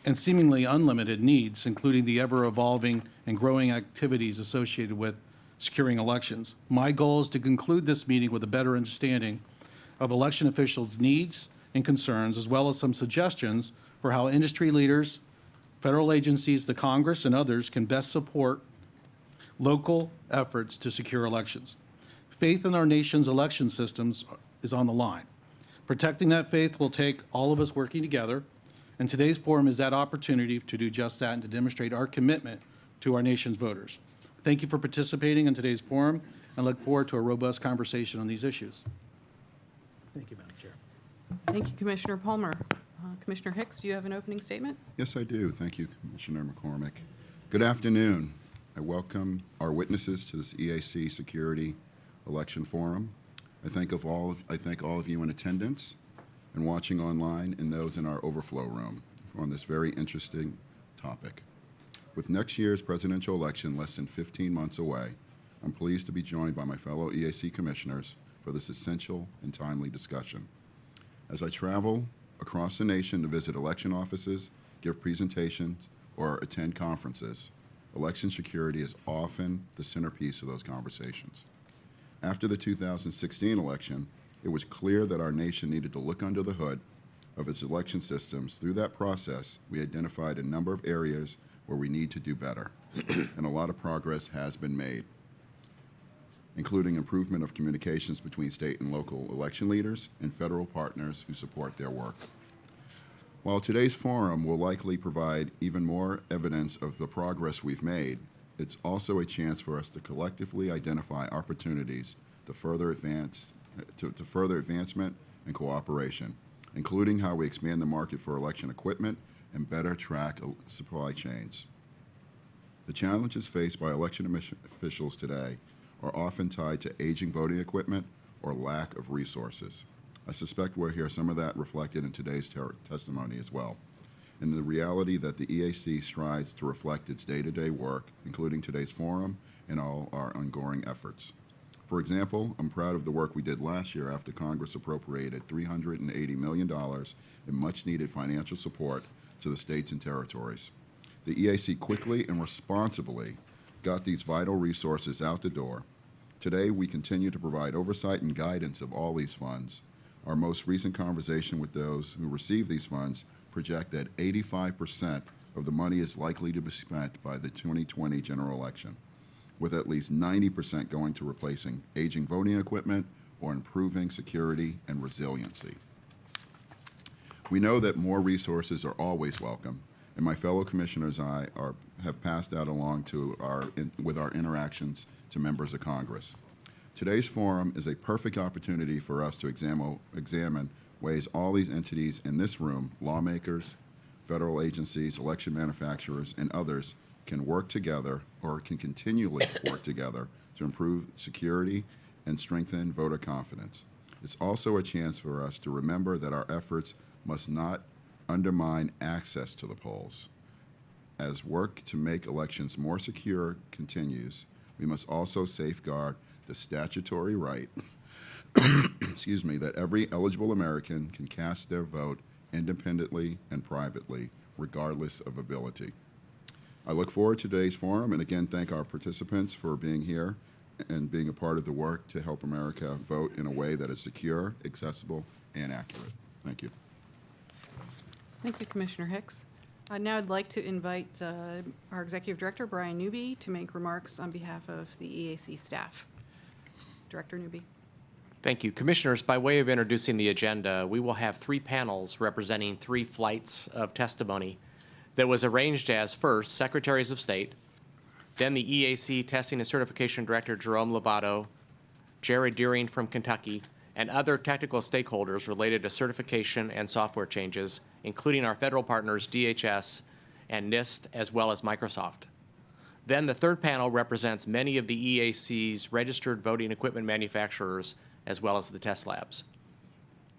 and seemingly unlimited needs, including the ever-evolving and growing activities associated with securing elections. My goal is to conclude this meeting with a better understanding of election officials' needs and concerns, as well as some suggestions for how industry leaders, federal agencies, the Congress, and others can best support local efforts to secure elections. Faith in our nation's election systems is on the line. Protecting that faith will take all of us working together, and today's forum is that opportunity to do just that and to demonstrate our commitment to our nation's voters. Thank you for participating in today's forum, and look forward to a robust conversation on these issues. Thank you, Madam Chair. Thank you, Commissioner Palmer. Commissioner Hicks, do you have an opening statement? Yes, I do. Thank you, Commissioner McCormick. Good afternoon. I welcome our witnesses to this EAC Security Election Forum. I thank all of you in attendance and watching online and those in our overflow room on this very interesting topic. With next year's presidential election less than 15 months away, I'm pleased to be joined by my fellow EAC commissioners for this essential and timely discussion. As I travel across the nation to visit election offices, give presentations, or attend conferences, election security is often the centerpiece of those conversations. After the 2016 election, it was clear that our nation needed to look under the hood of its election systems. Through that process, we identified a number of areas where we need to do better, and a lot of progress has been made, including improvement of communications between state and local election leaders and federal partners who support their work. While today's forum will likely provide even more evidence of the progress we've made, it's also a chance for us to collectively identify opportunities to further advancement and cooperation, including how we expand the market for election equipment and better track supply chains. The challenges faced by election officials today are often tied to aging voting equipment or lack of resources. I suspect we'll hear some of that reflected in today's testimony as well, and the reality that the EAC strives to reflect its day-to-day work, including today's forum and all our ongoing efforts. For example, I'm proud of the work we did last year after Congress appropriated $380 million in much-needed financial support to the states and territories. The EAC quickly and responsibly got these vital resources out the door. Today, we continue to provide oversight and guidance of all these funds. Our most recent conversation with those who receive these funds project that 85% of the money is likely to be spent by the 2020 general election, with at least 90% going to replacing aging voting equipment or improving security and resiliency. We know that more resources are always welcome, and my fellow commissioners and I have passed that along to with our interactions to members of Congress. Today's forum is a perfect opportunity for us to examine ways all these entities in this room, lawmakers, federal agencies, election manufacturers, and others can work together or can continually work together to improve security and strengthen voter confidence. It's also a chance for us to remember that our efforts must not undermine access to the polls. As work to make elections more secure continues, we must also safeguard the statutory right that every eligible American can cast their vote independently and privately, regardless of ability. I look forward to today's forum, and again, thank our participants for being here and being a part of the work to help America vote in a way that is secure, accessible, and accurate. Thank you. Thank you, Commissioner Hicks. Now I'd like to invite our Executive Director, Brian Newby, to make remarks on behalf of the EAC staff. Director Newby. Thank you. Commissioners, by way of introducing the agenda, we will have three panels representing three flights of testimony that was arranged as first, Secretaries of State, then the EAC Testing and Certification Director, Jerome Lovato, Jared Deering from Kentucky, and other technical stakeholders related to certification and software changes, including our federal partners, DHS and NIST, as well as Microsoft. Then the third panel represents many of the EAC's registered voting equipment manufacturers, as well as the test labs.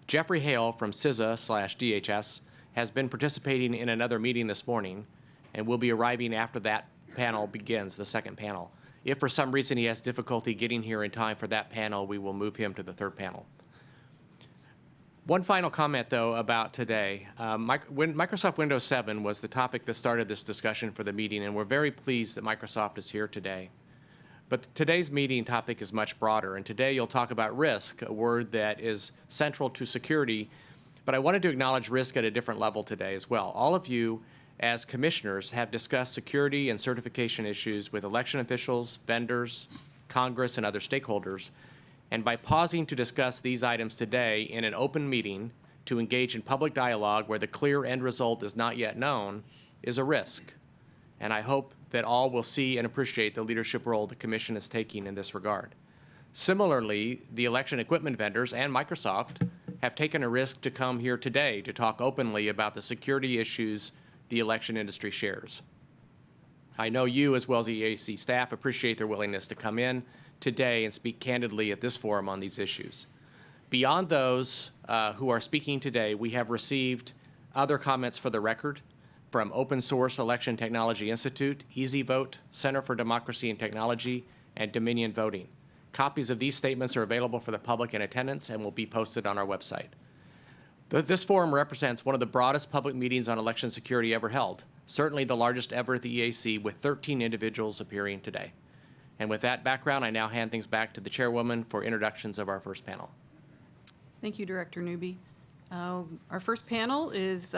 Jeffrey Hale from CISA/DHS has been participating in another meeting this morning and will be arriving after that panel begins, the second panel. If for some reason he has difficulty getting here in time for that panel, we will move him to the third panel. One final comment, though, about today. When Microsoft Windows 7 was the topic that started this discussion for the meeting, and we're very pleased that Microsoft is here today. But today's meeting topic is much broader, and today you'll talk about risk, a word that is central to security. But I wanted to acknowledge risk at a different level today as well. All of you, as commissioners, have discussed security and certification issues with election officials, vendors, Congress, and other stakeholders. And by pausing to discuss these items today in an open meeting to engage in public dialogue where the clear end result is not yet known is a risk. And I hope that all will see and appreciate the leadership role the Commission is taking in this regard. Similarly, the election equipment vendors and Microsoft have taken a risk to come here today to talk openly about the security issues the election industry shares. I know you, as well as the EAC staff, appreciate their willingness to come in today and speak candidly at this forum on these issues. Beyond those who are speaking today, we have received other comments for the record from Open Source Election Technology Institute, Easy Vote, Center for Democracy and Technology, and Dominion Voting. Copies of these statements are available for the public in attendance and will be posted on our website. This forum represents one of the broadest public meetings on election security ever held, certainly the largest ever at the EAC, with 13 individuals appearing today. And with that background, I now hand things back to the chairwoman for introductions of our first panel. Thank you, Director Newby. Our first panel is,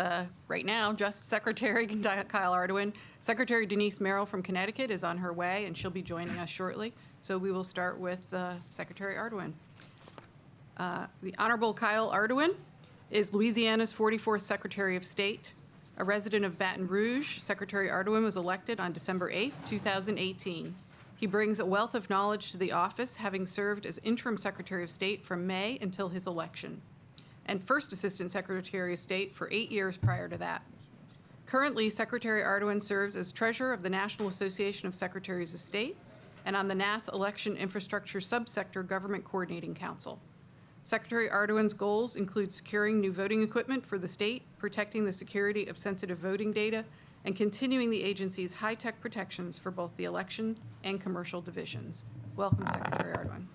right now, just Secretary Kyle Ardoin. Secretary Denise Merrill from Connecticut is on her way, and she'll be joining us shortly. So we will start with Secretary Ardoin. The Honorable Kyle Ardoin is Louisiana's 44th Secretary of State. A resident of Baton Rouge, Secretary Ardoin was elected on December 8th, 2018. He brings a wealth of knowledge to the office, having served as interim Secretary of State from May until his election, and first Assistant Secretary of State for 8 years prior to that. Currently, Secretary Ardoin serves as Treasurer of the National Association of Secretaries of State and on the NAS Election Infrastructure Subsector Government Coordinating Council. Secretary Ardoin's goals include securing new voting equipment for the state, protecting the security of sensitive voting data, and continuing the agency's high-tech protections for both the election and commercial divisions. Welcome, Secretary Ardoin.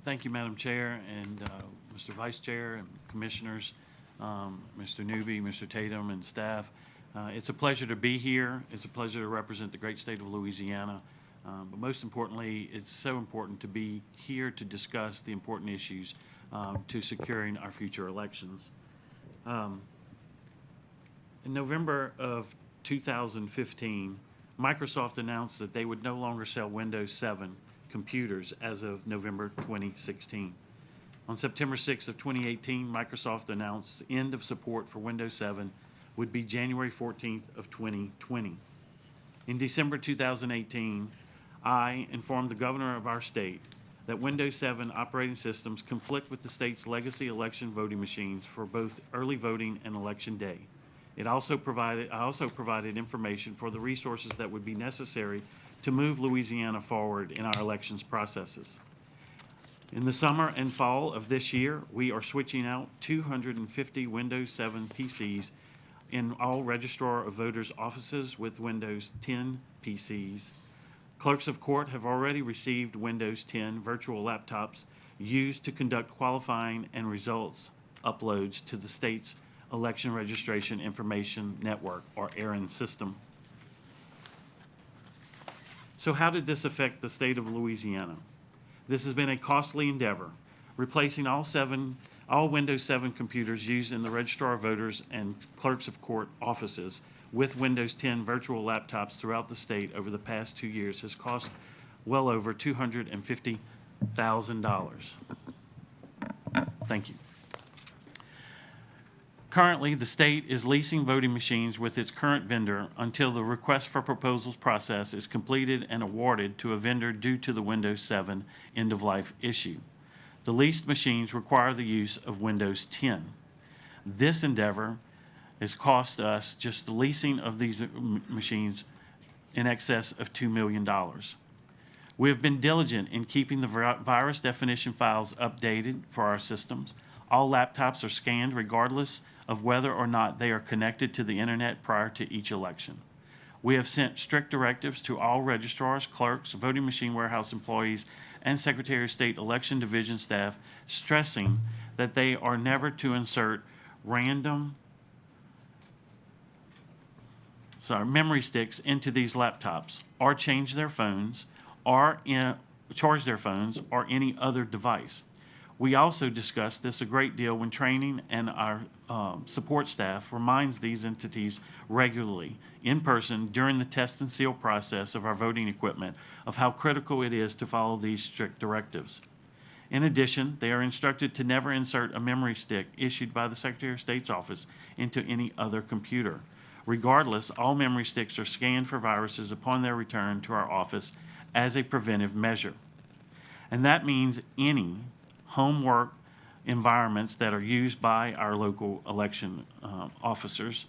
Thank you, Madam Chair, and Mr. Vice Chair and Commissioners, Mr. Newby, Mr. Tatum, and staff. It's a pleasure to be here. It's a pleasure to represent the great state of Louisiana. But most importantly, it's so important to be here to discuss the important issues to securing our future elections. In November of 2015, Microsoft announced that they would no longer sell Windows 7 computers as of November 2016. On September 6th of 2018, Microsoft announced the end of support for Windows 7 would be January 14th of 2020. In December 2018, I informed the governor of our state that Windows 7 operating systems conflict with the state's legacy election voting machines for both early voting and election day. I also provided information for the resources that would be necessary to move Louisiana forward in our elections processes. In the summer and fall of this year, we are switching out 250 Windows 7 PCs in all Registrar of Voters offices with Windows 10 PCs. Clerks of court have already received Windows 10 virtual laptops used to conduct qualifying and results uploads to the state's Election Registration Information Network, or ARIN system. So how did this affect the state of Louisiana? This has been a costly endeavor, replacing all Windows 7 computers used in the Registrar of Voters and Clerks of Court offices with Windows 10 virtual laptops throughout the state over the past 2 years has cost well over $250,000. Thank you. Currently, the state is leasing voting machines with its current vendor until the request for proposals process is completed and awarded to a vendor due to the Windows 7 end-of-life issue. The leased machines require the use of Windows 10. This endeavor has cost us, just the leasing of these machines, in excess of $2 million. We have been diligent in keeping the virus definition files updated for our systems. All laptops are scanned regardless of whether or not they are connected to the internet prior to each election. We have sent strict directives to all registrars, clerks, voting machine warehouse employees, and Secretary of State election division staff, stressing that they are never to insert random memory sticks into these laptops, or change their phones, or charge their phones, or any other device. We also discuss this a great deal when training, and our support staff reminds these entities regularly in person during the test and seal process of our voting equipment of how critical it is to follow these strict directives. In addition, they are instructed to never insert a memory stick issued by the Secretary of State's office into any other computer. Regardless, all memory sticks are scanned for viruses upon their return to our office as a preventive measure. And that means any homework environments that are used by our local election officers.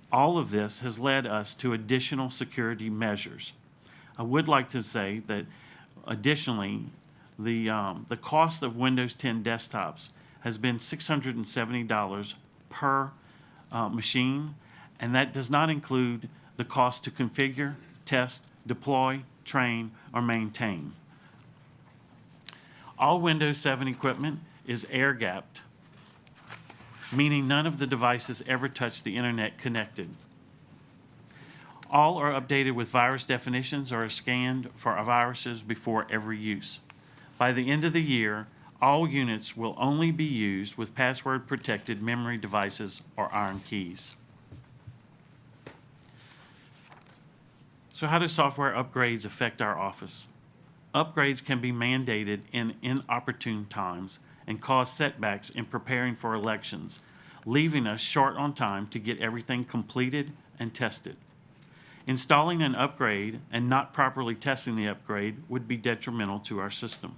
All of this has led us to additional security measures. I would like to say that additionally, the cost of Windows 10 desktops has been $670 per machine, and that does not include the cost to configure, test, deploy, train, or maintain. All Windows 7 equipment is air-gapped, meaning none of the devices ever touch the internet connected. All are updated with virus definitions or are scanned for viruses before every use. By the end of the year, all units will only be used with password-protected memory devices or iron keys. So how do software upgrades affect our office? Upgrades can be mandated in inopportune times and cause setbacks in preparing for elections, leaving us short on time to get everything completed and tested. Installing an upgrade and not properly testing the upgrade would be detrimental to our system.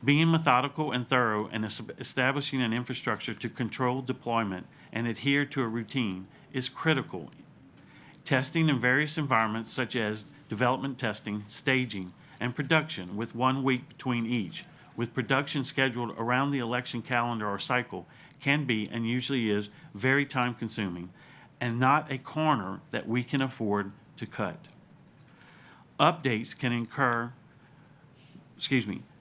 Being methodical and thorough and establishing an infrastructure to control deployment and adhere to a routine is critical. Testing in various environments such as development testing, staging, and production with 1 week between each, with production scheduled around the election calendar or cycle, can be and usually is very time-consuming and not a corner that we can afford to cut. Updates can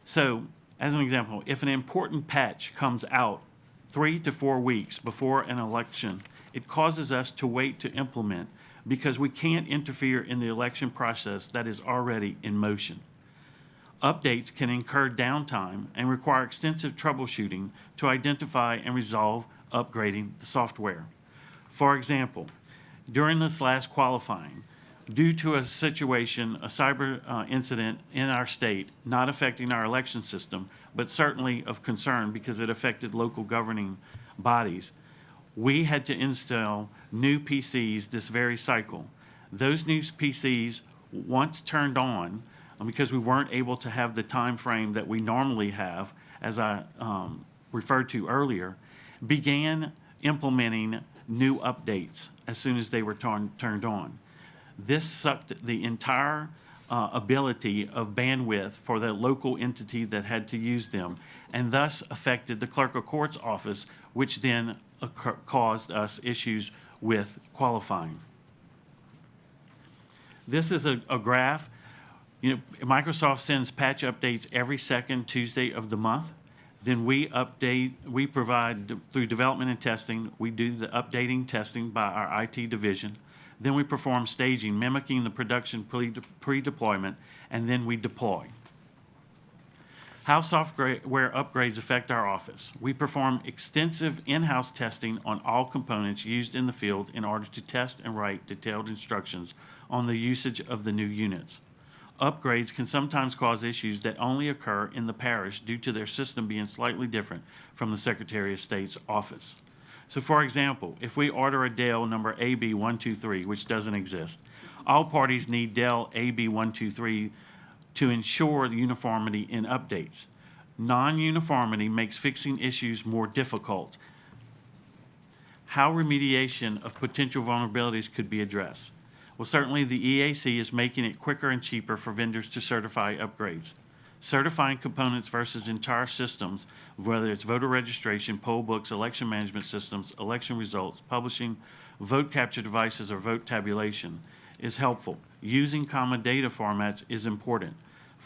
So, as an example, if an important patch comes out 3 to 4 weeks before an election, it causes us to wait to implement because we can't interfere in the election process that is already in motion. Updates can incur downtime and require extensive troubleshooting to identify and resolve upgrading the software. For example, during this last qualifying, due to a situation, a cyber incident in our state, not affecting our election system, but certainly of concern because it affected local governing bodies, we had to install new PCs this very cycle. Those new PCs, once turned on, because we weren't able to have the time frame that we normally have, as I referred to earlier, began implementing new updates as soon as they were turned on. This sucked the entire ability of bandwidth for the local entity that had to use them, and thus affected the clerk of court's office, which then caused us issues with qualifying. This is a graph. Microsoft sends patch updates every second Tuesday of the month. Then we provide through development and testing, we do the updating testing by our IT division. Then we perform staging, mimicking the production pre-deployment, and then we deploy. How software upgrades affect our office. We perform extensive in-house testing on all components used in the field in order to test and write detailed instructions on the usage of the new units. Upgrades can sometimes cause issues that only occur in the parish due to their system being slightly different from the Secretary of State's office. So for example, if we order a Dell number AB123, which doesn't exist, all parties need Dell AB123 to ensure the uniformity in updates. Non-uniformity makes fixing issues more difficult. How remediation of potential vulnerabilities could be addressed? Well, certainly the EAC is making it quicker and cheaper for vendors to certify upgrades. Certifying components versus entire systems, whether it's voter registration, poll books, election management systems, election results, publishing, vote capture devices, or vote tabulation, is helpful. Using common data formats is important.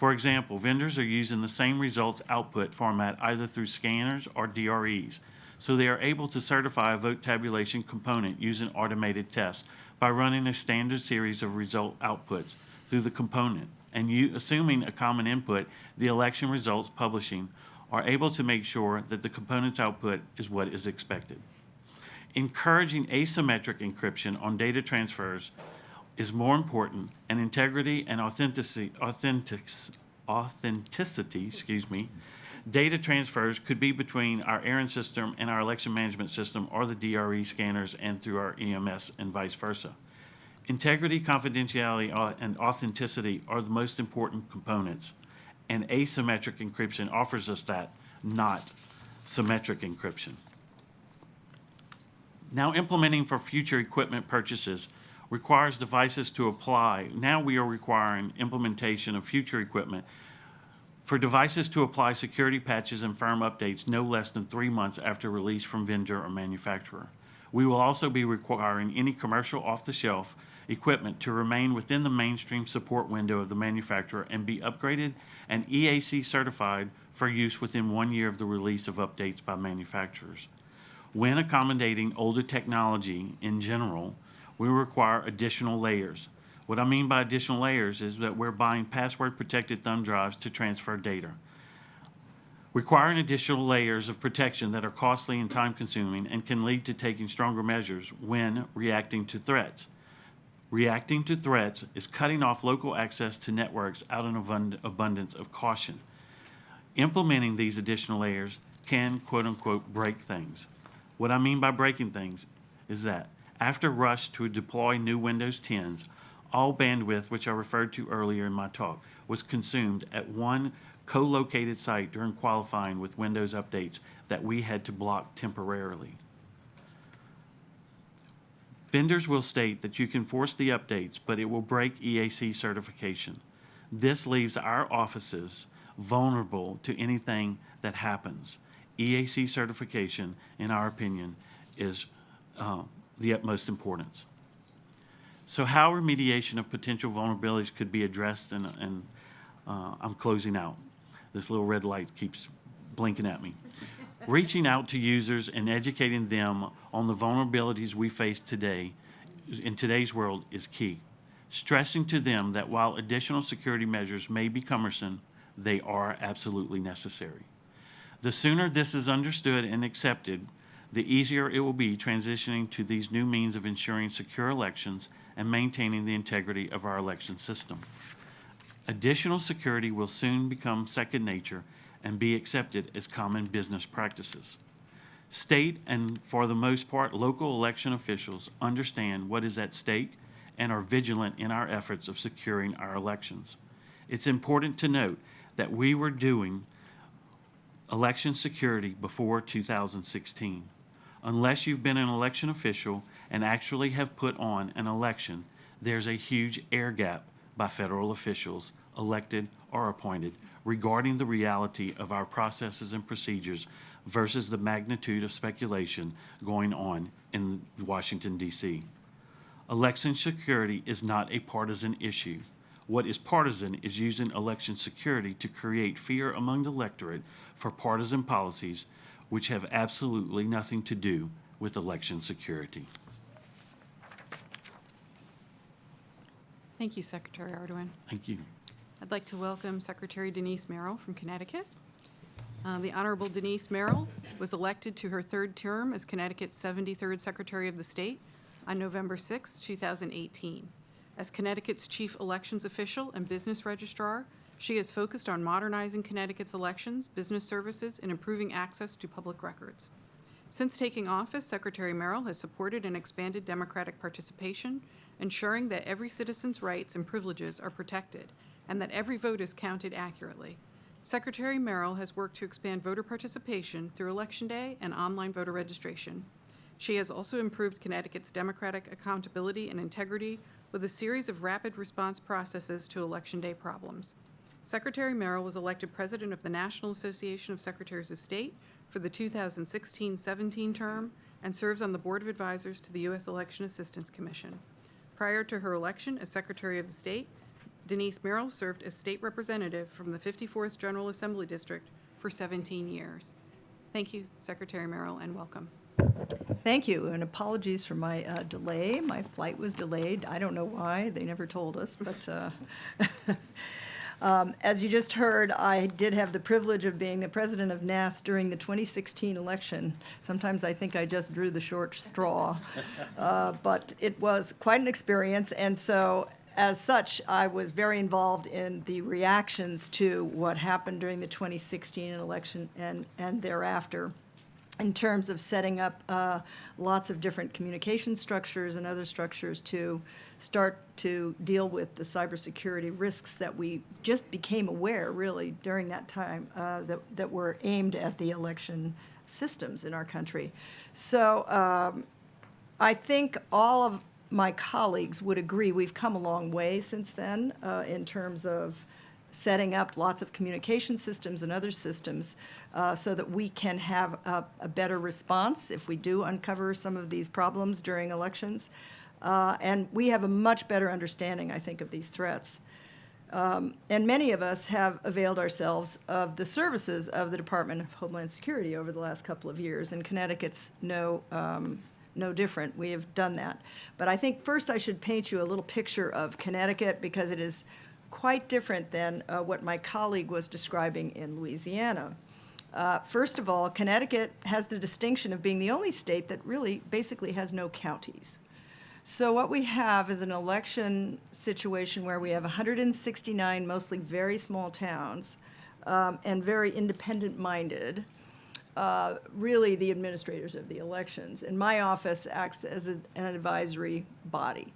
For example, vendors are using the same results output format either through scanners or DREs, so they are able to certify a vote tabulation component using automated tests by running a standard series of result outputs through the component, and assuming a common input, the election results publishing are able to make sure that the component's output is what is expected. Encouraging asymmetric encryption on data transfers is more important, and integrity and authenticity, data transfers could be between our ARIN system and our election management system or the DRE scanners and through our EMS and vice versa. Integrity, confidentiality, and authenticity are the most important components, and asymmetric encryption offers us that, not symmetric encryption. Now, implementing for future equipment purchases requires devices to apply. Now we are requiring implementation of future equipment for devices to apply security patches and firm updates no less than 3 months after release from vendor or manufacturer. We will also be requiring any commercial off-the-shelf equipment to remain within the mainstream support window of the manufacturer and be upgraded and EAC certified for use within 1 year of the release of updates by manufacturers. When accommodating older technology in general, we require additional layers. What I mean by additional layers is that we're buying password-protected thumb drives to transfer data. Requiring additional layers of protection that are costly and time-consuming and can lead to taking stronger measures when reacting to threats. Reacting to threats is cutting off local access to networks out of an abundance of caution. Implementing these additional layers can, quote-unquote, break things. What I mean by breaking things is that after rush to deploy new Windows 10s, all bandwidth, which I referred to earlier in my talk, was consumed at one co-located site during qualifying with Windows updates that we had to block temporarily. Vendors will state that you can force the updates, but it will break EAC certification. This leaves our offices vulnerable to anything that happens. EAC certification, in our opinion, is the utmost importance. So how remediation of potential vulnerabilities could be addressed, and I'm closing out. This little red light keeps blinking at me. Reaching out to users and educating them on the vulnerabilities we face today, in today's world, is key. Stressing to them that while additional security measures may be cumbersome, they are absolutely necessary. The sooner this is understood and accepted, the easier it will be transitioning to these new means of ensuring secure elections and maintaining the integrity of our election system. Additional security will soon become second nature and be accepted as common business practices. State and, for the most part, local election officials understand what is at stake and are vigilant in our efforts of securing our elections. It's important to note that we were doing election security before 2016. Unless you've been an election official and actually have put on an election, there's a huge air gap by federal officials, elected or appointed, regarding the reality of our processes and procedures versus the magnitude of speculation going on in Washington, D.C. Election security is not a partisan issue. What is partisan is using election security to create fear among the electorate for partisan policies which have absolutely nothing to do with election security. Thank you, Secretary Ardoin. Thank you. I'd like to welcome Secretary Denise Merrill from Connecticut. The Honorable Denise Merrill was elected to her third term as Connecticut's 73rd Secretary of the State on November 6, 2018. As Connecticut's Chief Elections Official and Business Registrar, she is focused on modernizing Connecticut's elections, business services, and improving access to public records. Since taking office, Secretary Merrill has supported and expanded democratic participation, ensuring that every citizen's rights and privileges are protected and that every vote is counted accurately. Secretary Merrill has worked to expand voter participation through Election Day and online voter registration. She has also improved Connecticut's democratic accountability and integrity with a series of rapid response processes to Election Day problems. Secretary Merrill was elected president of the National Association of Secretaries of State for the 2016-17 term and serves on the Board of Advisors to the U.S. Election Assistance Commission. Prior to her election as Secretary of the State, Denise Merrill served as state representative from the 54th General Assembly District for 17 years. Thank you, Secretary Merrill, and welcome. Thank you, and apologies for my delay. My flight was delayed. I don't know why. They never told us, but as you just heard, I did have the privilege of being the president of NAS during the 2016 election. Sometimes I think I just drew the short straw, but it was quite an experience, and so as such, I was very involved in the reactions to what happened during the 2016 election and thereafter, in terms of setting up lots of different communication structures and other structures to start to deal with the cybersecurity risks that we just became aware, really, during that time that were aimed at the election systems in our country. So I think all of my colleagues would agree we've come a long way since then in terms of setting up lots of communication systems and other systems so that we can have a better response if we do uncover some of these problems during elections. And we have a much better understanding, I think, of these threats. And many of us have availed ourselves of the services of the Department of Homeland Security over the last couple of years, and Connecticut's no different. We have done that. But I think first I should paint you a little picture of Connecticut, because it is quite different than what my colleague was describing in Louisiana. First of all, Connecticut has the distinction of being the only state that really basically has no counties. So what we have is an election situation where we have 169 mostly very small towns and very independent-minded, really the administrators of the elections. And my office acts as an advisory body.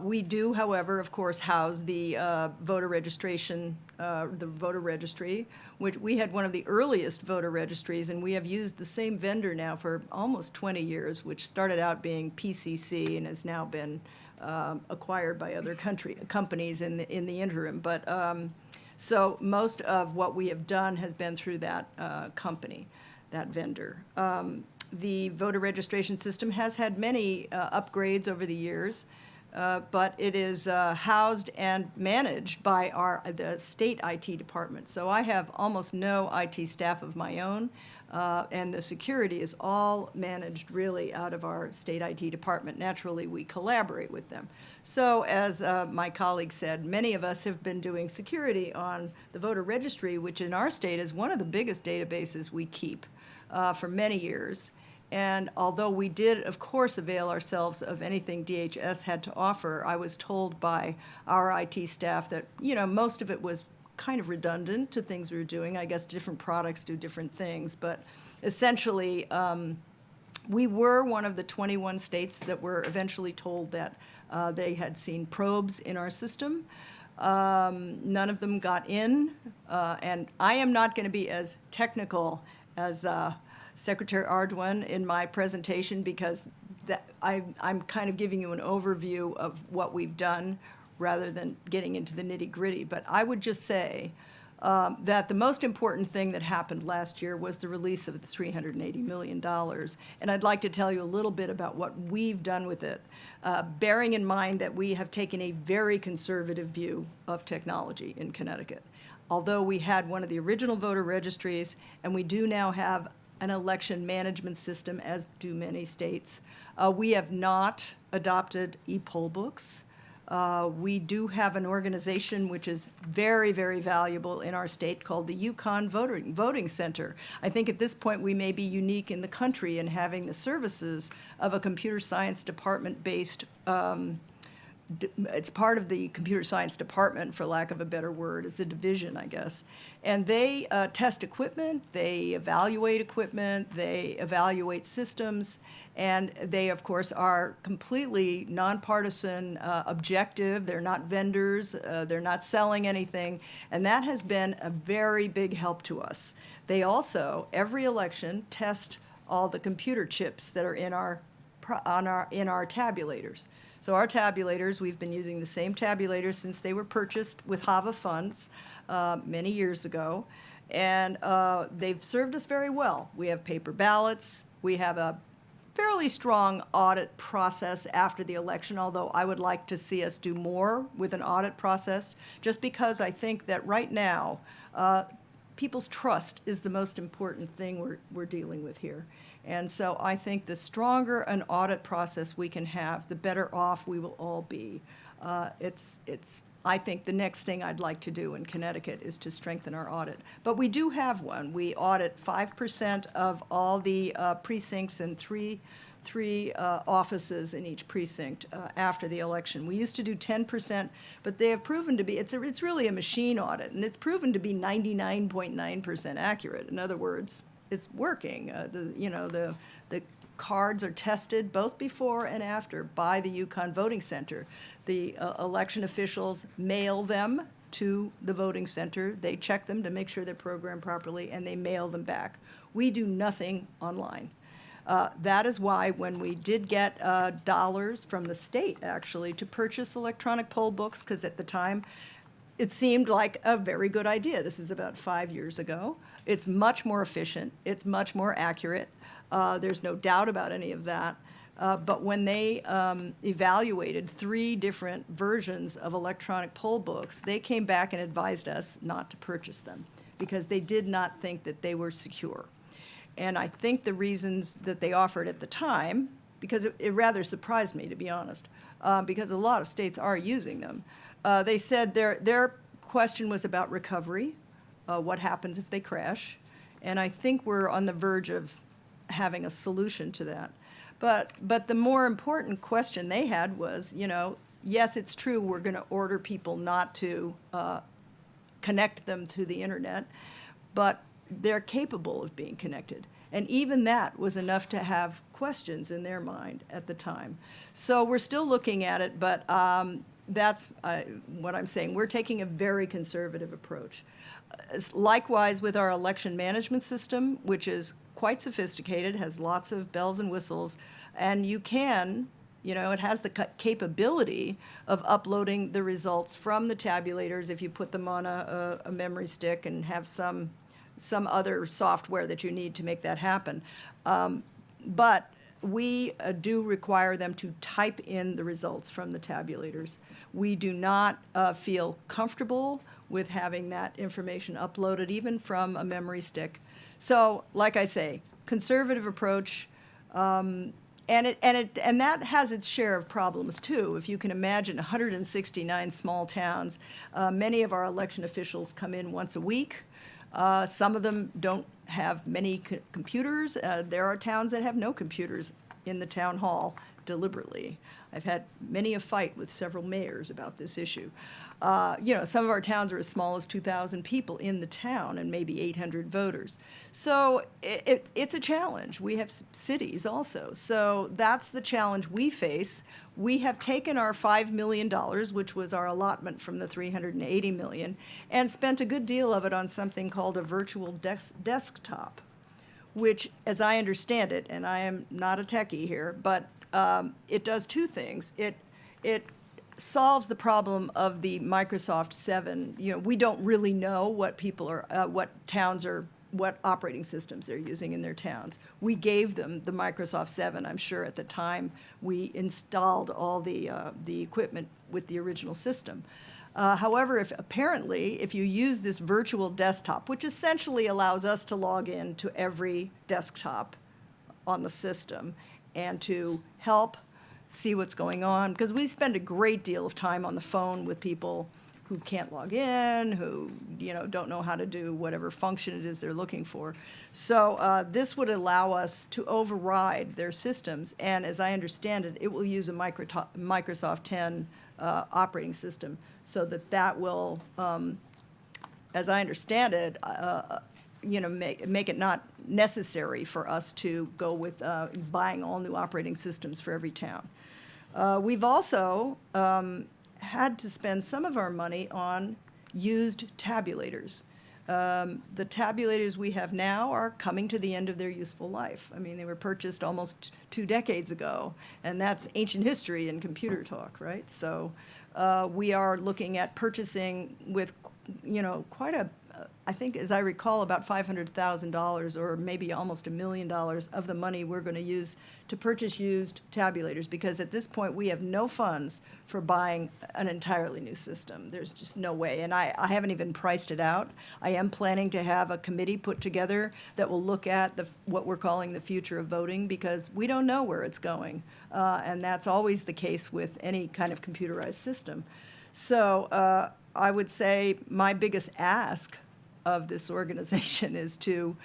We do, however, of course, house the voter registration, the voter registry, which we had one of the earliest voter registries, and we have used the same vendor now for almost 20 years, which started out being PCC and has now been acquired by other companies in the interim. But so most of what we have done has been through that company, that vendor. The voter registration system has had many upgrades over the years. But it is housed and managed by the state IT department. So I have almost no IT staff of my own, and the security is all managed really out of our state IT department. Naturally, we collaborate with them. So as my colleague said, many of us have been doing security on the voter registry, which in our state is one of the biggest databases we keep for many years. And although we did, of course, avail ourselves of anything DHS had to offer, I was told by our IT staff that, most of it was kind of redundant to things we were doing. I guess different products do different things. But essentially, we were one of the 21 states that were eventually told that they had seen probes in our system. None of them got in. And I am not going to be as technical as Secretary Ardoin in my presentation, because I'm kind of giving you an overview of what we've done rather than getting into the nitty-gritty. But I would just say that the most important thing that happened last year was the release of the $380 million. And I'd like to tell you a little bit about what we've done with it, bearing in mind that we have taken a very conservative view of technology in Connecticut. Although we had one of the original voter registries, and we do now have an election management system, as do many states. We have not adopted e-poll books. We do have an organization which is very, very valuable in our state called the Yukon Voting Center. I think at this point we may be unique in the country in having the services of a computer science department-based it's part of the computer science department, for lack of a better word. It's a division, I guess. And they test equipment, they evaluate systems, and they, of course, are completely nonpartisan, objective. They're not vendors, they're not selling anything, and that has been a very big help to us. They also, every election, test all the computer chips that are in our tabulators. So our tabulators, we've been using the same tabulators since they were purchased with HAVA funds many years ago, and they've served us very well. We have paper ballots. We have a fairly strong audit process after the election, although I would like to see us do more with an audit process, just because I think that right now, people's trust is the most important thing we're dealing with here. And so I think the stronger an audit process we can have, the better off we will all be. I think the next thing I'd like to do in Connecticut is to strengthen our audit. But we do have one. We audit 5% of all the precincts and three offices in each precinct after the election. We used to do 10%, but they have proven to be, it's really a machine audit, and it's proven to be 99.9% accurate. In other words, it's working. The cards are tested both before and after by the Yukon Voting Center. The election officials mail them to the voting center. They check them to make sure they're programmed properly, and they mail them back. We do nothing online. That is why when we did get dollars from the state, actually, to purchase electronic poll books, because at the time it seemed like a very good idea. This is about 5 years ago. It's much more efficient. It's much more accurate. There's no doubt about any of that. But when they evaluated 3 different versions of electronic poll books, they came back and advised us not to purchase them because they did not think that they were secure. And I think the reasons that they offered at the time, because it rather surprised me, to be honest, because a lot of states are using them. They said their question was about recovery, what happens if they crash, and I think we're on the verge of having a solution to that. But the more important question they had was, yes, it's true, we're going to order people not to connect them to the internet, but they're capable of being connected. And even that was enough to have questions in their mind at the time. So we're still looking at it, but that's what I'm saying. We're taking a very conservative approach. Likewise with our election management system, which is quite sophisticated, has lots of bells and whistles, and you can, it has the capability of uploading the results from the tabulators if you put them on a memory stick and have some other software that you need to make that happen. But we do require them to type in the results from the tabulators. We do not feel comfortable with having that information uploaded, even from a memory stick. So, like I say, conservative approach, and that has its share of problems too. If you can imagine 169 small towns, many of our election officials come in once a week. Some of them don't have many computers. There are towns that have no computers in the town hall deliberately. I've had many a fight with several mayors about this issue. Some of our towns are as small as 2,000 people in the town and maybe 800 voters. So it's a challenge. We have cities also. So that's the challenge we face. We have taken our $5 million, which was our allotment from the $380 million, and spent a good deal of it on something called a virtual desktop, which, as I understand it, and I am not a techie here, but it does 2 things. It solves the problem of the Microsoft 7. We don't really know what what operating systems they're using in their towns. We gave them the Microsoft 7, I'm sure, at the time we installed all the equipment with the original system. However, if you use this virtual desktop, which essentially allows us to log in to every desktop on the system and to help see what's going on, because we spend a great deal of time on the phone with people who can't log in, who don't know how to do whatever function it is they're looking for. So this would allow us to override their systems, and as I understand it, it will use a Microsoft 10 operating system, so that will, as I understand it, make it not necessary for us to go with buying all new operating systems for every town. We've also had to spend some of our money on used tabulators. The tabulators we have now are coming to the end of their useful life. I mean, they were purchased almost 2 decades ago, and that's ancient history in computer talk, right? So we are looking at purchasing with, quite a I think, as I recall, about $500,000 or maybe almost $1 million of the money we're going to use to purchase used tabulators, because at this point, we have no funds for buying an entirely new system. There's just no way, and I haven't even priced it out. I am planning to have a committee put together that will look at what we're calling the future of voting, because we don't know where it's going, and that's always the case with any kind of computerized system. So I would say my biggest ask of this organization is to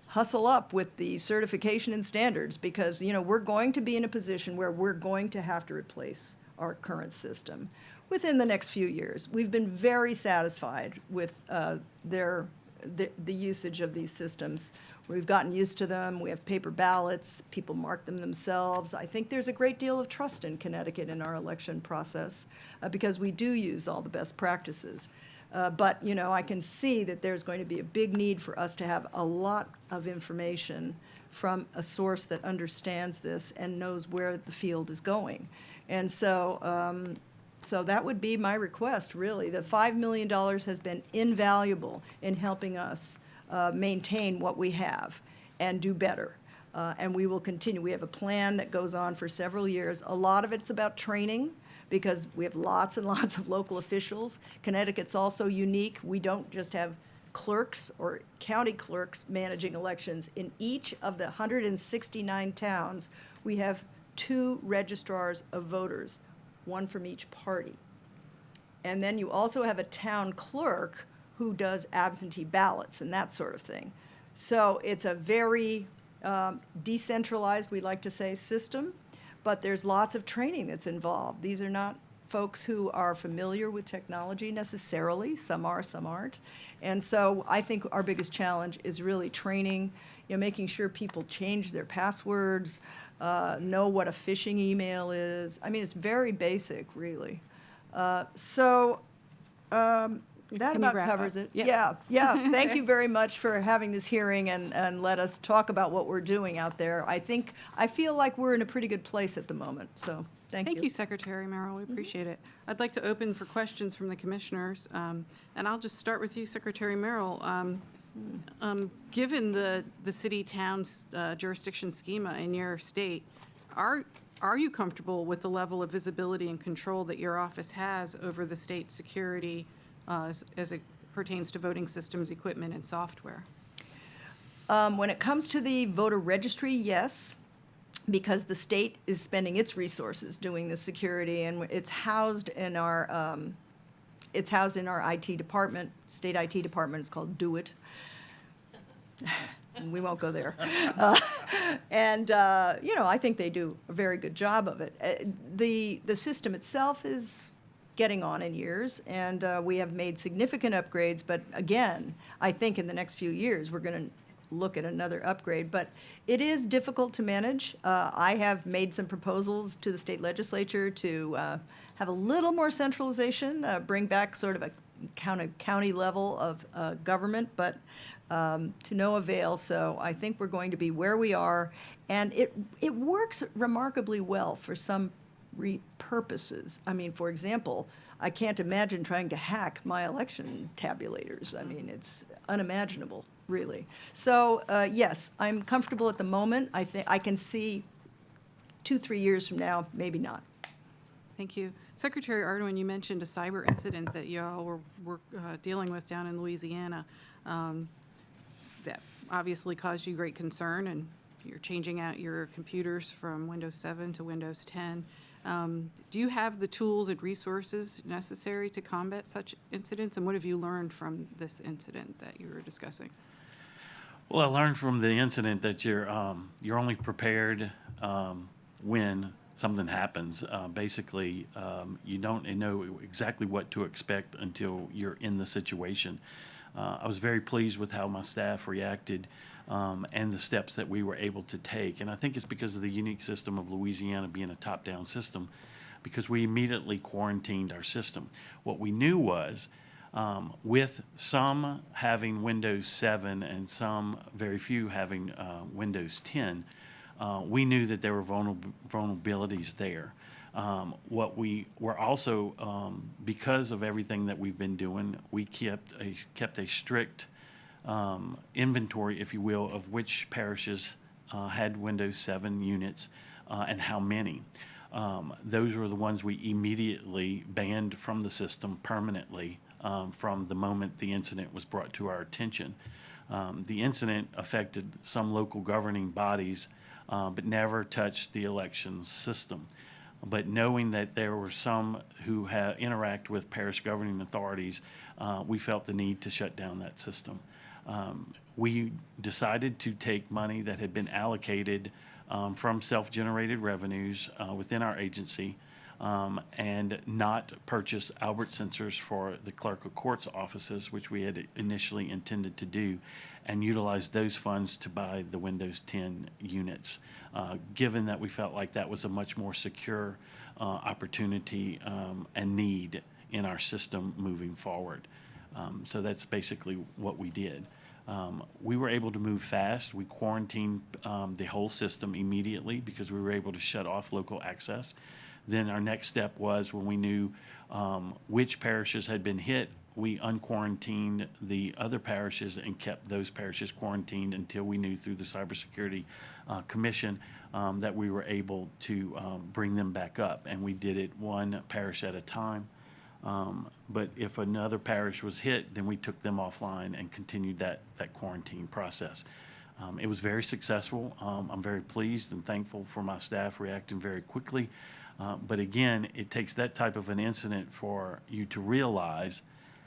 hustle up with the certification and standards, because, we're going to be in a position where we're going to have to replace our current system within the next few years. We've been very satisfied with the usage of these systems. We've gotten used to them. We have paper ballots. People mark them themselves. I think there's a great deal of trust in Connecticut in our election process because we do use all the best practices. But, I can see that there's going to be a big need for us to have a lot of information from a source that understands this and knows where the field is going. And so, so that would be my request, really. The $5 million has been invaluable in helping us maintain what we have and do better. And we will continue. We have a plan that goes on for several years. A lot of it's about training, because we have lots and lots of local officials. Connecticut's also unique. We don't just have clerks or county clerks managing elections. In each of the 169 towns, we have 2 registrars of voters, one from each party. And then you also have a town clerk who does absentee ballots and that sort of thing. So it's a very decentralized, we like to say, system, but there's lots of training that's involved. These are not folks who are familiar with technology necessarily. Some are, some aren't. And so I think our biggest challenge is really training, making sure people change their passwords, know what a phishing email is. I mean, it's very basic, really. That Can you about wrap covers up? it. Yeah. Yeah. Thank you very much for having this hearing and let us talk about what we're doing out there. I feel like we're in a pretty good place at the moment, so thank you. Thank you, Secretary Merrill. We appreciate it. I'd like to open for questions from the commissioners, and I'll just start with you, Secretary Merrill. Given the city-town's jurisdiction schema in your state, are you comfortable with the level of visibility and control that your office has over the state's security as it pertains to voting systems, equipment, and software? When it comes to the voter registry, yes, because the state is spending its resources doing the security, and it's housed in our IT department, state IT department. It's called Do It. We won't go there. I think they do a very good job of it. The system itself is getting on in years, and we have made significant upgrades, but again, I think in the next few years, we're going to look at another upgrade, but it is difficult to manage. I have made some proposals to the state legislature to have a little more centralization, bring back sort of a county level of government, but to no avail. So I think we're going to be where we are, and it works remarkably well for some purposes. I mean, for example, I can't imagine trying to hack my election tabulators. I mean, it's unimaginable, really. So yes, I'm comfortable at the moment. I think I can see 2-3 years from now, maybe not. Thank you. Secretary Ardoin, you mentioned a cyber incident that y'all were dealing with down in Louisiana that obviously caused you great concern, and you're changing out your computers from Windows 7 to Windows 10. Do you have the tools and resources necessary to combat such incidents, and what have you learned from this incident that you were discussing? Well, I learned from the incident that you're only prepared when something happens. Basically, you don't know exactly what to expect until you're in the situation. I was very pleased with how my staff reacted and the steps that we were able to take. And I think it's because of the unique system of Louisiana being a top-down system, because we immediately quarantined our system. What we knew was, with some having Windows 7 and some very few having Windows 10, we knew that there were vulnerabilities there. What we were also, because of everything that we've been doing, we kept a strict inventory, if you will, of which parishes had Windows 7 units and how many. Those were the ones we immediately banned from the system permanently from the moment the incident was brought to our attention. The incident affected some local governing bodies, but never touched the elections system. But knowing that there were some who interact with parish governing authorities, we felt the need to shut down that system. We decided to take money that had been allocated from self-generated revenues within our agency and not purchase Albert sensors for the clerk of court's offices, which we had initially intended to do, and utilize those funds to buy the Windows 10 units, given that we felt like that was a much more secure opportunity and need in our system moving forward. So that's basically what we did. We were able to move fast. We quarantined the whole system immediately because we were able to shut off local access. Then our next step was when we knew which parishes had been hit, we unquarantined the other parishes and kept those parishes quarantined until we knew through the Cybersecurity Commission that we were able to bring them back up. And we did it one parish at a time. But if another parish was hit, then we took them offline and continued that quarantine process. It was very successful. I'm very pleased and thankful for my staff reacting very quickly. But again, it takes that type of an incident for you to realize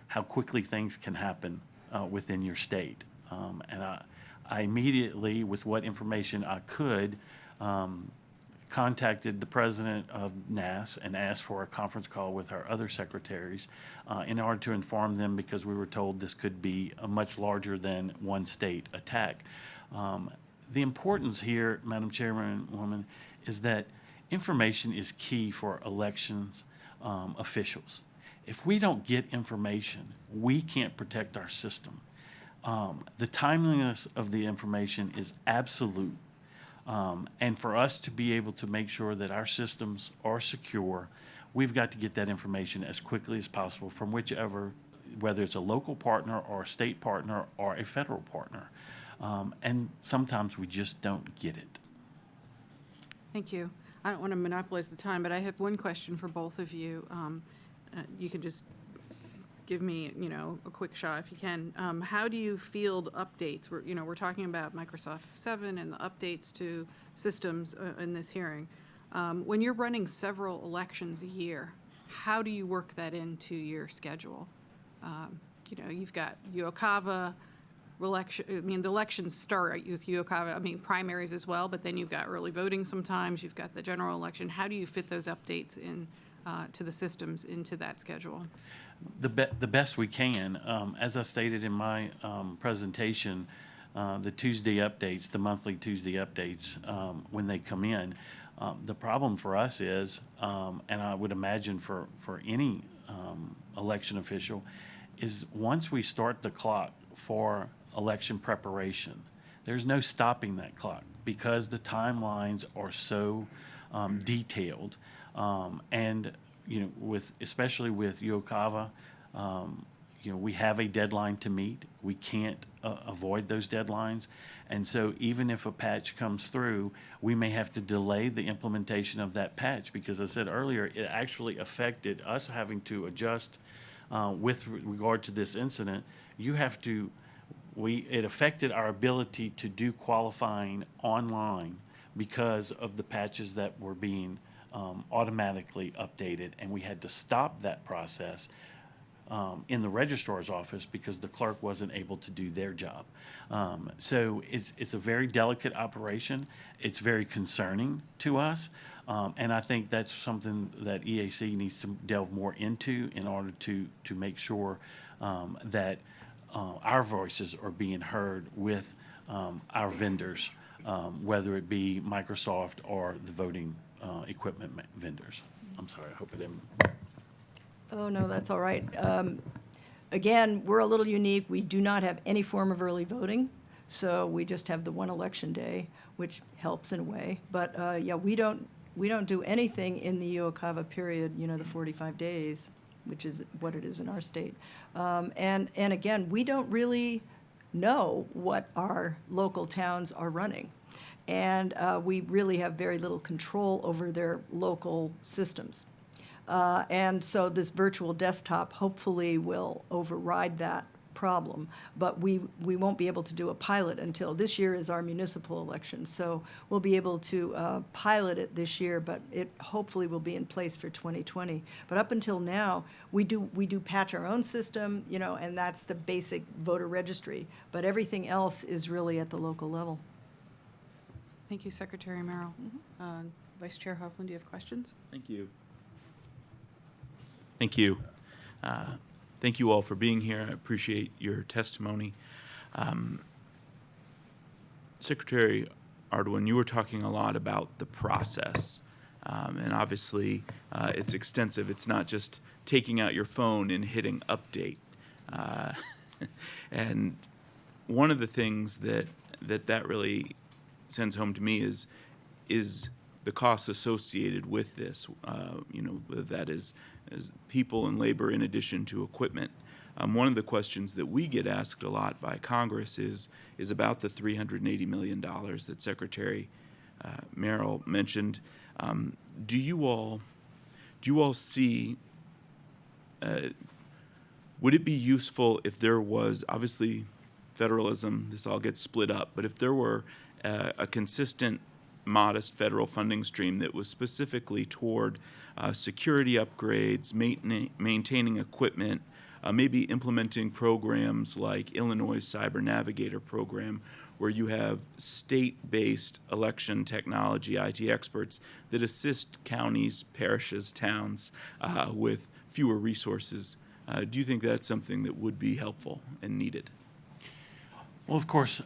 how quickly things can happen within your state. And I immediately, with what information I could, contacted the president of NAS and asked for a conference call with our other secretaries in order to inform them, because we were told this could be a much larger than one state attack. The importance here, Madam Chairwoman, is that information is key for elections officials. If we don't get information, we can't protect our system. The timeliness of the information is absolute. And for us to be able to make sure that our systems are secure, we've got to get that information as quickly as possible from whichever, whether it's a local partner or a state partner or a federal partner. And sometimes we just don't get it. Thank you. I don't want to monopolize the time, but I have one question for both of you. You can just give me, a quick shot if you can. How do you field updates? We're talking about Microsoft 7 and the updates to systems in this hearing. When you're running several elections a year, how do you work that into your schedule? You've got Uocava election. The elections start with Uocava. Primaries as well, but then you've got early voting sometimes. You've got the general election. How do you fit those updates in to the systems into that schedule? The best we can. As I stated in my presentation, the Tuesday updates, the monthly Tuesday updates, when they come in, the problem for us is, and I would imagine for any election official, is once we start the clock for election preparation, there's no stopping that clock because the timelines are so detailed. And especially with Uocava, we have a deadline to meet. We can't avoid those deadlines. And so even if a patch comes through, we may have to delay the implementation of that patch because, as I said earlier, it actually affected us having to adjust with regard to this incident. It affected our ability to do qualifying online because of the patches that were being automatically updated, and we had to stop that process in the registrar's office because the clerk wasn't able to do their job. So it's a very delicate operation. It's very concerning to us, and I think that's something that EAC needs to delve more into in order to make sure that our voices are being heard with our vendors, whether it be Microsoft or the voting equipment vendors. I'm sorry, I hope I didn't. Oh, no, that's all right. Again, we're a little unique. We do not have any form of early voting, so we just have the one election day, which helps in a way. But, we don't we don't do anything in the Uokava period, you know, the 45 days, which is what it is in our state. And again, we don't really know what our local towns are running. And we really have very little control over their local systems. And so this virtual desktop hopefully will override that problem. But we won't be able to do a pilot until this year is our municipal election. So we'll be able to pilot it this year, but it hopefully will be in place for 2020. But up until now, we do patch our own system, you know, and that's the basic voter registry. But everything else is really at the local level. Thank you, Secretary Merrill. Vice Chair Hovland, do you have questions? Thank you. Thank you. Thank you all for being here. I appreciate your testimony. Secretary Ardoin, you were talking a lot about the process, and obviously it's extensive. It's not just taking out your phone and hitting update. And one of the things that really sends home to me is the costs associated with this. You know, that is people and labor in addition to equipment. One of the questions that we get asked a lot by Congress is about the $380 million that Secretary Merrill mentioned. Do you all see? Would it be useful if there was, obviously, federalism? This all gets split up, but if there were a consistent, modest federal funding stream that was specifically toward security upgrades, maintaining equipment, maybe implementing programs like Illinois Cyber Navigator program, where you have state-based election technology IT experts that assist counties, parishes, towns with fewer resources. Do you think that's something that would be helpful and needed? Well, of course,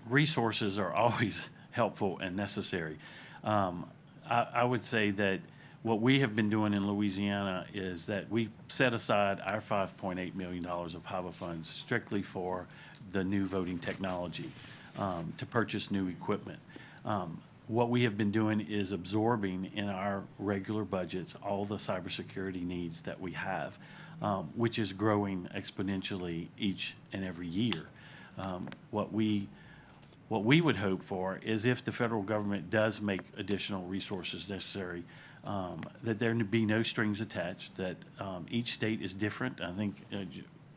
resources are always helpful and necessary. I would say that what we have been doing in Louisiana is that we set aside our $5.8 million of HAVA funds strictly for the new voting technology to purchase new equipment. What we have been doing is absorbing in our regular budgets all the cybersecurity needs that we have, which is growing exponentially each and every year. What we would hope for is if the federal government does make additional resources necessary, that there be no strings attached, that each state is different. I think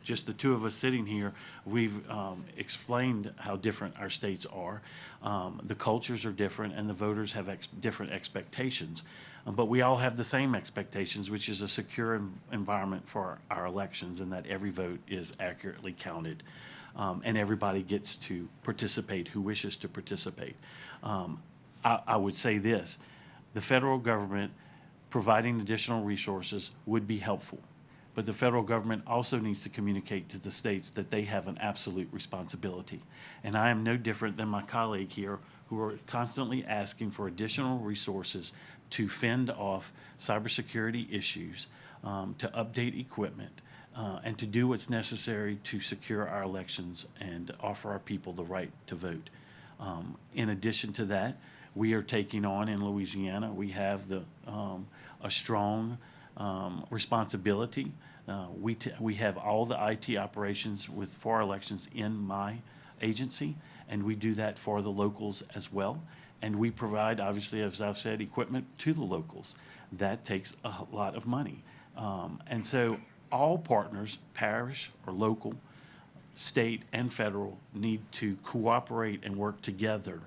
just the two of us sitting here, we've explained how different our states are. The cultures are different and the voters have different expectations. But we all have the same expectations, which is a secure environment for our elections and that every vote is accurately counted. And everybody gets to participate who wishes to participate. I would say this, the federal government providing additional resources would be helpful, but the federal government also needs to communicate to the states that they have an absolute responsibility. And I am no different than my colleague here who are constantly asking for additional resources to fend off cybersecurity issues, to update equipment, and to do what's necessary to secure our elections and offer our people the right to vote. In addition to that, we are taking on in Louisiana, we have a strong responsibility. We have all the IT operations for our elections in my agency, and we do that for the locals as well. And we provide, obviously, as I've said, equipment to the locals. That takes a lot of money. And so all partners, parish or local, state and federal, need to cooperate and work together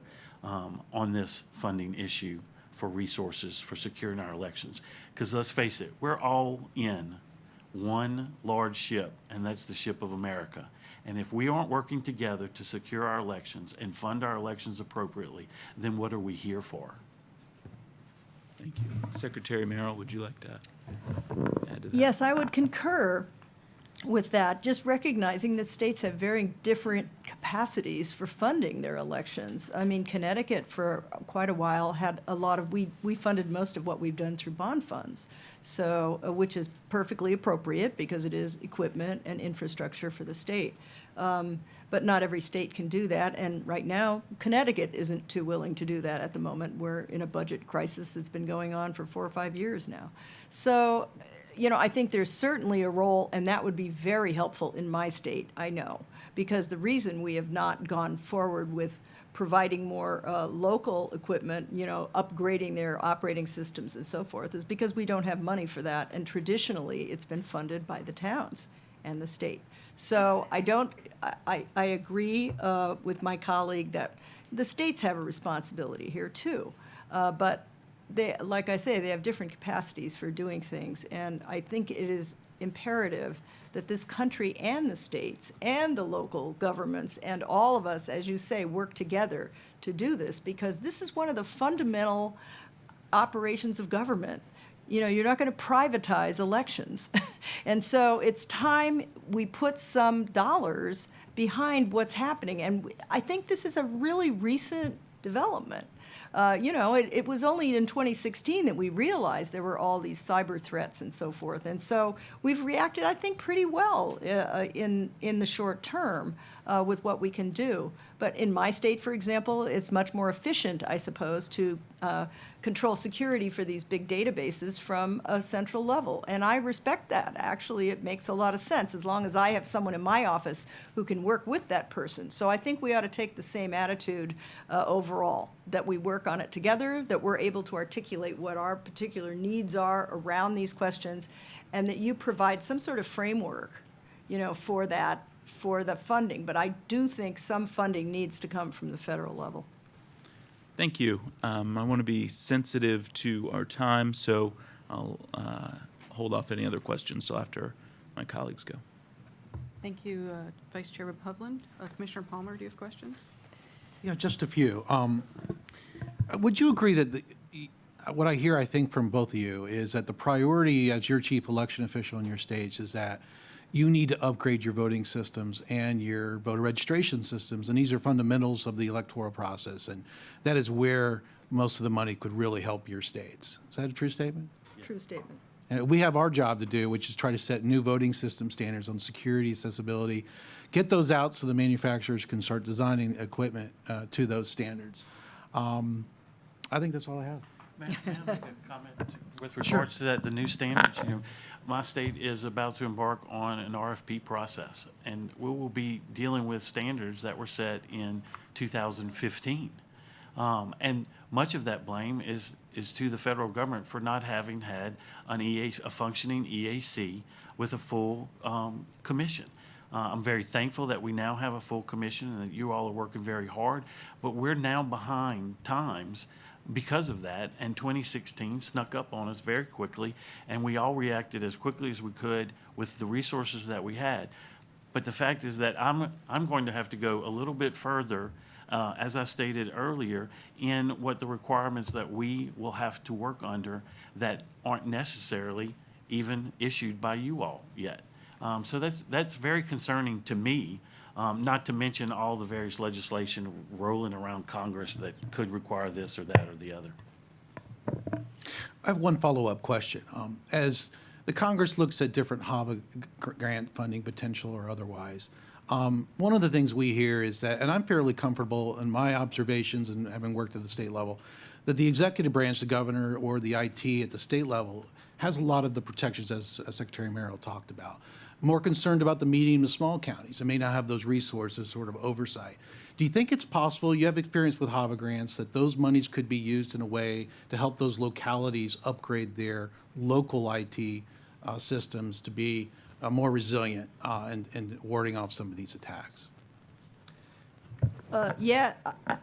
on this funding issue for resources for securing our elections. Because let's face it, we're all in one large ship, and that's the ship of America. And if we aren't working together to secure our elections and fund our elections appropriately, then what are we here for? Thank you. Secretary Merrill, would you like to add to that? Yes, I would concur with that, just recognizing that states have very different capacities for funding their elections. I mean, Connecticut for quite a while had a lot of, we funded most of what we've done through bond funds, so, which is perfectly appropriate because it is equipment and infrastructure for the state. But not every state can do that, and right now, Connecticut isn't too willing to do that at the moment. We're in a budget crisis that's been going on for 4 or 5 years now. So, I think there's certainly a role, and that would be very helpful in my state, I know, because the reason we have not gone forward with providing more local equipment, upgrading their operating systems and so forth, is because we don't have money for that, and traditionally, it's been funded by the towns and the state. So I agree with my colleague that the states have a responsibility here too. But they, like I say, they have different capacities for doing things. And I think it is imperative that this country and the states and the local governments and all of us, as you say, work together to do this, because this is one of the fundamental operations of government. You're not going to privatize elections. And so it's time we put some dollars behind what's happening. And I think this is a really recent development. It was only in 2016 that we realized there were all these cyber threats and so forth. And so we've reacted, I think, pretty well in the short term with what we can do. But in my state, for example, it's much more efficient, I suppose, to control security for these big databases from a central level. And I respect that. Actually, it makes a lot of sense, as long as I have someone in my office who can work with that person. So I think we ought to take the same attitude overall, that we work on it together, that we're able to articulate what our particular needs are around these questions, and that you provide some sort of framework, for that, for the funding. But I do think some funding needs to come from the federal level. Thank you. I want to be sensitive to our time, so I'll hold off any other questions till after my colleagues go. Thank you, Vice Chair Hovland. Commissioner Palmer, do you have questions? Yeah, just a few. Would you agree that what I hear, I think, from both of you is that the priority as your chief election official in your state is that you need to upgrade your voting systems and your voter registration systems, and these are fundamentals of the electoral process, and that is where most of the money could really help your states. Is that a true statement? True statement. And we have our job to do, which is try to set new voting system standards on security, accessibility, get those out so the manufacturers can start designing equipment to those standards. I think that's all I have. May I make a comment with regards to that, the new standards? My state is about to embark on an RFP process, and we will be dealing with standards that were set in 2015. And much of that blame is to the federal government for not having had a functioning EAC with a full commission. I'm very thankful that we now have a full commission and that you all are working very hard, but we're now behind times because of that, and 2016 snuck up on us very quickly, and we all reacted as quickly as we could with the resources that we had. But the fact is that I'm going to have to go a little bit further, as I stated earlier, in what the requirements that we will have to work under that aren't necessarily even issued by you all yet. So that's very concerning to me. Not to mention all the various legislation rolling around Congress that could require this or that or the other. I have one follow-up question. As the Congress looks at different HAVA grant funding potential or otherwise, one of the things we hear is that, and I'm fairly comfortable in my observations and having worked at the state level, that the executive branch, the governor or the IT at the state level, has a lot of the protections as Secretary Merrill talked about. More concerned about the medium to small counties and may not have those resources sort of oversight. Do you think it's possible, you have experience with HAVA grants, that those monies could be used in a way to help those localities upgrade their local IT systems to be more resilient in warding off some of these attacks? Yeah,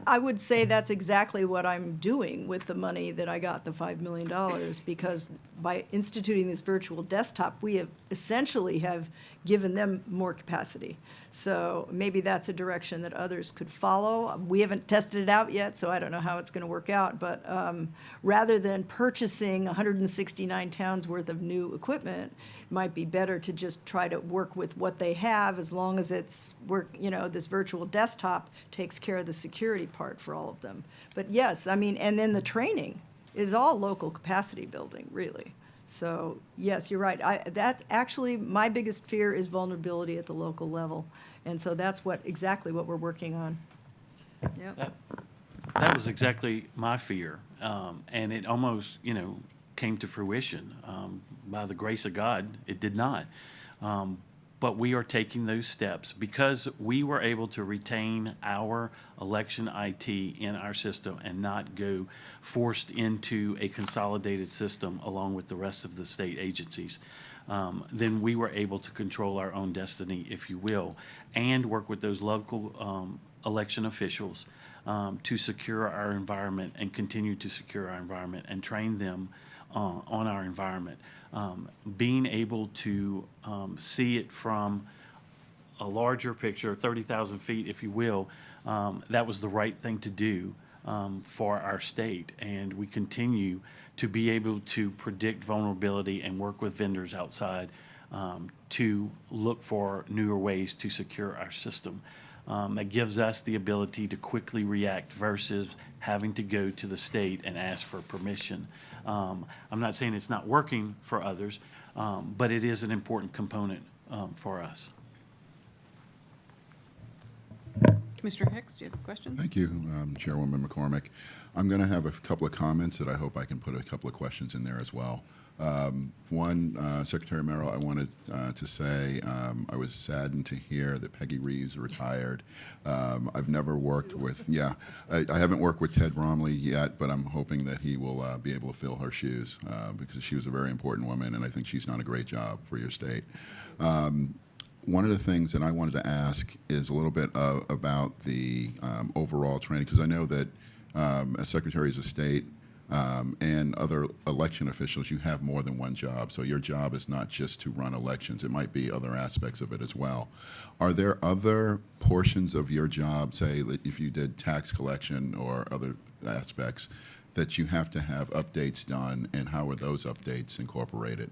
I would say that's exactly what I'm doing with the money that I got, the $5 million, because by instituting this virtual desktop, we have essentially have given them more capacity. So maybe that's a direction that others could follow. We haven't tested it out yet, so I don't know how it's going to work out. But rather than purchasing 169 towns worth of new equipment, it might be better to just try to work with what they have, as long as it's this virtual desktop takes care of the security part for all of them. But yes, I mean, and then the training is all local capacity building, really. So, yes, you're right. That's actually, my biggest fear is vulnerability at the local level. And so that's exactly what we're working on. Yep. That was exactly my fear, and it almost, came to fruition. By the grace of God, it did not. But we are taking those steps because we were able to retain our election IT in our system and not go forced into a consolidated system along with the rest of the state agencies. Then we were able to control our own destiny, if you will, and work with those local election officials to secure our environment and continue to secure our environment and train them on our environment. Being able to see it from a larger picture, 30,000 feet, if you will, that was the right thing to do for our state. And we continue to be able to predict vulnerability and work with vendors outside to look for newer ways to secure our system. That gives us the ability to quickly react versus having to go to the state and ask for permission. I'm not saying it's not working for others, but it is an important component for us. Commissioner Hicks, do you have a question? Thank you, Chairwoman McCormick. I'm going to have a couple of comments that I hope I can put a couple of questions in there as well. One, Secretary Merrill, I wanted to say I was saddened to hear that Peggy Rees retired. I've never worked with, I haven't worked with Ted Bromley yet, but I'm hoping that he will be able to fill her shoes because she was a very important woman, and I think she's done a great job for your state. One of the things that I wanted to ask is a little bit about the overall training, because I know that as Secretaries of State, and other election officials, you have more than one job. So your job is not just to run elections. It might be other aspects of it as well. Are there other portions of your job, say if you did tax collection or other aspects, that you have to have updates done, and how are those updates incorporated?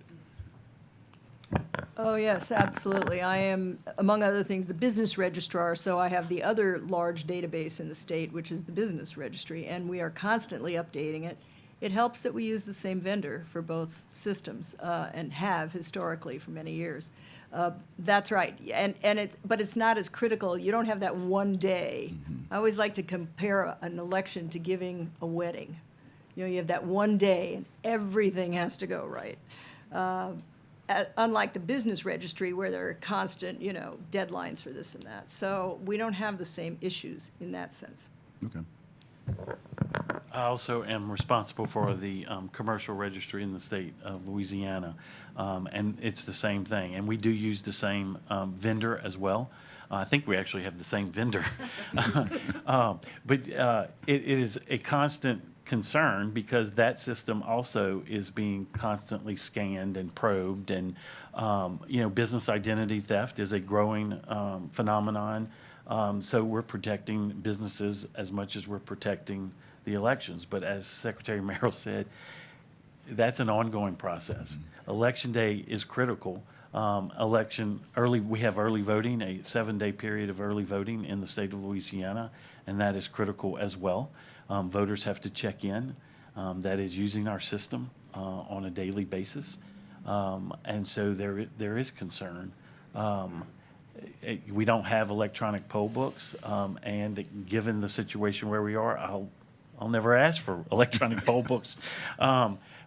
Oh, yes, absolutely. I am, among other things, the business registrar, so I have the other large database in the state, which is the business registry, and we are constantly updating it. It helps that we use the same vendor for both systems, and have historically for many years. That's right, but it's not as critical. You don't have that one day. I always like to compare an election to giving a wedding. You have that one day, and everything has to go right. Unlike the business registry where there are constant, deadlines for this and that. So we don't have the same issues in that sense. Okay. I also am responsible for the commercial registry in the state of Louisiana, and it's the same thing. And we do use the same vendor as well. I think we actually have the same vendor. But it is a constant concern because that system also is being constantly scanned and probed, and business identity theft is a growing phenomenon. So we're protecting businesses as much as we're protecting the elections. But as Secretary Merrill said, that's an ongoing process. Election day is critical. We have early voting, a 7-day period of early voting in the state of Louisiana, and that is critical as well. Voters have to check in. That is using our system on a daily basis. And so there is concern. We don't have electronic poll books, and given the situation where we are, I'll never ask for electronic poll books.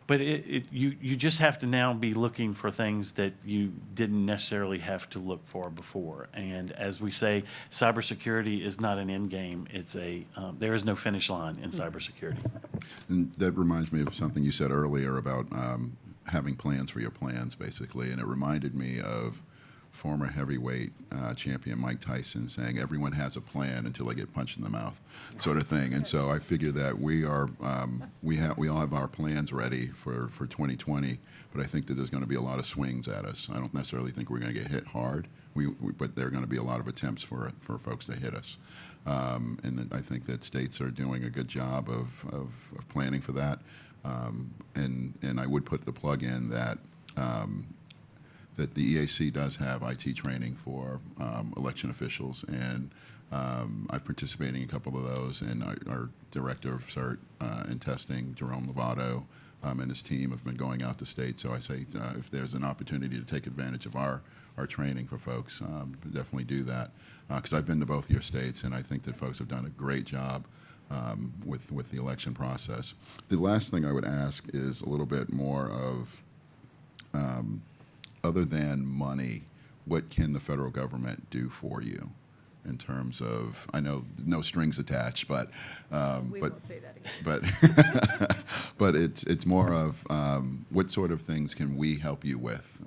But you just have to now be looking for things that you didn't necessarily have to look for before. And as we say, cybersecurity is not an end game. It's there is no finish line in cybersecurity. And that reminds me of something you said earlier about having plans for your plans, basically. And it reminded me of former heavyweight champion Mike Tyson saying, "Everyone has a plan until they get punched in the mouth," sort of thing. And so I figure that we all have our plans ready for 2020, but I think that there's going to be a lot of swings at us. I don't necessarily think we're going to get hit hard, but there are going to be a lot of attempts for folks to hit us. And I think that states are doing a good job of planning for that. And I would put the plug in that that the EAC does have IT training for election officials, and I'm participating in a couple of those, and our Director of CERT and Testing, Jerome Lovato, and his team have been going out to state. So I say if there's an opportunity to take advantage of our training for folks, definitely do that. Because I've been to both your states, and I think that folks have done a great job with the election process. The last thing I would ask is a little bit more of, other than money, what can the federal government do for you in terms of, I know no strings attached, but We won't say that again. but but it's more of what sort of things can we help you with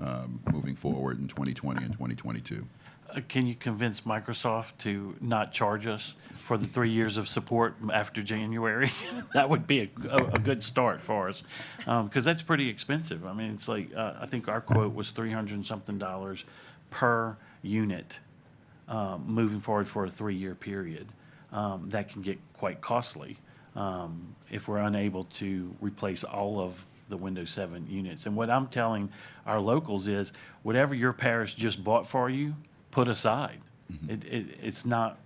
moving forward in 2020 and 2022? Can you convince Microsoft to not charge us for the 3 years of support after January? That would be a good start for us, because that's pretty expensive. I mean, it's like, I think our quote was $300 and something per unit, moving forward for a 3-year period. That can get quite costly if we're unable to replace all of the Windows 7 units. And what I'm telling our locals is, whatever your parish just bought for you, put aside. It's not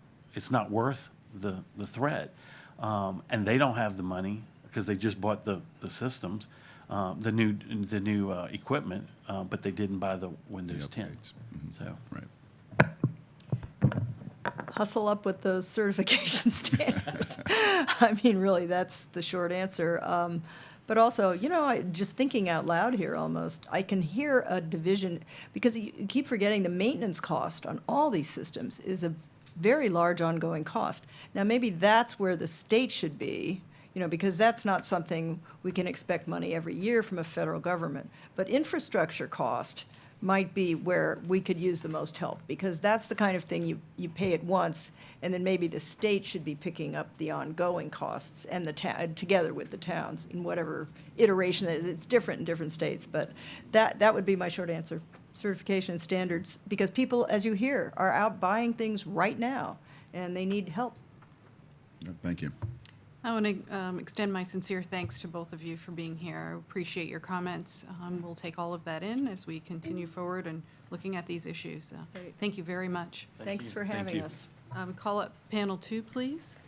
worth the threat, and they don't have the money because they just bought the systems, the new equipment, but they didn't buy the Windows 10. upgrades. So Right. Hustle up with those certification standards. I mean, really, that's the short answer. But also, just thinking out loud here almost, I can hear a division, because you keep forgetting the maintenance cost on all these systems is a very large ongoing cost. Now, maybe that's where the state should be, because that's not something we can expect money every year from a federal government. But infrastructure cost might be where we could use the most help, because that's the kind of thing you pay at once, and then maybe the state should be picking up the ongoing costs and together with the towns in whatever iteration that is. It's different in different states, but that would be my short answer. Certification standards, because people, as you hear, are out buying things right now, and they need help. Yeah, thank you. I want to extend my sincere thanks to both of you for being here. I appreciate your comments. We'll take all of that in as we continue forward and looking at these issues. Great. Thank you very much. Thanks for having you. us. We call up panel 2, please.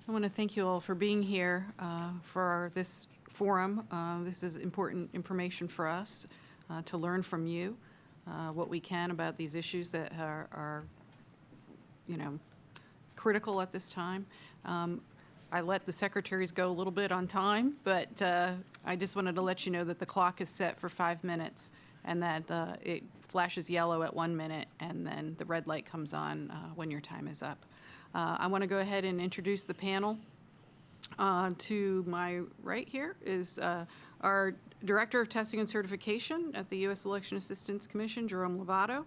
I want to thank you all for being here for this forum. This is important information for us to learn from you what we can about these issues that are critical at this time. I let the secretaries go a little bit on time, but I just wanted to let you know that the clock is set for 5 minutes, and that it flashes yellow at 1 minute, and then the red light comes on when your time is up. I want to go ahead and introduce the panel. To my right here is our Director of Testing and Certification at the U.S. Election Assistance Commission, Jerome Lovato.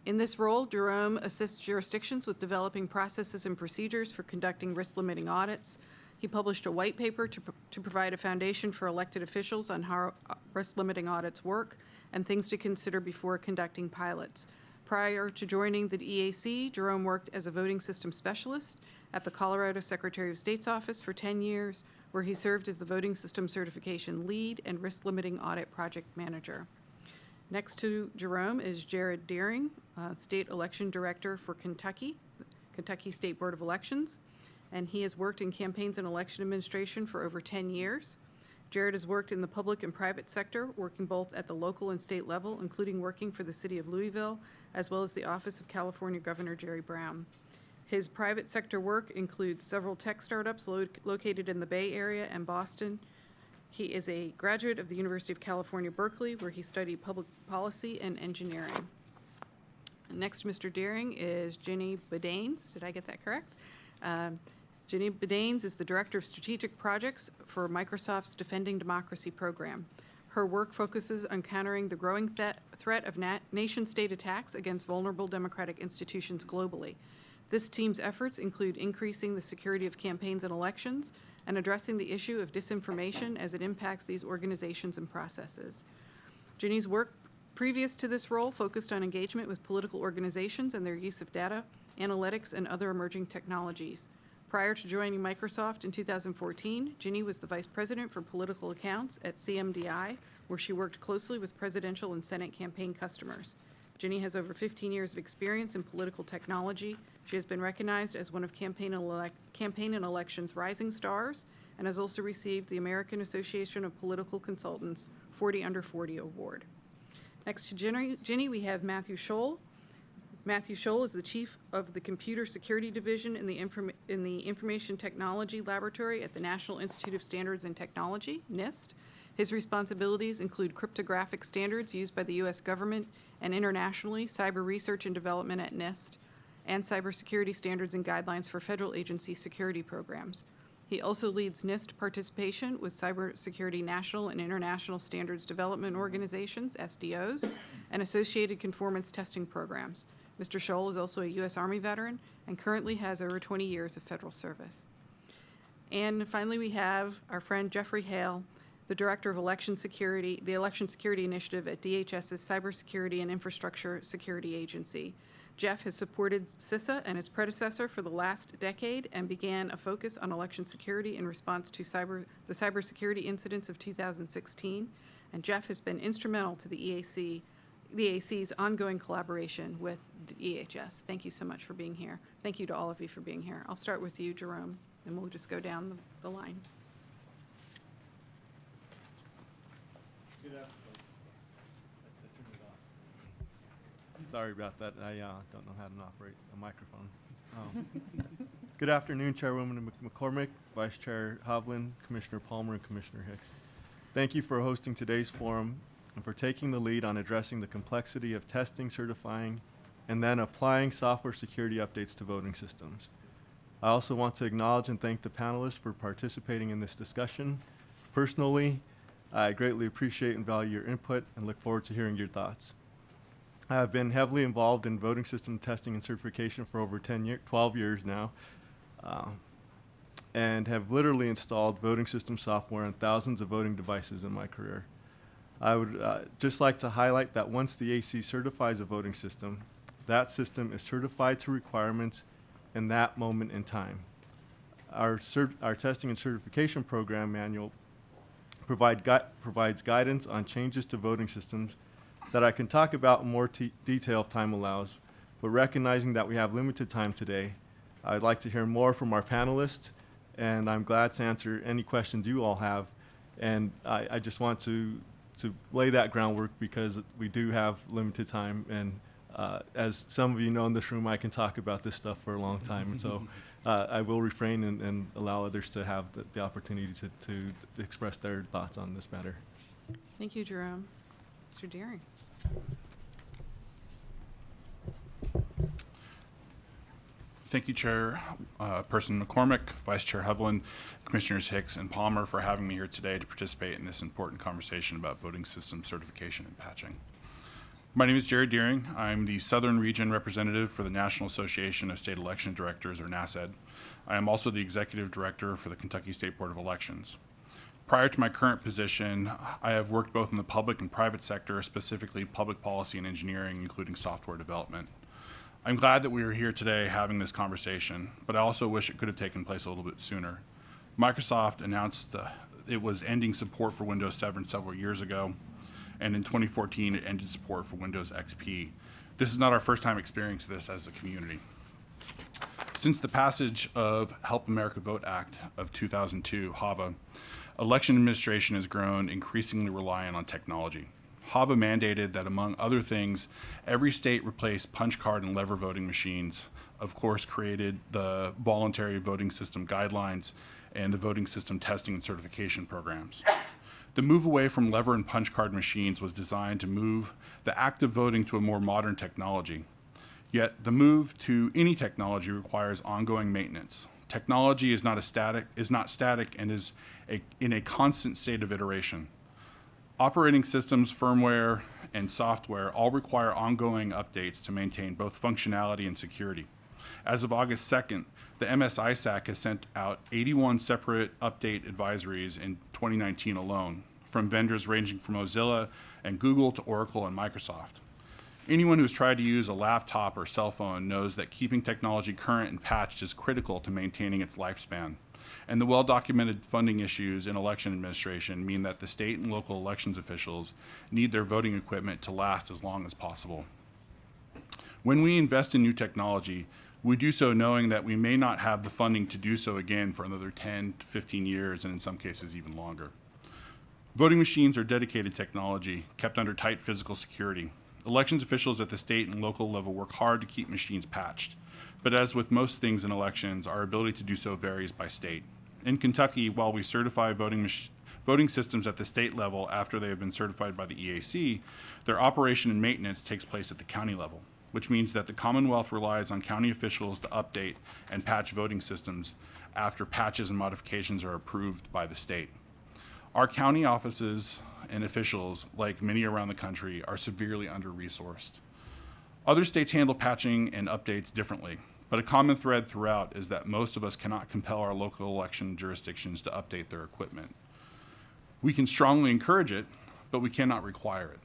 In this role, Jerome assists jurisdictions with developing processes and procedures for conducting risk-limiting audits. He published a white paper to provide a foundation for elected officials on how risk-limiting audits work and things to consider before conducting pilots. Prior to joining the EAC, Jerome worked as a voting system specialist at the Colorado Secretary of State's office for 10 years, where he served as the voting system certification lead and risk-limiting audit project manager. Next to Jerome is Jared Deering, State Election Director for Kentucky State Board of Elections, and he has worked in campaigns and election administration for over 10 years. Jared has worked in the public and private sector, working both at the local and state level, including working for the city of Louisville, as well as the office of California Governor Jerry Brown. His private sector work includes several tech startups located in the Bay Area and Boston. He is a graduate of the University of California, Berkeley, where he studied public policy and engineering. Next to Mr. Deering is Ginny Bedaines. Did I get that correct? Ginny Bedaines is the Director of Strategic Projects for Microsoft's Defending Democracy program. Her work focuses on countering the growing threat of nation-state attacks against vulnerable democratic institutions globally. This team's efforts include increasing the security of campaigns and elections and addressing the issue of disinformation as it impacts these organizations and processes. Ginny's work previous to this role focused on engagement with political organizations and their use of data, analytics, and other emerging technologies. Prior to joining Microsoft in 2014, Ginny was the Vice President for Political Accounts at CMDI, where she worked closely with presidential and Senate campaign customers. Ginny has over 15 years of experience in political technology. She has been recognized as one of Campaign and Elections Rising Stars and has also received the American Association of Political Consultants 40 Under 40 Award. Next to Ginny, we have Matthew Scholl. Matthew Scholl is the Chief of the Computer Security Division in the Information Technology Laboratory at the National Institute of Standards and Technology, NIST. His responsibilities include cryptographic standards used by the U.S. government and internationally, cyber research and development at NIST, and cybersecurity standards and guidelines for federal agency security programs. He also leads NIST participation with cybersecurity national and international standards development organizations, SDOs, and associated conformance testing programs. Mr. Scholl is also a U.S. Army veteran and currently has over 20 years of federal service. And finally, we have our friend Jeffrey Hale, the Director of Election Security, the Election Security Initiative at DHS's Cybersecurity and Infrastructure Security Agency. Jeff has supported CISA and its predecessor for the last decade and began a focus on election security in response to the cybersecurity incidents of 2016. And Jeff has been instrumental to the EAC's ongoing collaboration with DHS. Thank you so much for being here. Thank you to all of you for being here. I'll start with you, Jerome, and we'll just go down the line. Sorry about that. I don't know how to operate a microphone. Good afternoon, Chairwoman McCormick, Vice Chair Hovland, Commissioner Palmer, and Commissioner Hicks. Thank you for hosting today's forum and for taking the lead on addressing the complexity of testing, certifying, and then applying software security updates to voting systems. I also want to acknowledge and thank the panelists for participating in this discussion. Personally, I greatly appreciate and value your input and look forward to hearing your thoughts. I have been heavily involved in voting system testing and certification for over 12 years now, and have literally installed voting system software on thousands of voting devices in my career. I would just like to highlight that once the AC certifies a voting system, that system is certified to requirements in that moment in time. Our testing and certification program manual provides guidance on changes to voting systems that I can talk about in more detail if time allows, but recognizing that we have limited time today, I'd like to hear more from our panelists, and I'm glad to answer any questions you all have. And I just want to lay that groundwork because we do have limited time, and as some of you know in this room, I can talk about this stuff for a long time, and so I will refrain and allow others to have the opportunity to express their thoughts on this matter. Thank you, Jerome. Mr. Deering. Thank you, Chair Person McCormick, Vice Chair Hovland, Commissioners Hicks and Palmer for having me here today to participate in this important conversation about voting system certification and patching. My name is Jerry Deering. I'm the Southern Region Representative for the National Association of State Election Directors, or NASED. I am also the Executive Director for the Kentucky State Board of Elections. Prior to my current position, I have worked both in the public and private sector, specifically public policy and engineering, including software development. I'm glad that we are here today having this conversation, but I also wish it could have taken place a little bit sooner. Microsoft announced it was ending support for Windows 7 several years ago, and in 2014 it ended support for Windows XP. This is not our first time experiencing this as a community. Since the passage of Help America Vote Act of 2002, HAVA, election administration has grown increasingly reliant on technology. HAVA mandated that, among other things, every state replace punch card and lever voting machines, of course created the voluntary voting system guidelines and the voting system testing and certification programs. The move away from lever and punch card machines was designed to move the act of voting to a more modern technology. Yet the move to any technology requires ongoing maintenance. Technology is not static and is in a constant state of iteration. Operating systems, firmware, and software all require ongoing updates to maintain both functionality and security. As of August 2nd, the MS-ISAC has sent out 81 separate update advisories in 2019 alone, from vendors ranging from Mozilla and Google to Oracle and Microsoft. Anyone who's tried to use a laptop or cell phone knows that keeping technology current and patched is critical to maintaining its lifespan. And the well-documented funding issues in election administration mean that the state and local elections officials need their voting equipment to last as long as possible. When we invest in new technology, we do so knowing that we may not have the funding to do so again for another 10 to 15 years, and in some cases even longer. Voting machines are dedicated technology, kept under tight physical security. Elections officials at the state and local level work hard to keep machines patched. But as with most things in elections, our ability to do so varies by state. In Kentucky, while we certify voting systems at the state level after they have been certified by the EAC, their operation and maintenance takes place at the county level, which means that the Commonwealth relies on county officials to update and patch voting systems after patches and modifications are approved by the state. Our county offices and officials, like many around the country, are severely under-resourced. Other states handle patching and updates differently, but a common thread throughout is that most of us cannot compel our local election jurisdictions to update their equipment. We can strongly encourage it, but we cannot require it.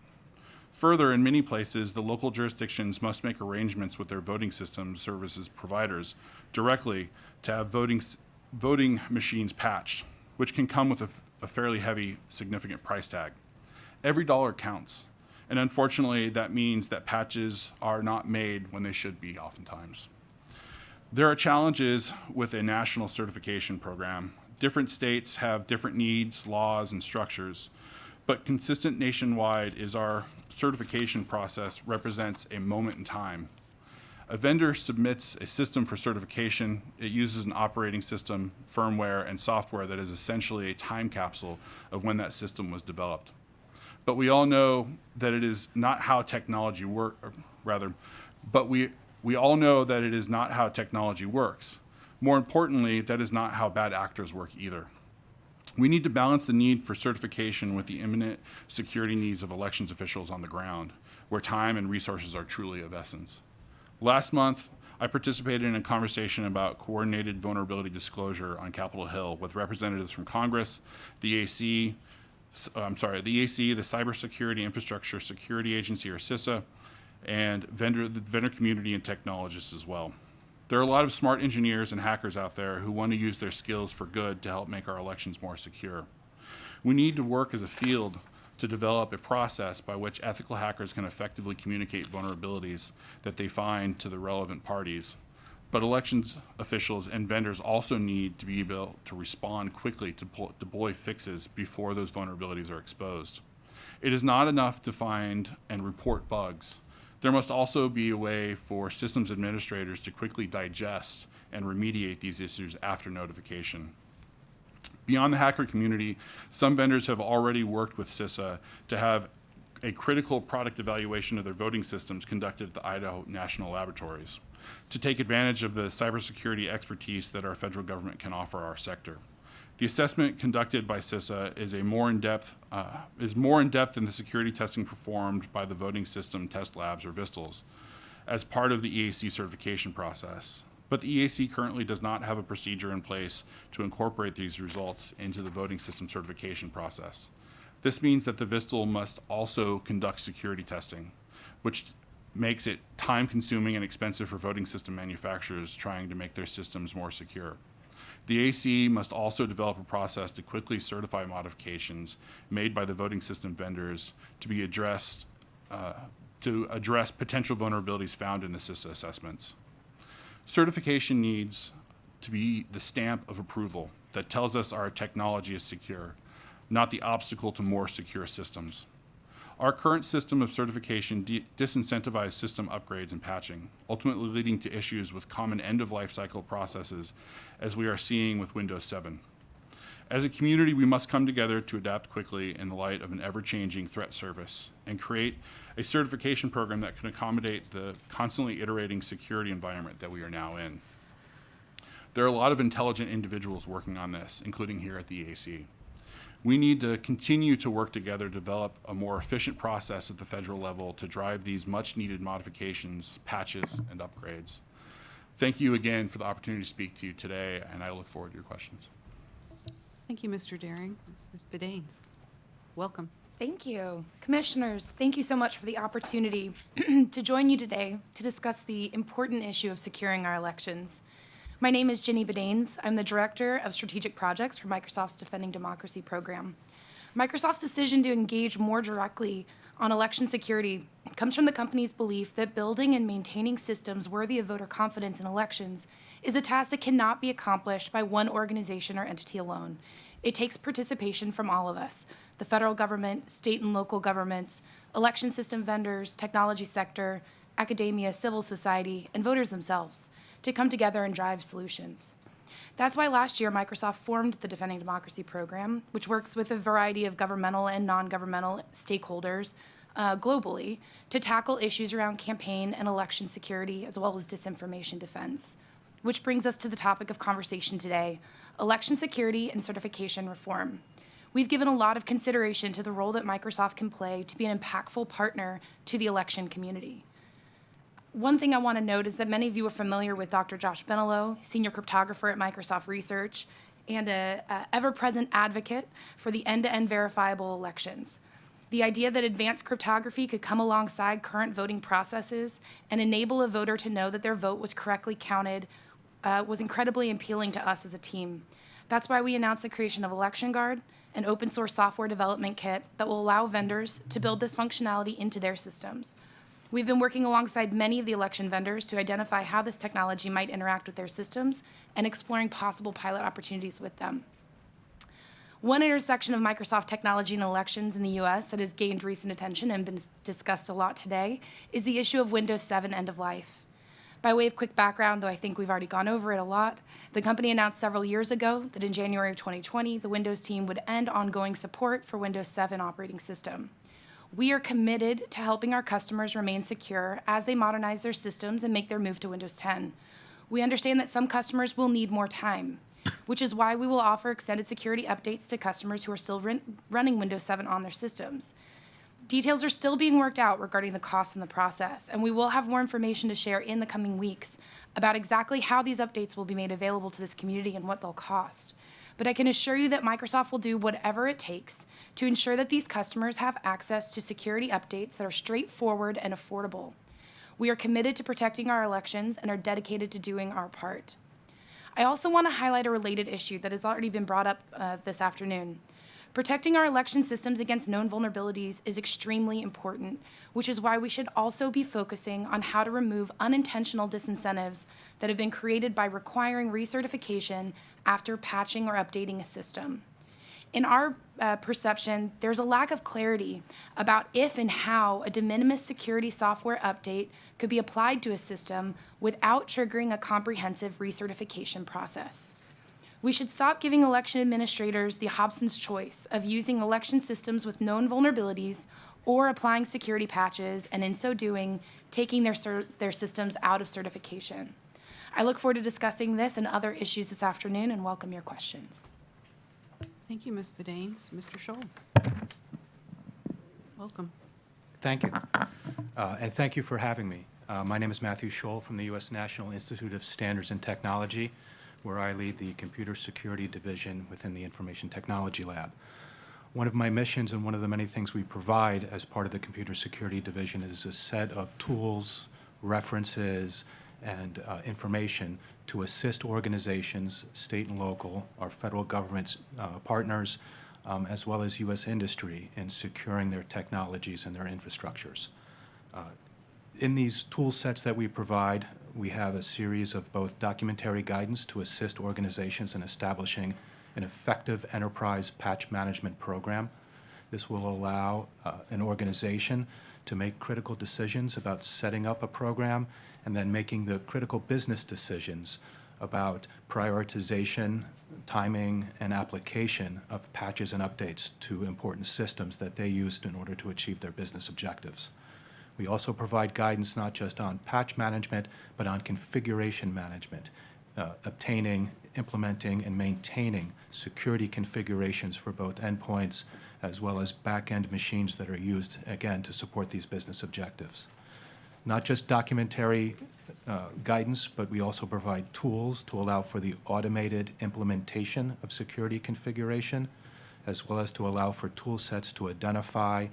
Further, in many places, the local jurisdictions must make arrangements with their voting system services providers directly to have voting machines patched, which can come with a fairly heavy, significant price tag. Every dollar counts, and unfortunately, that means that patches are not made when they should be oftentimes. There are challenges with a national certification program. Different states have different needs, laws, and structures, but consistent nationwide is our certification process represents a moment in time. A vendor submits a system for certification. It uses an operating system, firmware, and software that is essentially a time capsule of when that system was developed. But we all know that it is not how technology works. We all know that it is not how technology works. More importantly, that is not how bad actors work either. We need to balance the need for certification with the imminent security needs of elections officials on the ground, where time and resources are truly of essence. Last month, I participated in a conversation about coordinated vulnerability disclosure on Capitol Hill with representatives from Congress, the EAC, the Cybersecurity Infrastructure Security Agency, or CISA, and the vendor community and technologists as well. There are a lot of smart engineers and hackers out there who want to use their skills for good to help make our elections more secure. We need to work as a field to develop a process by which ethical hackers can effectively communicate vulnerabilities that they find to the relevant parties. But elections officials and vendors also need to be able to respond quickly to deploy fixes before those vulnerabilities are exposed. It is not enough to find and report bugs. There must also be a way for systems administrators to quickly digest and remediate these issues after notification. Beyond the hacker community, some vendors have already worked with CISA to have a critical product evaluation of their voting systems conducted at the Idaho National Laboratories to take advantage of the cybersecurity expertise that our federal government can offer our sector. The assessment conducted by CISA is more in depth than the security testing performed by the Voting System Test Labs, or VISTLs, as part of the EAC certification process. But the EAC currently does not have a procedure in place to incorporate these results into the voting system certification process. This means that the VISTL must also conduct security testing, which makes it time-consuming and expensive for voting system manufacturers trying to make their systems more secure. The AC must also develop a process to quickly certify modifications made by the voting system vendors to address potential vulnerabilities found in the CISA assessments. Certification needs to be the stamp of approval that tells us our technology is secure, not the obstacle to more secure systems. Our current system of certification disincentivizes system upgrades and patching, ultimately leading to issues with common end-of-life cycle processes, as we are seeing with Windows 7. As a community, we must come together to adapt quickly in the light of an ever-changing threat service and create a certification program that can accommodate the constantly iterating security environment that we are now in. There are a lot of intelligent individuals working on this, including here at the EAC. We need to continue to work together to develop a more efficient process at the federal level to drive these much-needed modifications, patches, and upgrades. Thank you again for the opportunity to speak to you today, and I look forward to your questions. Thank you, Mr. Daring. Ms. Bedaines, welcome. Thank you. Commissioners, thank you so much for the opportunity to join you today to discuss the important issue of securing our elections. My name is Ginny Bedaines. I'm the Director of Strategic Projects for Microsoft's Defending Democracy program. Microsoft's decision to engage more directly on election security comes from the company's belief that building and maintaining systems worthy of voter confidence in elections is a task that cannot be accomplished by one organization or entity alone. It takes participation from all of us, the federal government, state and local governments, election system vendors, technology sector, academia, civil society, and voters themselves to come together and drive solutions. That's why last year Microsoft formed the Defending Democracy program, which works with a variety of governmental and non-governmental stakeholders globally to tackle issues around campaign and election security as well as disinformation defense. Which brings us to the topic of conversation today, election security and certification reform. We've given a lot of consideration to the role that Microsoft can play to be an impactful partner to the election community. One thing I want to note is that many of you are familiar with Dr. Josh Benelow, senior cryptographer at Microsoft Research, and an ever-present advocate for the end-to-end verifiable elections. The idea that advanced cryptography could come alongside current voting processes and enable a voter to know that their vote was correctly counted was incredibly appealing to us as a team. That's why we announced the creation of Election Guard, an open-source software development kit that will allow vendors to build this functionality into their systems. We've been working alongside many of the election vendors to identify how this technology might interact with their systems and exploring possible pilot opportunities with them. One intersection of Microsoft technology and elections in the US that has gained recent attention and been discussed a lot today is the issue of Windows 7 end of life. By way of quick background, though I think we've already gone over it a lot, the company announced several years ago that in January of 2020, the Windows team would end ongoing support for Windows 7 operating system. We are committed to helping our customers remain secure as they modernize their systems and make their move to Windows 10. We understand that some customers will need more time, which is why we will offer extended security updates to customers who are still running Windows 7 on their systems. Details are still being worked out regarding the costs in the process, and we will have more information to share in the coming weeks about exactly how these updates will be made available to this community and what they'll cost. But I can assure you that Microsoft will do whatever it takes to ensure that these customers have access to security updates that are straightforward and affordable. We are committed to protecting our elections and are dedicated to doing our part. I also want to highlight a related issue that has already been brought up this afternoon. Protecting our election systems against known vulnerabilities is extremely important, which is why we should also be focusing on how to remove unintentional disincentives that have been created by requiring recertification after patching or updating a system. In our perception, there's a lack of clarity about if and how a de minimis security software update could be applied to a system without triggering a comprehensive recertification process. We should stop giving election administrators the Hobson's choice of using election systems with known vulnerabilities or applying security patches, and in so doing, taking their systems out of certification. I look forward to discussing this and other issues this afternoon and welcome your questions. Thank you, Ms. Bedaines. Mr. Scholl. Welcome. Thank you. And thank you for having me. My name is Matthew Scholl from the U.S. National Institute of Standards and Technology, where I lead the Computer Security Division within the Information Technology Lab. One of my missions and one of the many things we provide as part of the Computer Security Division is a set of tools, references, and information to assist organizations, state and local, our federal government's partners, as well as U.S. industry in securing their technologies and their infrastructures. In these tool sets that we provide, we have a series of both documentary guidance to assist organizations in establishing an effective enterprise patch management program. This will allow an organization to make critical decisions about setting up a program and then making the critical business decisions about prioritization, timing, and application of patches and updates to important systems that they used in order to achieve their business objectives. We also provide guidance not just on patch management, but on configuration management, obtaining, implementing, and maintaining security configurations for both endpoints as well as back-end machines that are used, again, to support these business objectives. Not just documentary guidance, but we also provide tools to allow for the automated implementation of security configuration, as well as to allow for tool sets to identify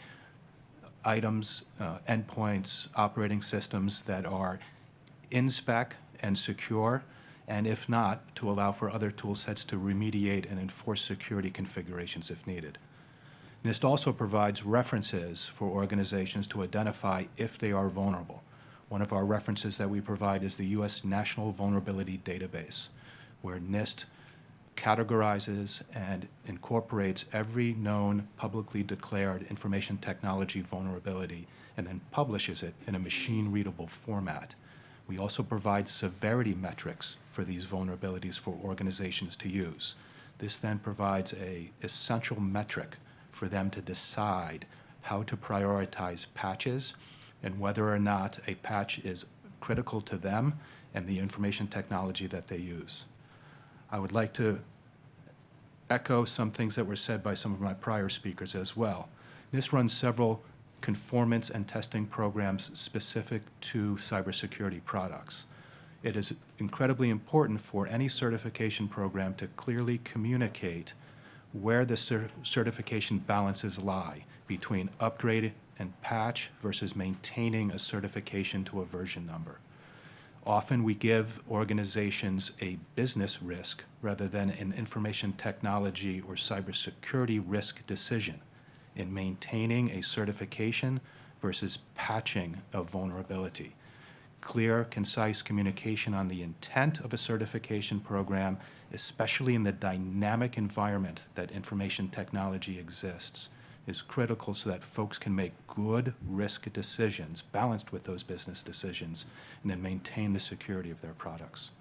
items, endpoints, operating systems that are in spec and secure, and if not, to allow for other tool sets to remediate and enforce security configurations if needed. NIST also provides references for organizations to identify if they are vulnerable. One of our references that we provide is the U.S. National Vulnerability Database, where NIST categorizes and incorporates every known publicly declared information technology vulnerability and then publishes it in a machine-readable format. We also provide severity metrics for these vulnerabilities for organizations to use. This then provides an essential metric for them to decide how to prioritize patches and whether or not a patch is critical to them and the information technology that they use. I would like to echo some things that were said by some of my prior speakers as well. NIST runs several conformance and testing programs specific to cybersecurity products. It is incredibly important for any certification program to clearly communicate where the certification balances lie between upgrade and patch versus maintaining a certification to a version number. Often we give organizations a business risk rather than an information technology or cybersecurity risk decision in maintaining a certification versus patching a vulnerability. Clear, concise communication on the intent of a certification program, especially in the dynamic environment that information technology exists, is critical so that folks can make good risk decisions balanced with those business decisions and then maintain the security of their products.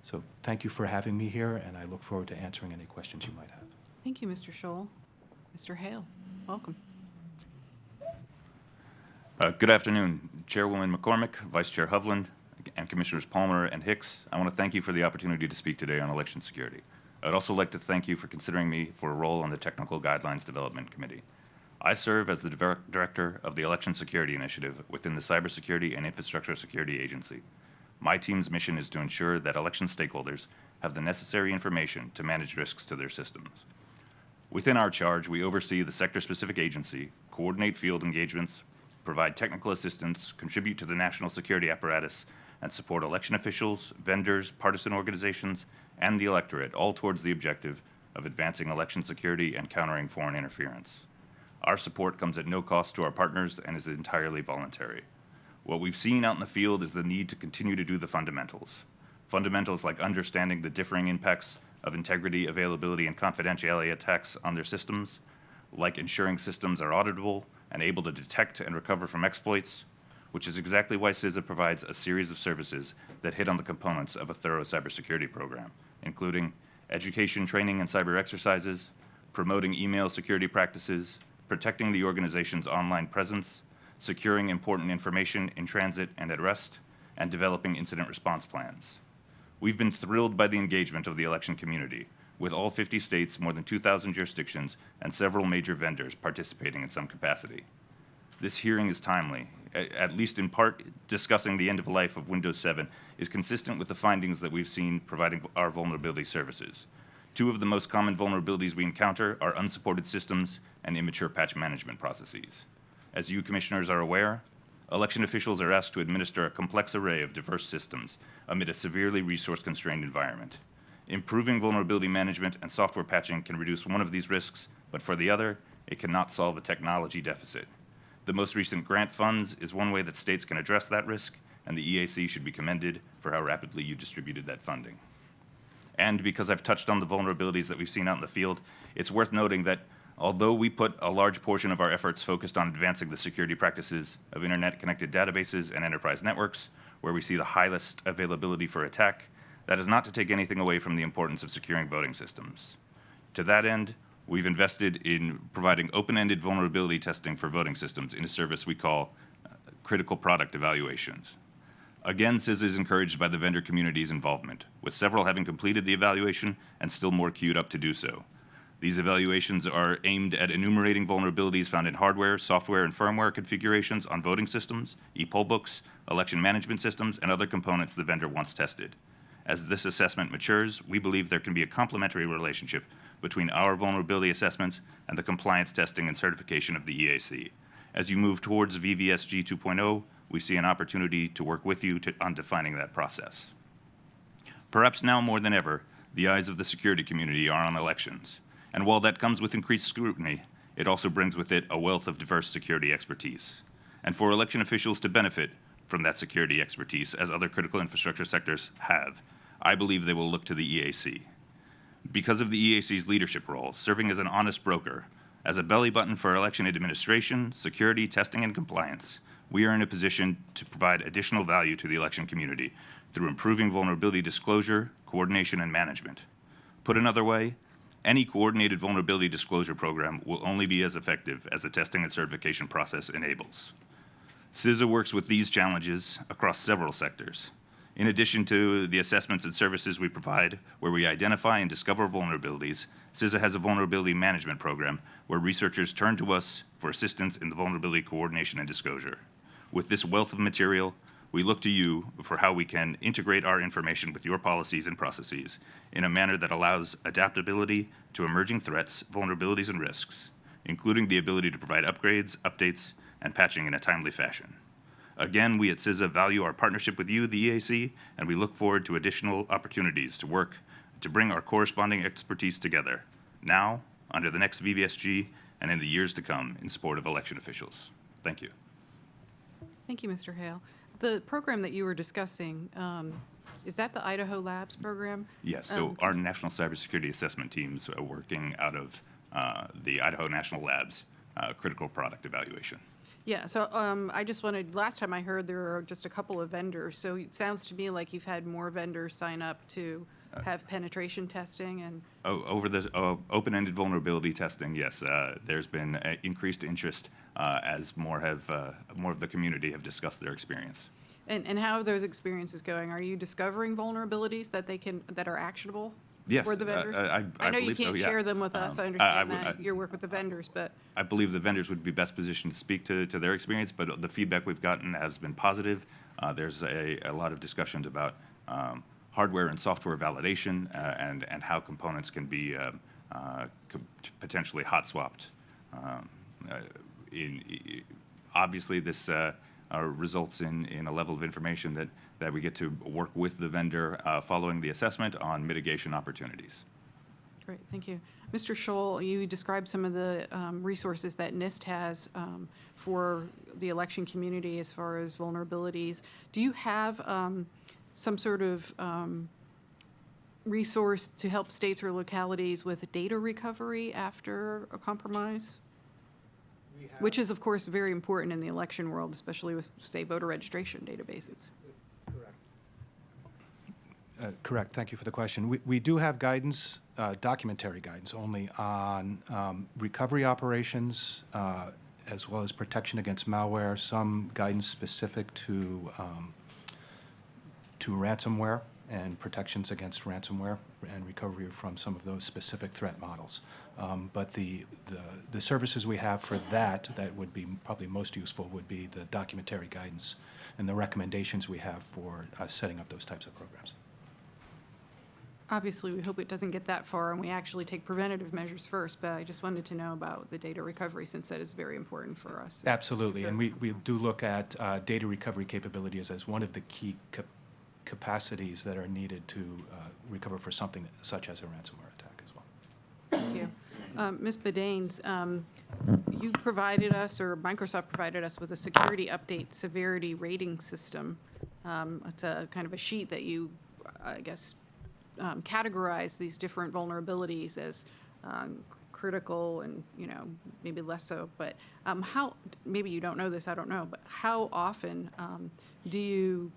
So thank you for having me here, and I look forward to answering any questions you might have. Thank you, Mr. Scholl. Mr. Hale, welcome. Good afternoon, Chairwoman McCormick, Vice Chair Hovland, and Commissioners Palmer and Hicks. I want to thank you for the opportunity to speak today on election security. I'd also like to thank you for considering me for a role on the Technical Guidelines Development Committee. I serve as the Director of the Election Security Initiative within the Cybersecurity and Infrastructure Security Agency. My team's mission is to ensure that election stakeholders have the necessary information to manage risks to their systems. Within our charge, we oversee the sector-specific agency, coordinate field engagements, provide technical assistance, contribute to the national security apparatus, and support election officials, vendors, partisan organizations, and the electorate, all towards the objective of advancing election security and countering foreign interference. Our support comes at no cost to our partners and is entirely voluntary. What we've seen out in the field is the need to continue to do the fundamentals. Fundamentals like understanding the differing impacts of integrity, availability, and confidentiality attacks on their systems, like ensuring systems are auditable and able to detect and recover from exploits, which is exactly why CISA provides a series of services that hit on the components of a thorough cybersecurity program, including education, training, and cyber exercises, promoting email security practices, protecting the organization's online presence, securing important information in transit and at rest, and developing incident response plans. We've been thrilled by the engagement of the election community, with all 50 states, more than 2,000 jurisdictions, and several major vendors participating in some capacity. This hearing is timely, at least in part discussing the end of life of Windows 7 is consistent with the findings that we've seen providing our vulnerability services. Two of the most common vulnerabilities we encounter are unsupported systems and immature patch management processes. As you commissioners are aware, election officials are asked to administer a complex array of diverse systems amid a severely resource-constrained environment. Improving vulnerability management and software patching can reduce one of these risks, but for the other, it cannot solve a technology deficit. The most recent grant funds is one way that states can address that risk, and the EAC should be commended for how rapidly you distributed that funding. And because I've touched on the vulnerabilities that we've seen out in the field, it's worth noting that although we put a large portion of our efforts focused on advancing the security practices of internet-connected databases and enterprise networks, where we see the highest availability for attack, That is not to take anything away from the importance of securing voting systems. To that end, we've invested in providing open-ended vulnerability testing for voting systems in a service we call critical product evaluations. Again, CISA is encouraged by the vendor community's involvement, with several having completed the evaluation and still more queued up to do so. These evaluations are aimed at enumerating vulnerabilities found in hardware, software, and firmware configurations on voting systems, e-poll books, election management systems, and other components the vendor wants tested. As this assessment matures, we believe there can be a complementary relationship between our vulnerability assessments and the compliance testing and certification of the EAC. As you move towards VVSG 2.0, we see an opportunity to work with you on defining that process. Perhaps now more than ever, the eyes of the security community are on elections. And while that comes with increased scrutiny, it also brings with it a wealth of diverse security expertise. And for election officials to benefit from that security expertise, as other critical infrastructure sectors have, I believe they will look to the EAC. Because of the EAC's leadership role, serving as an honest broker, as a belly button for election administration, security, testing, and compliance, we are in a position to provide additional value to the election community through improving vulnerability disclosure, coordination, and management. Put another way, any coordinated vulnerability disclosure program will only be as effective as the testing and certification process enables. CISA works with these challenges across several sectors. In addition to the assessments and services we provide where we identify and discover vulnerabilities, CISA has a vulnerability management program where researchers turn to us for assistance in the vulnerability coordination and disclosure. With this wealth of material, we look to you for how we can integrate our information with your policies and processes in a manner that allows adaptability to emerging threats, vulnerabilities, and risks, including the ability to provide upgrades, updates, and patching in a timely fashion. Again, we at CISA value our partnership with you, the EAC, and we look forward to additional opportunities to work to bring our corresponding expertise together, now, under the next VVSG, and in the years to come in support of election officials. Thank you. Thank you, Mr. Hale. The program that you were discussing, is that the Idaho Labs program? Yes, so our National Cybersecurity Assessment teams are working out of the Idaho National Labs Critical Product Evaluation. Yeah, so I just wanted, last time I heard there were just a couple of vendors, so it sounds to me like you've had more vendors sign up to have penetration testing and... Over the open-ended vulnerability testing, yes, there's been increased interest as more of the community have discussed their experience. And how are those experiences going? Are you discovering vulnerabilities that are actionable Yes, for the vendors? I know you believe so, can't yeah. share them with us. I understand your work with the vendors, but... I believe the vendors would be best positioned to speak to their experience, but the feedback we've gotten has been positive. There's a lot of discussions about hardware and software validation and how components can be potentially hot swapped. Obviously, this results in a level of information that we get to work with the vendor following the assessment on mitigation opportunities. Great, thank you. Mr. Scholl, you described some of the resources that NIST has for the election community as far as vulnerabilities. Do you have some sort of resource to help states or localities with data recovery after a compromise? Which is, of course, very important in the election world, especially with, say, voter registration databases. Correct. Thank you for the question. We do have guidance, documentary guidance only on recovery operations as well as protection against malware, some guidance specific to ransomware and protections against ransomware and recovery from some of those specific threat models. But the services we have for that would be probably most useful would be the documentary guidance and the recommendations we have for setting up those types of programs. Obviously, we hope it doesn't get that far and we actually take preventative measures first, but I just wanted to know about the data recovery since that is very important for us. Absolutely, and we do look at data recovery capabilities as one of the key capacities that are needed to recover for something such as a ransomware attack as well. Thank you. Ms. Bedaines, you provided us, or Microsoft provided us with a security update severity rating system. It's a kind of a sheet that you, I guess, categorize these different vulnerabilities as critical and, maybe less so. But how, maybe you don't know this, I don't know, but how often do you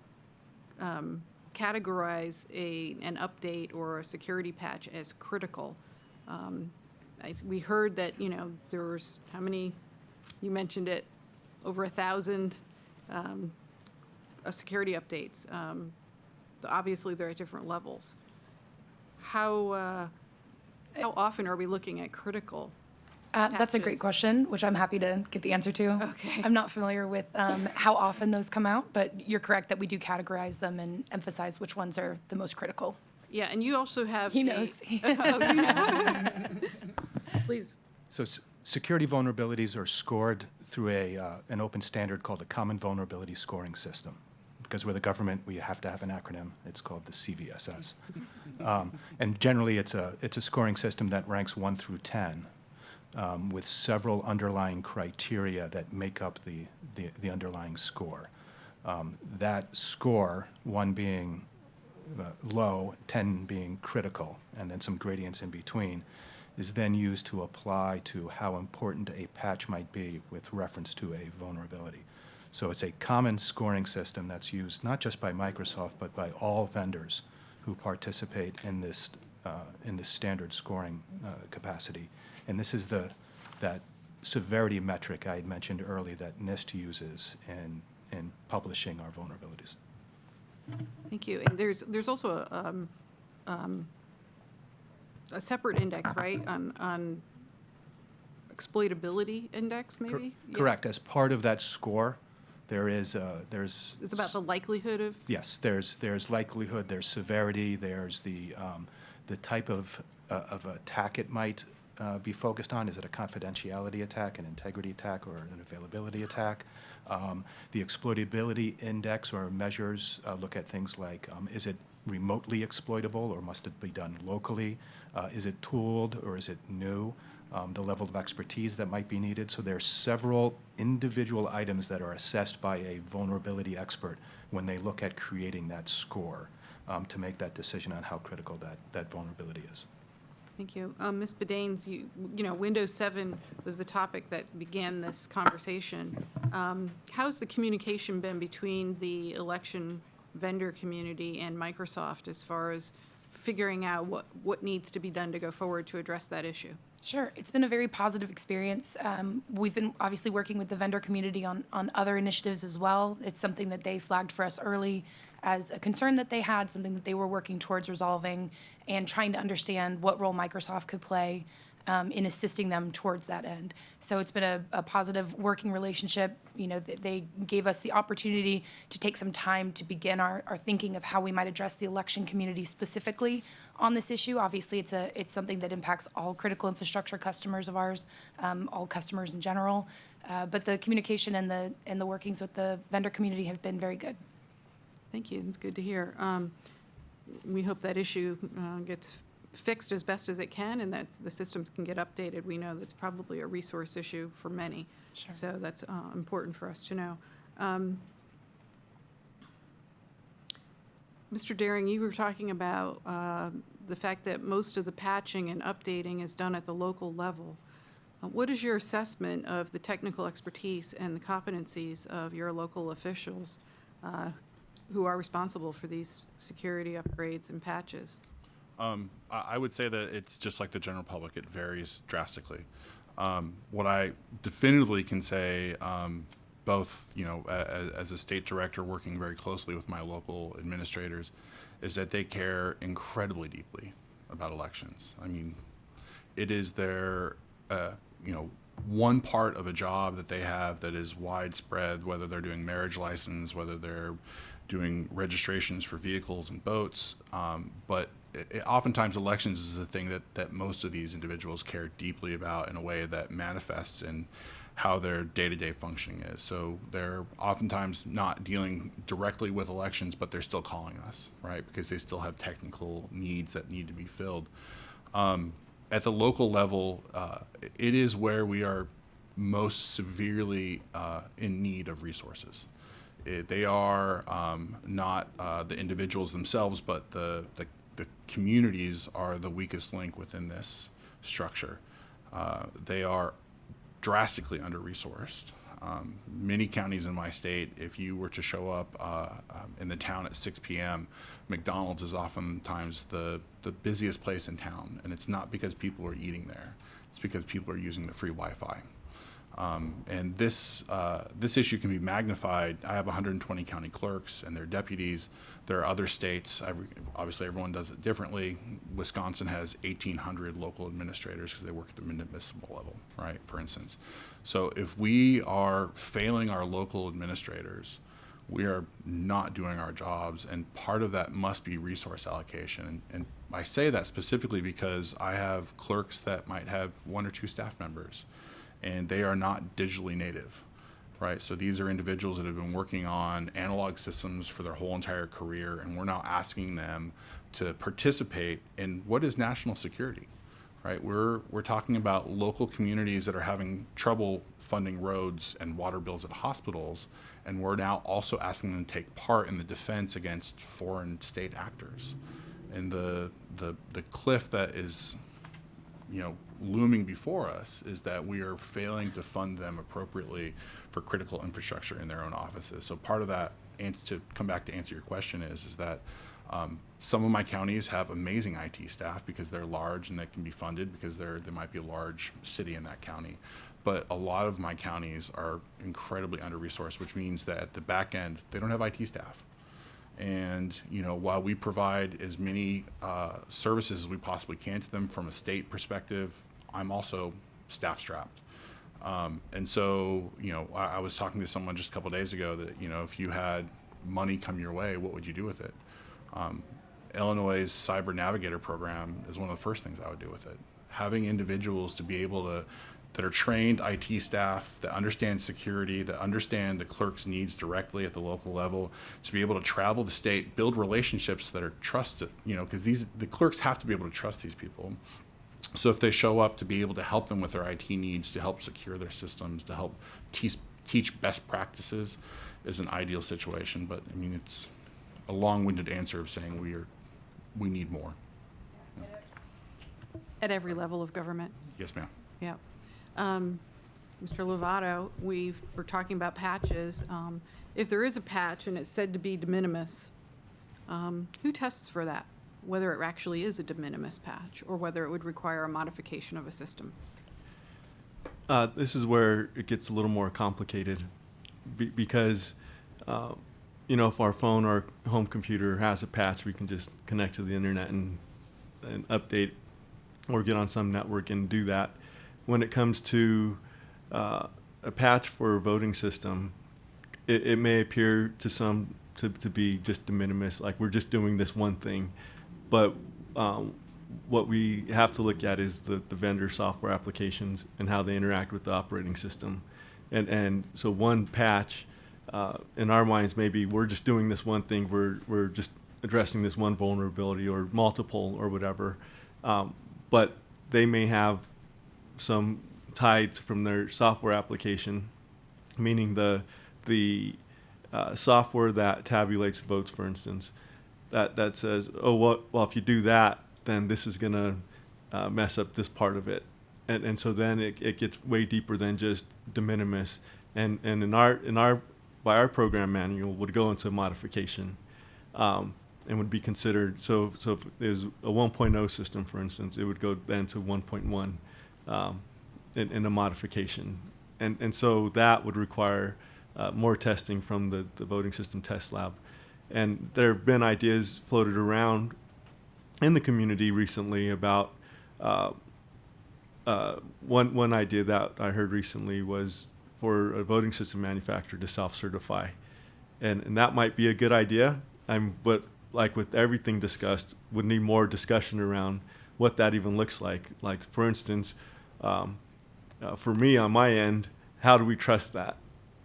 categorize an update or a security patch as critical. We heard that, there's, how many, you mentioned it, over 1,000 security updates. Obviously, they're at different levels. How often are we looking at critical? That's a great patches? question, which I'm happy to get the answer to. Okay. I'm not familiar with how often those come out, but you're correct that we do categorize them and emphasize which ones are the most critical. Yeah, and you also have. He knows. Oh, you know. Please. So security vulnerabilities are scored through an open standard called a Common Vulnerability Scoring System. Because we're the government, we have to have an acronym. It's called the CVSS. And generally, it's a scoring system that ranks 1 through 10 with several underlying criteria that make up the underlying score. That score, 1 being low, 10 being critical, and then some gradients in between, is then used to apply to how important a patch might be with reference to a vulnerability. So it's a common scoring system that's used not just by Microsoft, but by all vendors who participate in this standard scoring capacity. And this is that severity metric I had mentioned earlier that NIST uses in publishing our vulnerabilities. Thank you. And there's also a separate index, right, on exploitability index, maybe? Yeah. Correct. As part of that score, there's It's about the likelihood of. yes, there's likelihood, there's severity, there's the type of attack it might be focused on. Is it a confidentiality attack, an integrity attack, or an availability attack? The exploitability index or measures look at things like, is it remotely exploitable or must it be done locally? Is it tooled or is it new? The level of expertise that might be needed. So there are several individual items that are assessed by a vulnerability expert when they look at creating that score to make that decision on how critical that vulnerability is. Thank you. Ms. Bedaines, Windows 7 was the topic that began this conversation. How's the communication been between the election vendor community and Microsoft as far as figuring out what needs to be done to go forward to address that issue? Sure, it's been a very positive experience. We've been obviously working with the vendor community on other initiatives as well. It's something that they flagged for us early as a concern that they had, something that they were working towards resolving and trying to understand what role Microsoft could play in assisting them towards that end. So it's been a positive working relationship. They gave us the opportunity to take some time to begin our thinking of how we might address the election community specifically on this issue. Obviously, it's something that impacts all critical infrastructure customers of ours, all customers in general. But the communication and the workings with the vendor community have been very good. Thank you. It's good to hear. We hope that issue gets fixed as best as it can and that the systems can get updated. We know that's probably a resource issue for many. Sure. So that's important for us to know. Mr. Daring, you were talking about the fact that most of the patching and updating is done at the local level. What is your assessment of the technical expertise and the competencies of your local officials who are responsible for these security upgrades and patches? I would say that it's just like the general public. It varies drastically. What I definitively can say, both as a state director working very closely with my local administrators, is that they care incredibly deeply about elections. I mean, it is their one part of a job that they have that is widespread, whether they're doing marriage license, whether they're doing registrations for vehicles and boats, but oftentimes elections is the thing that most of these individuals care deeply about in a way that manifests in how their day-to-day functioning is. So they're oftentimes not dealing directly with elections, but they're still calling us, right? Because they still have technical needs that need to be filled. At the local level, it is where we are most severely in need of resources. They are not the individuals themselves, but the communities are the weakest link within this structure. They are drastically under-resourced. Many counties in my state, if you were to show up in the town at 6 p.m., McDonald's is oftentimes the busiest place in town, and it's not because people are eating there. It's because people are using the free Wi-Fi. And this issue can be magnified. I have 120 county clerks and their deputies. There are other states. Obviously, everyone does it differently. Wisconsin has 1,800 local administrators because they work at the municipal level, right, for instance. So if we are failing our local administrators, we are not doing our jobs, and part of that must be resource allocation. And I say that specifically because I have clerks that might have 1 or 2 staff members, and they are not digitally native, right? So these are individuals that have been working on analog systems for their whole entire career, and we're now asking them to participate in what is national security, right? We're talking about local communities that are having trouble funding roads and water bills at hospitals, and we're now also asking them to take part in the defense against foreign state actors. And the cliff that is, looming before us is that we are failing to fund them appropriately for critical infrastructure in their own offices. So part of that, and to come back to answer your question, is that some of my counties have amazing IT staff because they're large and they can be funded because there might be a large city in that county. But a lot of my counties are incredibly under-resourced, which means that at the back end, they don't have IT staff. And while we provide as many services as we possibly can to them from a state perspective, I'm also staff strapped. And so, I was talking to someone just a couple of days ago that, if you had money come your way, what would you do with it? Illinois' Cyber Navigator program is one of the first things I would do with it. Having individuals to be able to that are trained IT staff, that understand security, that understand the clerk's needs directly at the local level, to be able to travel the state, build relationships that are trusted, because the clerks have to be able to trust these people. So if they show up, to be able to help them with their IT needs, to help secure their systems, to help teach best practices is an ideal situation. But it's a long-winded answer of saying we need more. At every level of government. Yes, ma'am. Yeah. Mr. Lovato, we're talking about patches. If there is a patch and it's said to be de minimis, who tests for that? Whether it actually is a de minimis patch or whether it would require a modification of a system? This is where it gets a little more complicated because, if our phone or home computer has a patch, we can just connect to the internet and update or get on some network and do that. When it comes to a patch for a voting system, it may appear to some to be just de minimis, like we're just doing this one thing. But what we have to look at is the vendor software applications and how they interact with the operating system. And so one patch, in our minds, maybe we're just doing this one thing, we're just addressing this one vulnerability or multiple or whatever. But they may have some tied from their software application, meaning the software that tabulates votes, for instance, that says, well, if you do that, then this is going to mess up this part of it. And so then it gets way deeper than just de minimis. And by our program manual would go into modification and would be considered. So if there's a 1.0 system, for instance, it would go then to 1.1. In a modification. And so that would require more testing from the voting system test lab. And there have been ideas floated around in the community recently about one idea that I heard recently was for a voting system manufacturer to self-certify. And that might be a good idea. But like with everything discussed, would need more discussion around what that even looks like. Like, for instance, for me on my end, how do we trust that?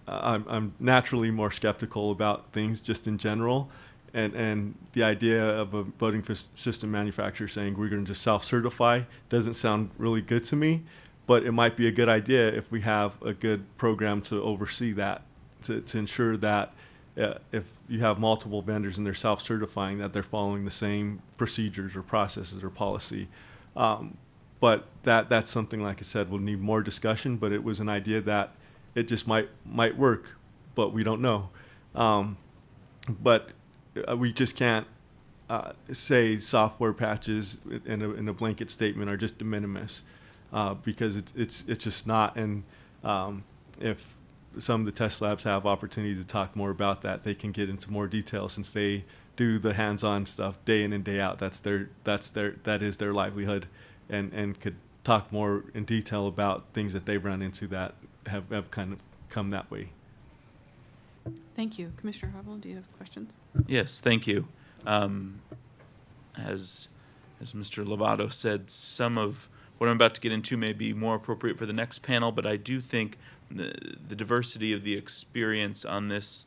I'm naturally more skeptical about things just in general, and the idea of a voting system manufacturer saying we're going to just self-certify doesn't sound really good to me, but it might be a good idea if we have a good program to oversee that, to ensure that if you have multiple vendors and they're self-certifying, that they're following the same procedures or processes or policy. But that's something, like I said, will need more discussion, but it was an idea that it just might work, but we don't know. But we just can't say software patches in a blanket statement are just de minimis, because it's just not. And if some of the test labs have opportunity to talk more about that, they can get into more detail, since they do the hands-on stuff day in and day out. That is their livelihood, and could talk more in detail about things that they've run into that have kind of come that way. Thank you. Commissioner Hovland, do you have questions? Yes, thank you. As Mr. Lovato said, some of what I'm about to get into may be more appropriate for the next panel, but I do think the diversity of the experience on this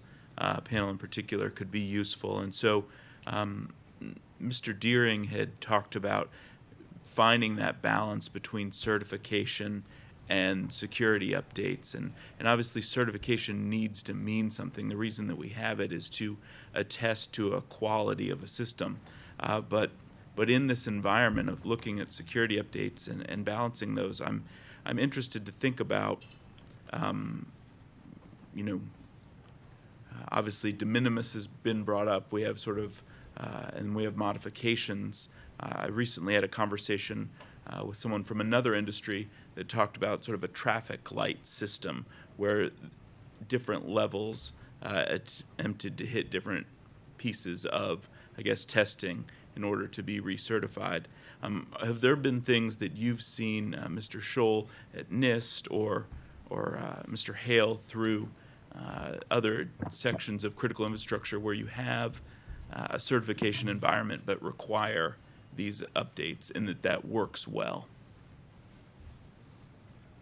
panel in particular could be useful. And so Mr. Deering had talked about finding that balance between certification and security updates. And obviously certification needs to mean something. The reason that we have it is to attest to a quality of a system. But in this environment of looking at security updates and balancing those, I'm interested to think about, obviously de minimis has been brought up. We have sort of, and we have modifications. I recently had a conversation with someone from another industry that talked about sort of a traffic light system where different levels attempted to hit different pieces of, I guess, testing in order to be recertified. Have there been things that you've seen, Mr. Scholl at NIST or Mr. Hale through other sections of critical infrastructure where you have a certification environment but require these updates, and that works well?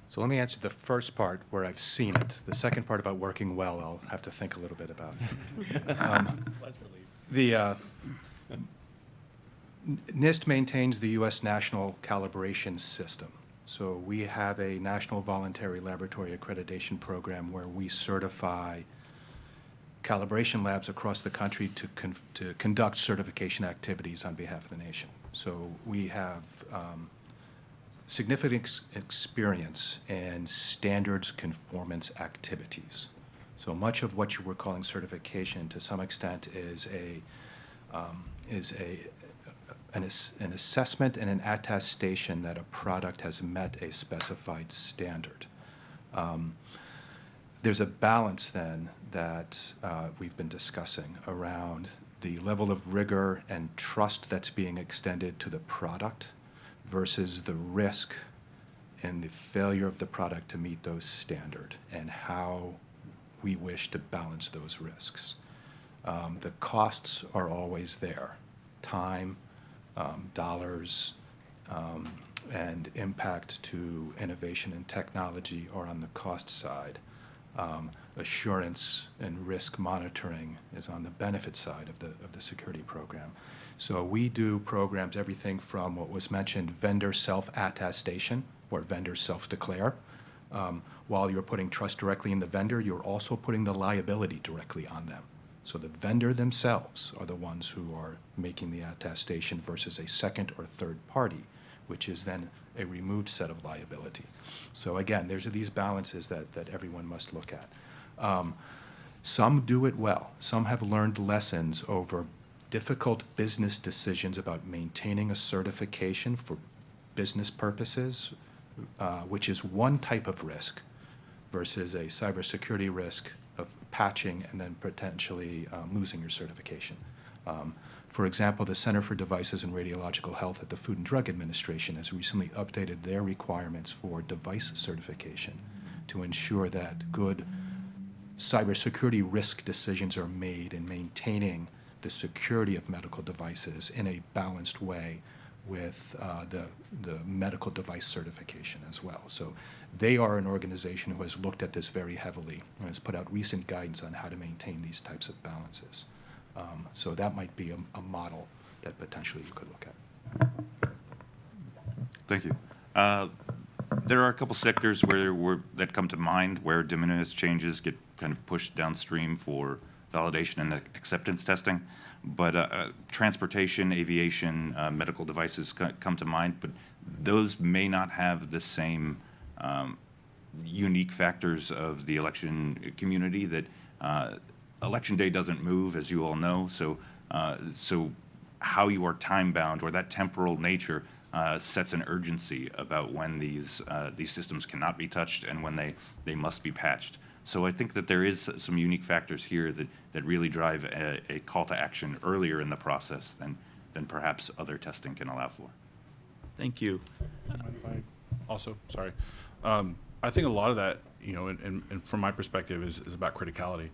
So let me answer the first part where I've seen it. The second part about working well, I'll have to think a little bit about. NIST maintains the U.S. National Calibration System. So we have a National Voluntary Laboratory Accreditation Program where we certify calibration labs across the country to conduct certification activities on behalf of the nation. So we have significant experience in standards conformance activities. So much of what you were calling certification, to some extent, is an assessment and an attestation that a product has met a specified standard. There's a balance then that we've been discussing around the level of rigor and trust that's being extended to the product versus the risk and the failure of the product to meet those standards, and how we wish to balance those risks. The costs are always there. Time, dollars, and impact to innovation and technology are on the cost side. Assurance and risk monitoring is on the benefit side of the security program. So we do programs, everything from what was mentioned, vendor self-attestation, or vendor self-declare. While you're putting trust directly in the vendor, you're also putting the liability directly on them. So the vendor themselves are the ones who are making the attestation versus a second or third party, which is then a removed set of liability. So again, there's these balances that everyone must look at. Some do it well. Some have learned lessons over difficult business decisions about maintaining a certification for business purposes, which is one type of risk, versus a cybersecurity risk of patching and then potentially losing your certification. For example, the Center for Devices and Radiological Health at the Food and Drug Administration has recently updated their requirements for device certification to ensure that good cybersecurity risk decisions are made in maintaining the security of medical devices in a balanced way with the medical device certification as well. So they are an organization who has looked at this very heavily and has put out recent guidance on how to maintain these types of balances. So that might be a model that potentially you could look at. Thank you. There are a couple sectors that come to mind where de minimis changes get kind of pushed downstream for validation and acceptance testing. But transportation, aviation, medical devices come to mind, but those may not have the same unique factors of the election community that election day doesn't move, as you all know. So how you are time-bound, or that temporal nature, sets an urgency about when these systems cannot be touched and when they must be patched. So I think that there is some unique factors here that really drive a call to action earlier in the process than perhaps other testing can allow for. Thank you. Also, sorry. I think a lot of that, and from my perspective, is about criticality.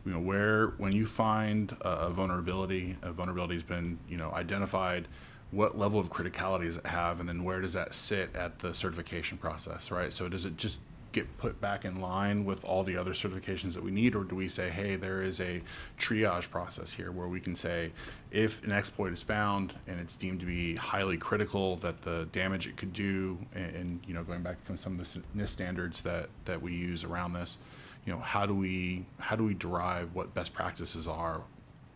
When you find a vulnerability has been, identified, what level of criticality does it have, and then where does that sit at the certification process, right? So does it just get put back in line with all the other certifications that we need, or do we say, hey, there is a triage process here where we can say, if an exploit is found and it's deemed to be highly critical, that the damage it could do, and going back to some of the NIST standards that we use around this, how do we derive what best practices are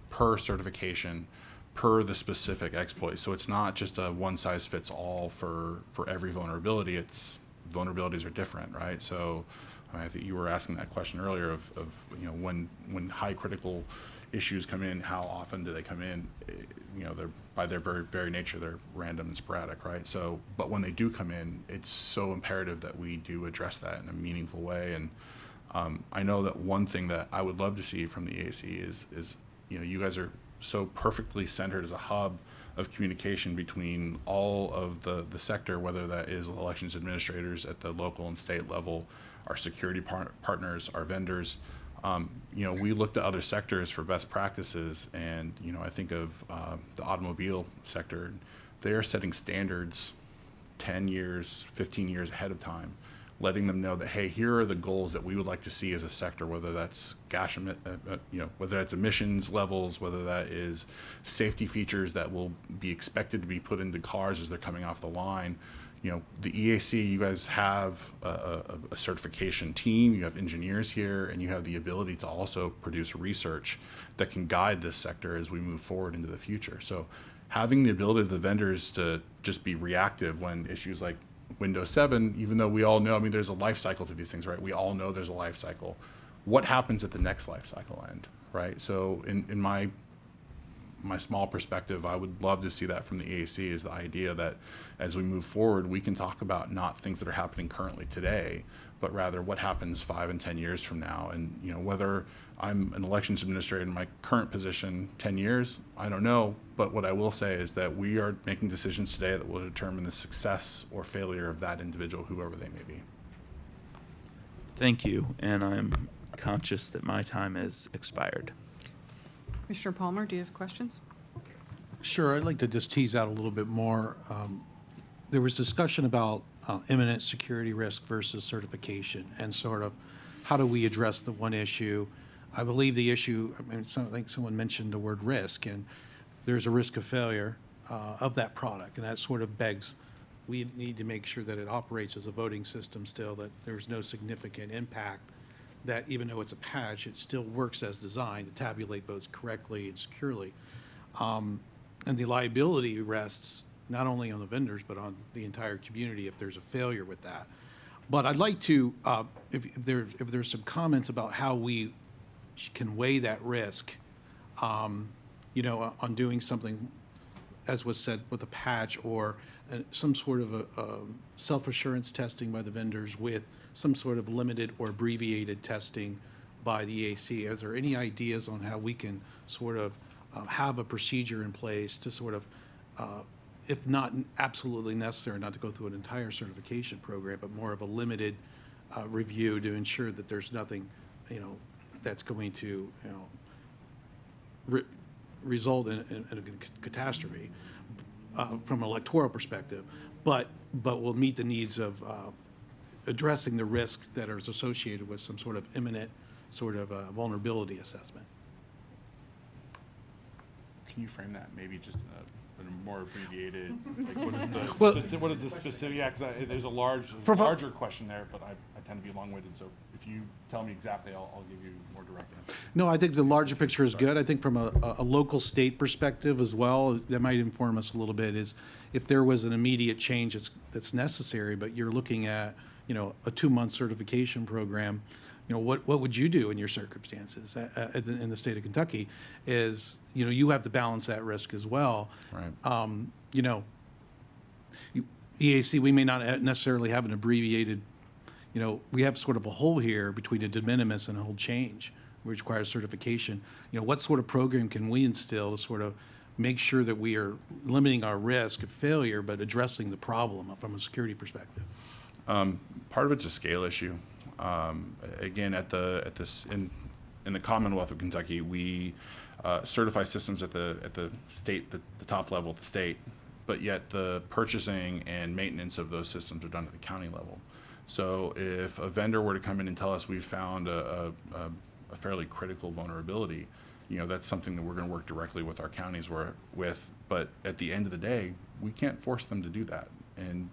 per certification, per the specific exploit? So it's not just a one size fits all for every vulnerability. It's vulnerabilities are different, right? So I think you were asking that question earlier of when high critical issues come in, how often do they come in? They're by their very, very nature, they're random and sporadic, right? So, but when they do come in, it's so imperative that we do address that in a meaningful way. And I know that one thing that I would love to see from the EAC is you guys are so perfectly centered as a hub of communication between all of the sector, whether that is elections administrators at the local and state level, our security partners, our vendors. We look to other sectors for best practices, and I think of the automobile sector. They are setting standards 10 years, 15 years ahead of time, letting them know that, hey, here are the goals that we would like to see as a sector, whether that's whether that's emissions levels, whether that is safety features that will be expected to be put into cars as they're coming off the line. The EAC, you guys have a certification team, you have engineers here, and you have the ability to also produce research that can guide this sector as we move forward into the future. So having the ability of the vendors to just be reactive when issues like Windows 7, even though we all know, there's a life cycle to these things, right? We all know there's a life cycle. What happens at the next life cycle end, right? So in my small perspective, I would love to see that from the EAC, is the idea that as we move forward, we can talk about not things that are happening currently today, but rather what happens 5 and 10 years from now. And whether I'm an elections administrator in my current position 10 years, I don't know. But what I will say is that we are making decisions today that will determine the success or failure of that individual, whoever they may be. Thank you, and I'm conscious that my time has expired. Commissioner Palmer, do you have questions? Sure, I'd like to just tease out a little bit more. There was discussion about imminent security risk versus certification, and sort of how do we address the one issue. I believe the issue, I think someone mentioned the word risk, and there's a risk of failure of that product, and that sort of begs, we need to make sure that it operates as a voting system still, that there's no significant impact, that even though it's a patch, it still works as designed to tabulate votes correctly and securely. And the liability rests not only on the vendors, but on the entire community if there's a failure with that. But I'd like to, if there's some comments about how we can weigh that risk, on doing something, as was said, with a patch or some sort of a self-assurance testing by the vendors with some sort of limited or abbreviated testing by the EAC. Is there any ideas on how we can sort of have a procedure in place to sort of, if not absolutely necessary, not to go through an entire certification program, but more of a limited review to ensure that there's nothing, that's going to, result in a catastrophe from an electoral perspective, but will meet the needs of addressing the risks that are associated with some sort of imminent sort of vulnerability assessment. Can you frame that maybe just in a more abbreviated, like what is the what is the specific? Yeah, because there's a larger question there, but I tend to be long-winded. So if you tell me exactly, I'll give you more direct answer. No, I think the larger picture is good. I think from a local state perspective as well, that might inform us a little bit, is if there was an immediate change that's necessary, but you're looking at, a 2-month certification program, what would you do in your circumstances in the state of Kentucky? Is, you have to balance that risk as well. Right. EAC, we may not necessarily have an abbreviated, we have sort of a hole here between a de minimis and a whole change, which requires certification. What sort of program can we instill to sort of make sure that we are limiting our risk of failure, but addressing the problem from a security perspective? Part of it's a scale issue. Again, in the Commonwealth of Kentucky, we certify systems at the state, the top level at the state, but yet the purchasing and maintenance of those systems are done at the county level. So if a vendor were to come in and tell us we've found a fairly critical vulnerability, that's something that we're going to work directly with our counties with. But at the end of the day, we can't force them to do that. And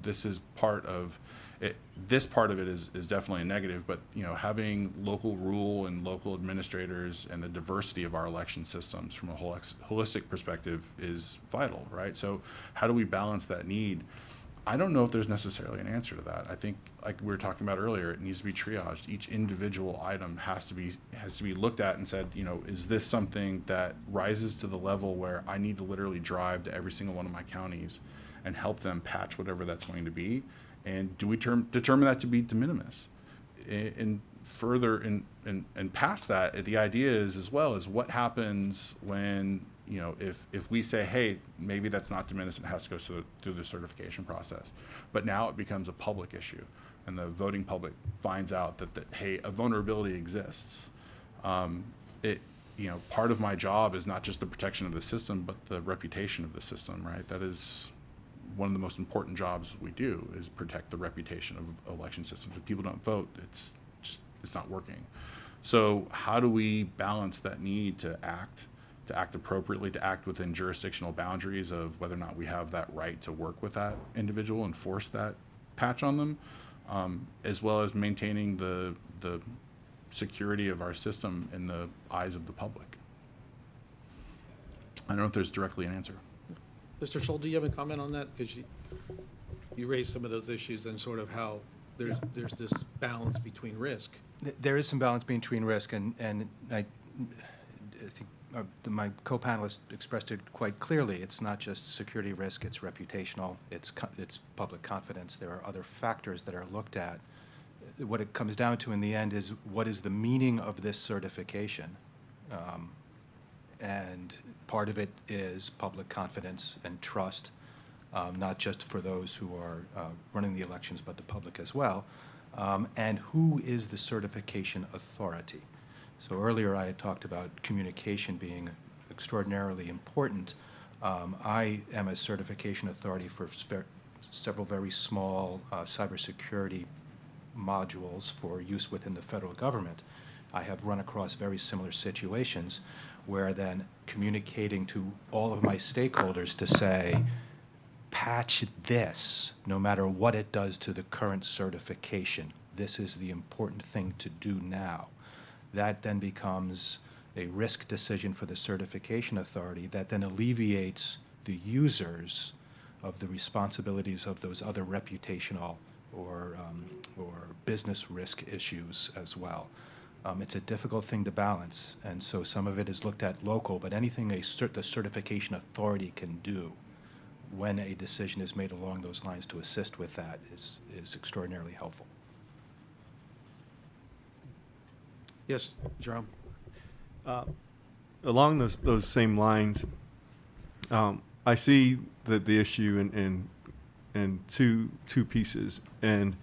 this is part of it. This part of it is definitely a negative. But having local rule and local administrators and the diversity of our election systems from a holistic perspective is vital, right? So how do we balance that need? I don't know if there's necessarily an answer to that. I think, like we were talking about earlier, it needs to be triaged. Each individual item has to be looked at and said, is this something that rises to the level where I need to literally drive to every single one of my counties and help them patch whatever that's going to be? And do we determine that to be de minimis? And further, and past that, the idea is as well as what happens when if we say, hey, maybe that's not de minimis, it has to go through the certification process. But now it becomes a public issue, and the voting public finds out that hey, a vulnerability exists. Part of my job is not just the protection of the system, but the reputation of the system, right? That is one of the most important jobs we do, is protect the reputation of election systems. If people don't vote, it's not working. So how do we balance that need to act appropriately, to act within jurisdictional boundaries of whether or not we have that right to work with that individual and force that patch on them, as well as maintaining the security of our system in the eyes of the public? I don't know if there's directly an answer. Mr. Scholl, do you have a comment on that? Because you raised some of those issues and sort of how there's this balance between risk. There is some balance between risk, and I think my co-panelist expressed it quite clearly. It's not just security risk, it's reputational, it's public confidence. There are other factors that are looked at. What it comes down to in the end is, what is the meaning of this certification? And part of it is public confidence and trust, not just for those who are running the elections, but the public as well. And who is the certification authority? So earlier I had talked about communication being extraordinarily important. I am a certification authority for several very small cybersecurity modules for use within the federal government. I have run across very similar situations where then communicating to all of my stakeholders to say, patch this, no matter what it does to the current certification. This is the important thing to do now. That then becomes a risk decision for the certification authority that then alleviates the users of the responsibilities of those other reputational or business risk issues as well. It's a difficult thing to balance, and so some of it is looked at local, but anything the certification authority can do when a decision is made along those lines to assist with that is extraordinarily helpful. Yes, Jerome. Along those same lines, I see the issue in two pieces, and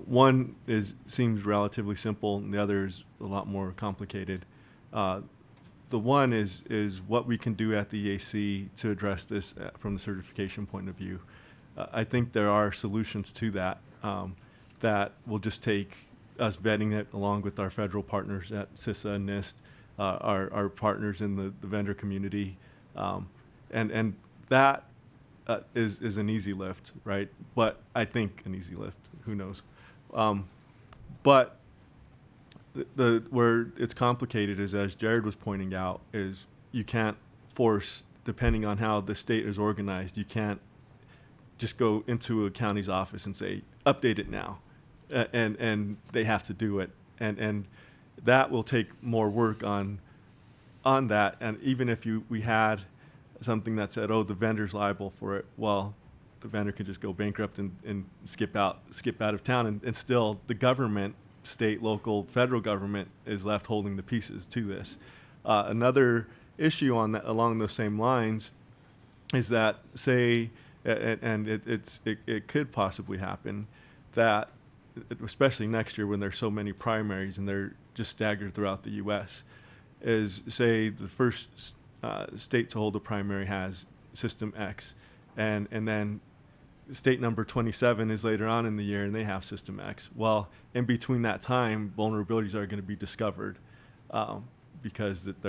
one seems relatively simple, and the other is a lot more complicated. The one is what we can do at the EAC to address this from the certification point of view. I think there are solutions to that that will just take us vetting it along with our federal partners at CISA and NIST, our partners in the vendor community, and that is an easy lift, right? But I think an easy lift, who knows? But where it's complicated is, as Jared was pointing out, is you can't force, depending on how the state is organized, you can't just go into a county's office and say, update it now. And they have to do it. And that will take more work on that. And even if we had something that said, oh, the vendor's liable for it, well, the vendor could just go bankrupt and skip out of town, and still the government, state, local, federal government, is left holding the pieces to this. Another issue on that, along those same lines, is that, say, and it could possibly happen, that especially next year when there's so many primaries and they're just staggered throughout the U.S., is, say, the first state to hold a primary has System X, and then state number 27 is later on in the year and they have System X. Well, in between that time, vulnerabilities are going to be discovered because that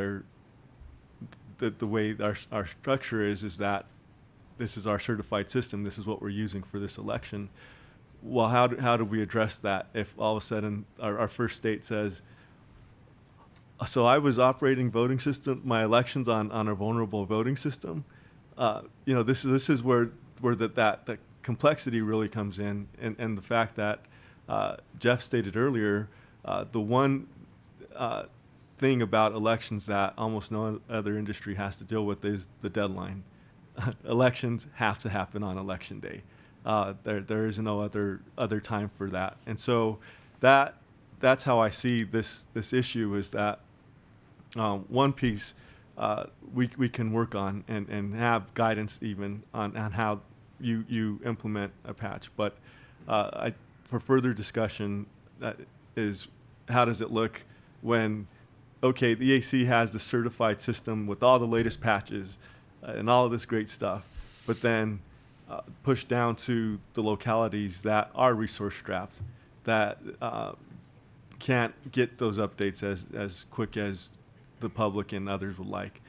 the way our structure is that this is our certified system. This is what we're using for this election. Well, how do we address that if all of a sudden our first state says, so I was operating voting system, my elections on a vulnerable voting system? This is where that complexity really comes in, and the fact that Jeff stated earlier, the one thing about elections that almost no other industry has to deal with is the deadline. Elections have to happen on election day. There is no other time for that, and so that's how I see this issue, is that one piece we can work on and have guidance even on how you implement a patch. But for further discussion, that is, how does it look when, okay, the EAC has the certified system with all the latest patches and all of this great stuff, but then push down to the localities that are resource strapped, that can't get those updates as quick as the public and others would like.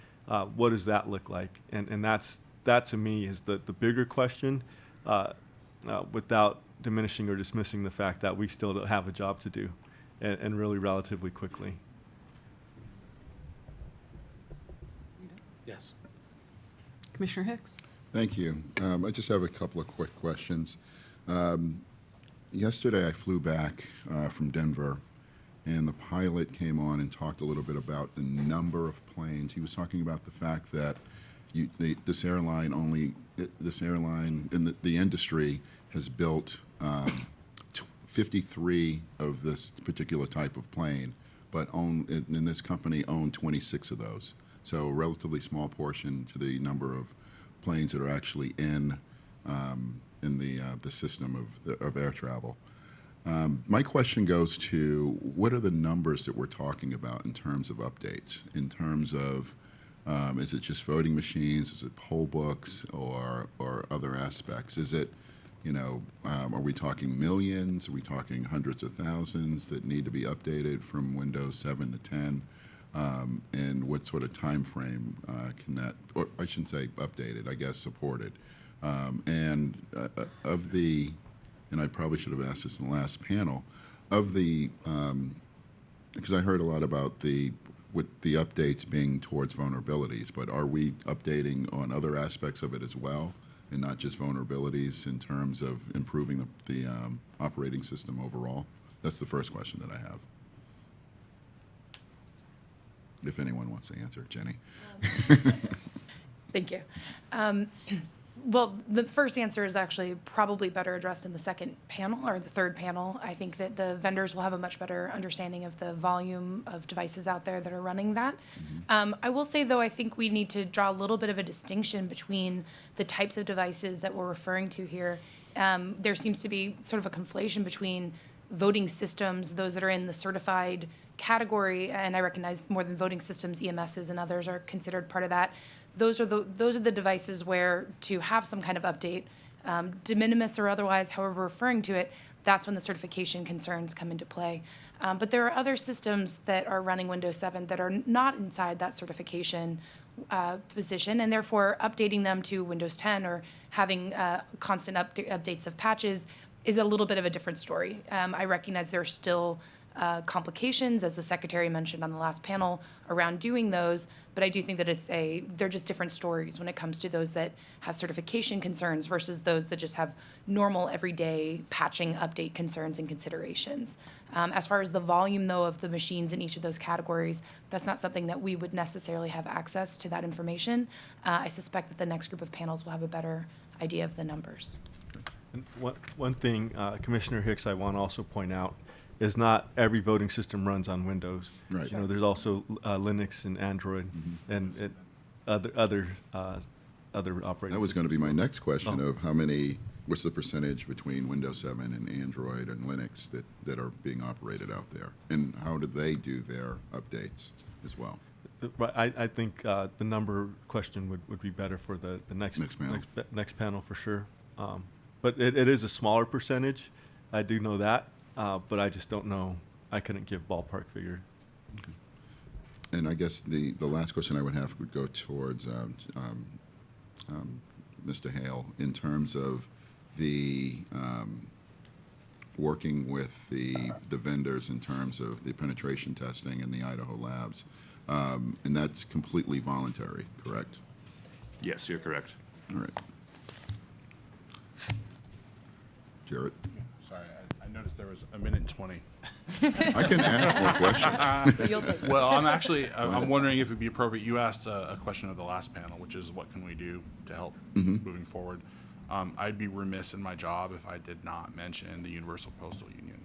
What does that look like? And that to me is the bigger question, without diminishing or dismissing the fact that we still have a job to do, and really relatively quickly. Yes. Commissioner Hicks. Thank you. I just have a couple of quick questions. Yesterday I flew back from Denver, and the pilot came on and talked a little bit about the number of planes. He was talking about the fact that this airline in the industry has built 53 of this particular type of plane, but in this company owned 26 of those. So a relatively small portion to the number of planes that are actually in the system of air travel. My question goes to, what are the numbers that we're talking about in terms of updates? In terms of, is it just voting machines? Is it poll books or other aspects? Is it, are we talking millions? Are we talking hundreds of thousands that need to be updated from Windows 7 to 10? And what sort of time frame can that, or I shouldn't say updated, I guess supported. And I probably should have asked this in the last panel, because I heard a lot about with the updates being towards vulnerabilities, but are we updating on other aspects of it as well, and not just vulnerabilities in terms of improving the operating system overall? That's the first question that I have. If anyone wants to answer, Jenny. Thank you. Well, the first answer is actually probably better addressed in the second panel or the third panel. I think that the vendors will have a much better understanding of the volume of devices out there that are running that. I will say, though, I think we need to draw a little bit of a distinction between the types of devices that we're referring to here. There seems to be sort of a conflation between voting systems, those that are in the certified category, and I recognize more than voting systems, EMSs and others are considered part of that. Those are the devices where, to have some kind of update, de minimis or otherwise, however we're referring to it, that's when the certification concerns come into play. But there are other systems that are running Windows 7 that are not inside that certification position, and therefore updating them to Windows 10 or having constant updates of patches is a little bit of a different story. I recognize there's still complications, as the secretary mentioned on the last panel, around doing those. But I do think that they're just different stories when it comes to those that have certification concerns versus those that just have normal, everyday patching, update concerns and considerations. As far as the volume, though, of the machines in each of those categories, that's not something that we would necessarily have access to that information. I suspect that the next group of panels will have a better idea of the numbers. And one thing, Commissioner Hicks, I want to also point out is not every voting system runs on Windows. Right. You know, there's also Linux and Android and other operating. That was going to be my next question Oh. of what's the percentage between Windows 7 and Android and Linux that are being operated out there? And how do they do their updates as well? Right, I think the number question would be better for the next panel. next panel for sure. But it is a smaller percentage. I do know that, but I just don't know. I couldn't give ballpark figure. And I guess the last question I would have would go towards Mr. Hale in terms of the working with the vendors in terms of the penetration testing and the Idaho labs. And that's completely voluntary, correct? Yes, you're correct. All right. Jarrett? Sorry, I noticed there was a minute and 20. I can ask more questions. You'll take Well, I'm wondering if it'd be appropriate, you asked a question of the last panel, which is what can we do to help moving forward? I'd be remiss in my job if I did not mention the Universal Postal Union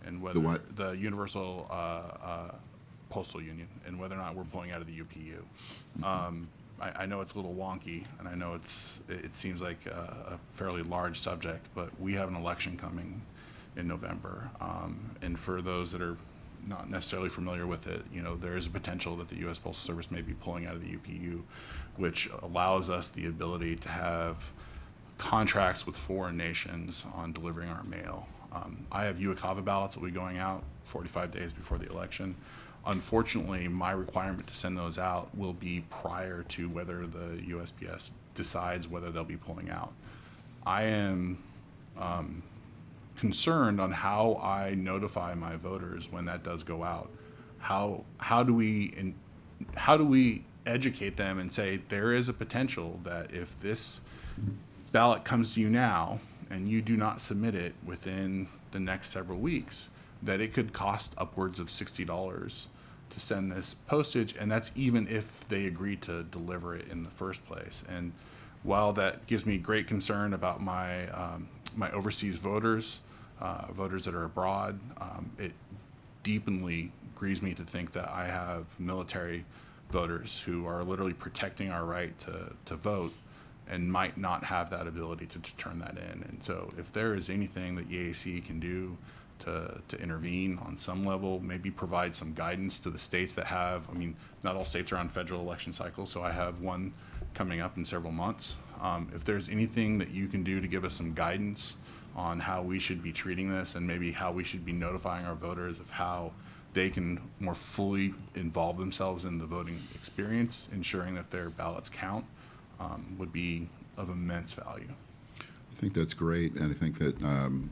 and whether The what? the Universal Postal Union and whether or not we're pulling out of the UPU. I know it's a little wonky, and I know it seems like a fairly large subject, but we have an election coming in November. And for those that are not necessarily familiar with it, you know, there is a potential that the U.S. Postal Service may be pulling out of the UPU, which allows us the ability to have contracts with foreign nations on delivering our mail. I have UACAVA ballots that will be going out 45 days before the election. Unfortunately, my requirement to send those out will be prior to whether the USPS decides whether they'll be pulling out. I am concerned on how I notify my voters when that does go out. How do we educate them and say there is a potential that if this ballot comes to you now and you do not submit it within the next several weeks, that it could cost upwards of $60 to send this postage, and that's even if they agree to deliver it in the first place. And while that gives me great concern about my my overseas voters, voters that are abroad, it deeply grieves me to think that I have military voters who are literally protecting our right to vote and might not have that ability to turn that in. And so if there is anything that EAC can do to intervene on some level, maybe provide some guidance to the states that have, I mean, not all states are on federal election cycles, so I have one coming up in several months. If there's anything that you can do to give us some guidance on how we should be treating this and maybe how we should be notifying our voters of how they can more fully involve themselves in the voting experience, ensuring that their ballots count, would be of immense value. I think that's great, and I think that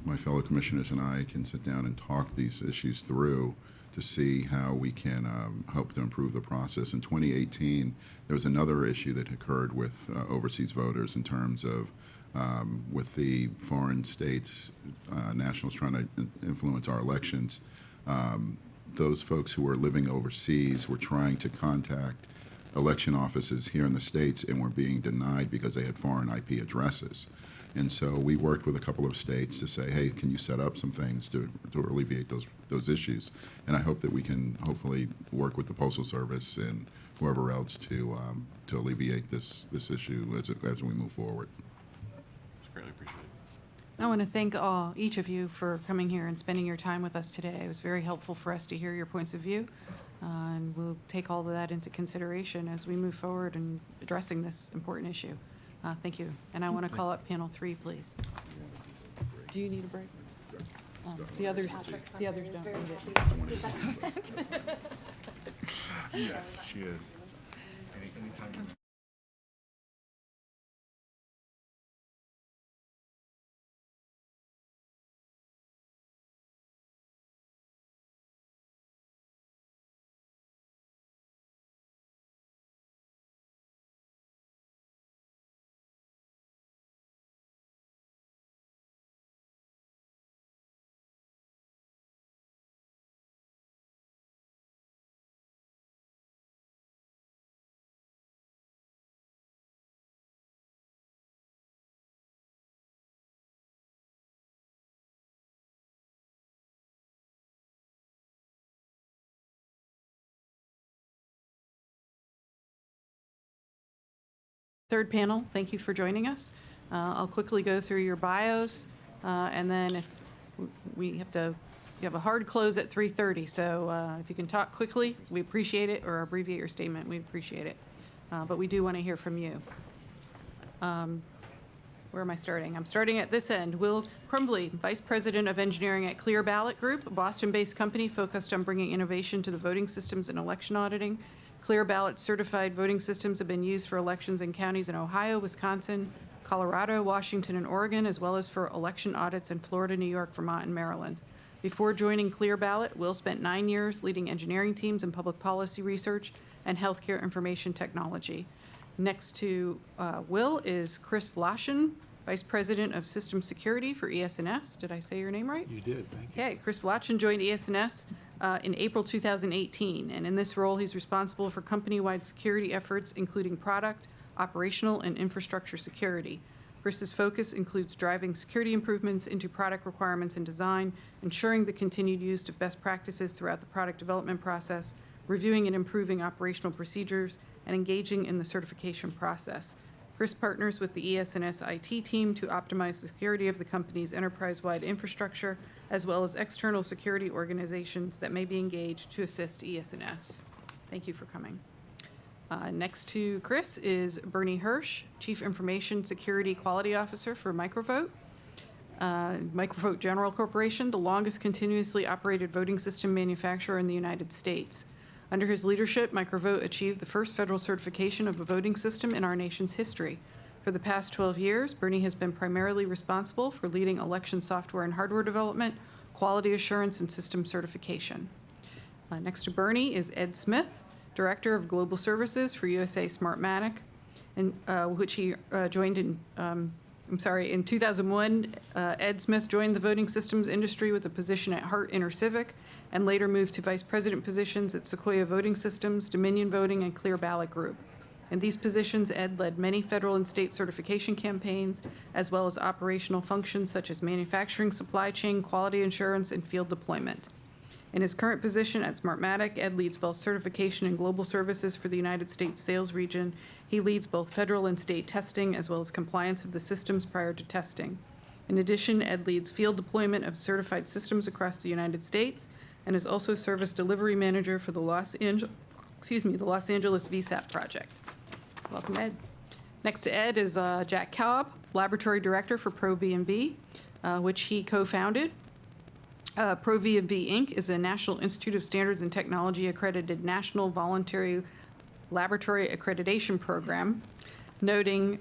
my fellow commissioners and I can sit down and talk these issues through to see how we can help to improve the process. In 2018, there was another issue that occurred with overseas voters in terms of with the foreign states, nationals trying to influence our elections. Those folks who were living overseas were trying to contact election offices here in the States and were being denied because they had foreign IP addresses. And so we worked with a couple of states to say, hey, can you set up some things to alleviate those issues? And I hope that we can hopefully work with the Postal Service and whoever else to alleviate this issue as we move forward. It's greatly appreciated. I want to thank each of you for coming here and spending your time with us today. It was very helpful for us to hear your points of view. And we'll take all of that into consideration as we move forward in addressing this important issue. Thank you. And I want to call up panel 3, please. Do you need a break? The others don't need it. Yes, she is. Anytime. Third panel, thank you for joining us. I'll quickly go through your bios, and then if we have a hard close at 3:30, so if you can talk quickly, we appreciate it, or abbreviate your statement, we appreciate it. But we do want to hear from you. Where am I starting? I'm starting at this end. Will Crumbly, Vice President of Engineering at Clear Ballot Group, a Boston-based company focused on bringing innovation to the voting systems and election auditing. Clear Ballot certified voting systems have been used for elections in counties in Ohio, Wisconsin, Colorado, Washington, and Oregon, as well as for election audits in Florida, New York, Vermont, and Maryland. Before joining Clear Ballot, Will spent 9 years leading engineering teams in public policy research and healthcare information technology. Next to Will is Chris Vlaschen, Vice President of System Security for ES&S. Did I say your name right? You did, thank you. Okay, Chris Vlaschen joined ES&S in April 2018, and in this role, he's responsible for company-wide security efforts, including product, operational, and infrastructure security. Chris's focus includes driving security improvements into product requirements and design, ensuring the continued use of best practices throughout the product development process, reviewing and improving operational procedures, and engaging in the certification process. Chris partners with the ES&S IT team to optimize the security of the company's enterprise-wide infrastructure, as well as external security organizations that may be engaged to assist ES&S. Thank you for coming. Next to Chris is Bernie Hirsch, Chief Information Security Quality Officer for Microvote. Microvote General Corporation, the longest continuously operated voting system manufacturer in the United States. Under his leadership, Microvote achieved the first federal certification of a voting system in our nation's history. For the past 12 years, Bernie has been primarily responsible for leading election software and hardware development, quality assurance, and system certification. Next to Bernie is Ed Smith, Director of Global Services for USA Smartmatic, and which he joined in, in 2001. Ed Smith joined the voting systems industry with a position at Hart InterCivic, and later moved to vice president positions at Sequoia Voting Systems, Dominion Voting, and Clear Ballot Group. In these positions, Ed led many federal and state certification campaigns, as well as operational functions such as manufacturing, supply chain, quality assurance, and field deployment. In his current position at Smartmatic, Ed leads both certification and global services for the United States sales region. He leads both federal and state testing, as well as compliance of the systems prior to testing. In addition, Ed leads field deployment of certified systems across the United States, and is also service delivery manager for the Los Angeles VSAP project. Welcome, Ed. Next to Ed is Jack Cobb, laboratory director for ProVMB, which he co-founded. ProVMB Inc. is a National Institute of Standards and Technology accredited national voluntary laboratory accreditation program, noting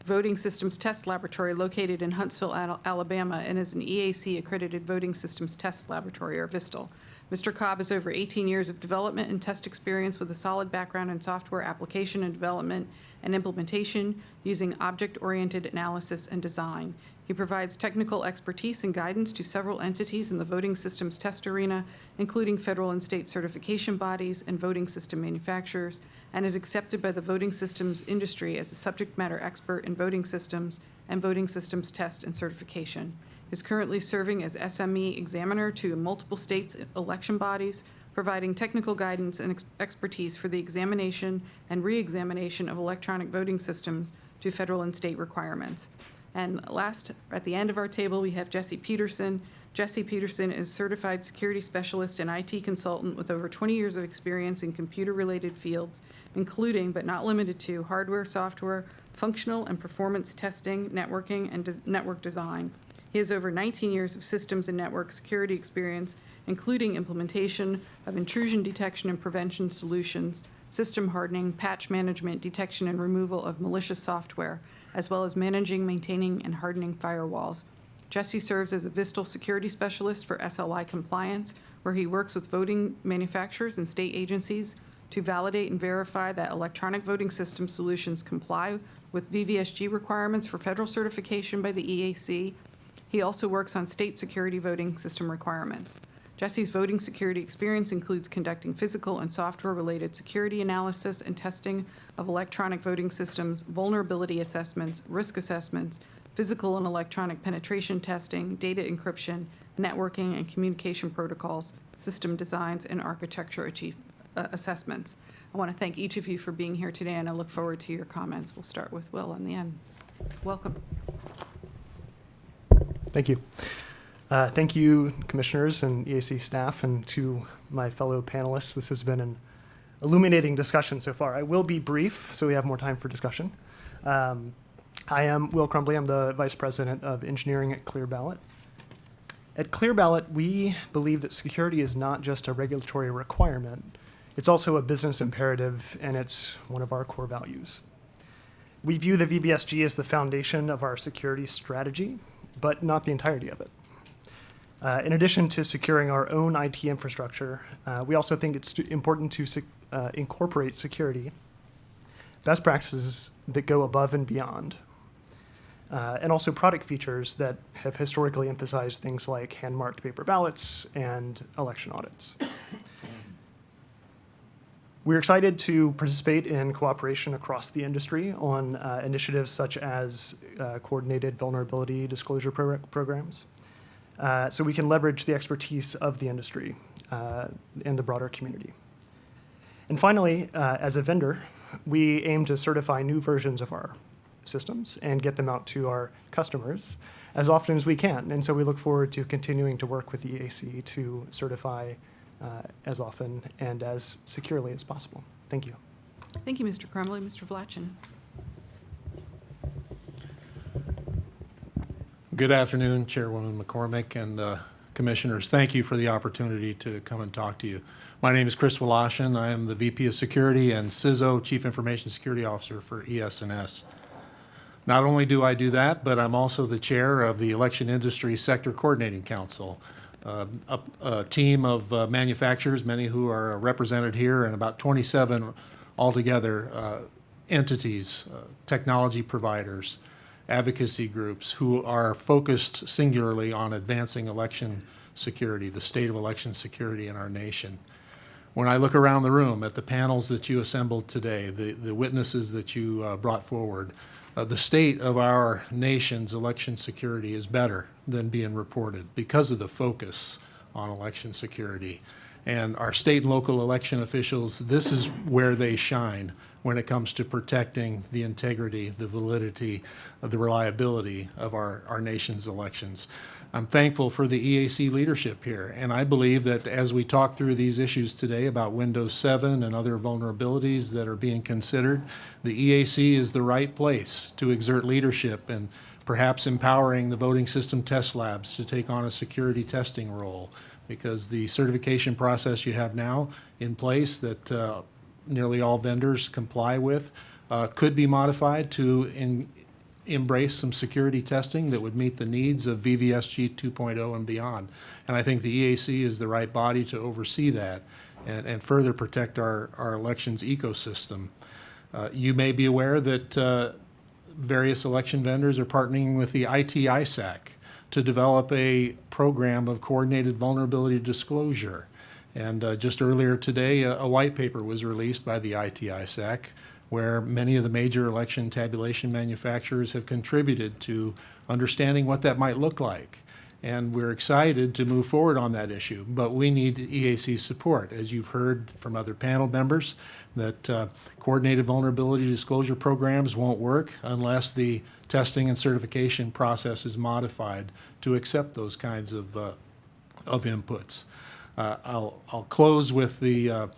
Voting Systems Test Laboratory located in Huntsville, Alabama, and is an EAC accredited Voting Systems Test Laboratory, or VISTL. Mr. Cobb has over 18 years of development and test experience with a solid background in software application and development and implementation using object-oriented analysis and design. He provides technical expertise and guidance to several entities in the voting systems test arena, including federal and state certification bodies and voting system manufacturers, and is accepted by the voting systems industry as a subject matter expert in voting systems and voting systems test and certification. He is currently serving as SME examiner to multiple states' election bodies, providing technical guidance and expertise for the examination and re-examination of electronic voting systems to federal and state requirements. And last, at the end of our table, we have Jesse Peterson. Jesse Peterson is certified security specialist and IT consultant with over 20 years of experience in computer-related fields, including but not limited to hardware, software, functional and performance testing, networking, and network design. He has over 19 years of systems and network security experience, including implementation of intrusion detection and prevention solutions, system hardening, patch management, detection and removal of malicious software, as well as managing, maintaining, and hardening firewalls. Jesse serves as a VISTL security specialist for SLI compliance, where he works with voting manufacturers and state agencies to validate and verify that electronic voting system solutions comply with VVSG requirements for federal certification by the EAC. He also works on state security voting system requirements. Jesse's voting security experience includes conducting physical and software-related security analysis and testing of electronic voting systems, vulnerability assessments, risk assessments, physical and electronic penetration testing, data encryption, networking and communication protocols, system designs, and architecture assessments. I want to thank each of you for being here today, and I look forward to your comments. We'll start with Will on the end. Welcome. Thank you. Thank you, commissioners and EAC staff, and to my fellow panelists. This has been an illuminating discussion so far. I will be brief, so we have more time for discussion. I am Will Crumbly. I'm the Vice President of Engineering at ClearBallot. At ClearBallot, we believe that security is not just a regulatory requirement. It's also a business imperative, and it's one of our core values. We view the VBSG as the foundation of our security strategy, but not the entirety of it. In addition to securing our own IT infrastructure, we also think it's important to incorporate security best practices that go above and beyond, and also product features that have historically emphasized things like hand-marked paper ballots and election audits. We're excited to participate in cooperation across the industry on initiatives such as coordinated vulnerability disclosure programs, so we can leverage the expertise of the industry and the broader community. And finally, as a vendor, we aim to certify new versions of our systems and get them out to our customers as often as we can. And so we look forward to continuing to work with the EAC to certify as often and as securely as possible. Thank you. Thank you, Mr. Crumbly. Mr. Vlachin. Good afternoon, Chairwoman McCormick and Commissioners. Thank you for the opportunity to come and talk to you. My name is Chris Wlashin. I am the VP of Security and CISO, Chief Information Security Officer for ES&S. Not only do I do that, but I'm also the chair of the Election Industry Sector Coordinating Council, a team of manufacturers, many who are represented here, and about 27 altogether entities, technology providers, advocacy groups who are focused singularly on advancing election security, the state of election security in our nation. When I look around the room at the panels that you assembled today, the witnesses that you brought forward, the state of our nation's election security is better than being reported because of the focus on election security. And our state and local election officials, this is where they shine when it comes to protecting the integrity, the validity, the reliability of our nation's elections. I'm thankful for the EAC leadership here, and I believe that as we talk through these issues today about Windows 7 and other vulnerabilities that are being considered, the EAC is the right place to exert leadership and perhaps empowering the voting system test labs to take on a security testing role, because the certification process you have now in place that nearly all vendors comply with could be modified to embrace some security testing that would meet the needs of VVSG 2.0 and beyond. And I think the EAC is the right body to oversee that and further protect our elections ecosystem. You may be aware that various election vendors are partnering with the ITISAC to develop a program of coordinated vulnerability disclosure. And just earlier today, a white paper was released by the ITISAC where many of the major election tabulation manufacturers have contributed to understanding what that might look like. And we're excited to move forward on that issue, but we need EAC support. As you've heard from other panel members, that coordinated vulnerability disclosure programs won't work unless the testing and certification process is modified to accept those kinds of inputs. I'll close with the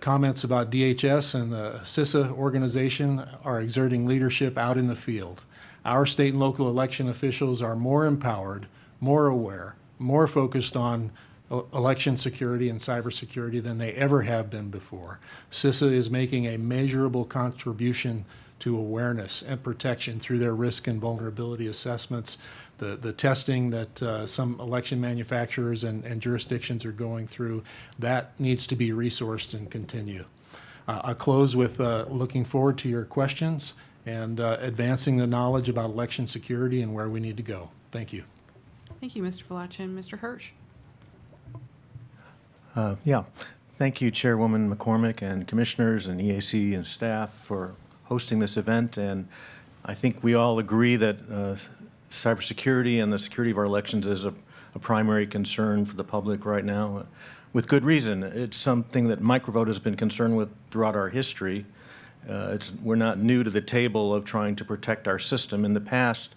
comments about DHS and the CISA organization are exerting leadership out in the field. Our state and local election officials are more empowered, more aware, more focused on election security and cybersecurity than they ever have been before. CISA is making a measurable contribution to awareness and protection through their risk and vulnerability assessments, the testing that some election manufacturers and jurisdictions are going through. That needs to be resourced and continue. I'll close with looking forward to your questions and advancing the knowledge about election security and where we need to go. Thank you. Thank you, Mr. Vlachin. Mr. Hirsch. Yeah. Thank you, Chairwoman McCormick and commissioners and EAC and staff for hosting this event. And I think we all agree that cybersecurity and the security of our elections is a primary concern for the public right now. with good reason. It's something that Microvote has been concerned with throughout our history. We're not new to the table of trying to protect our system. In the past,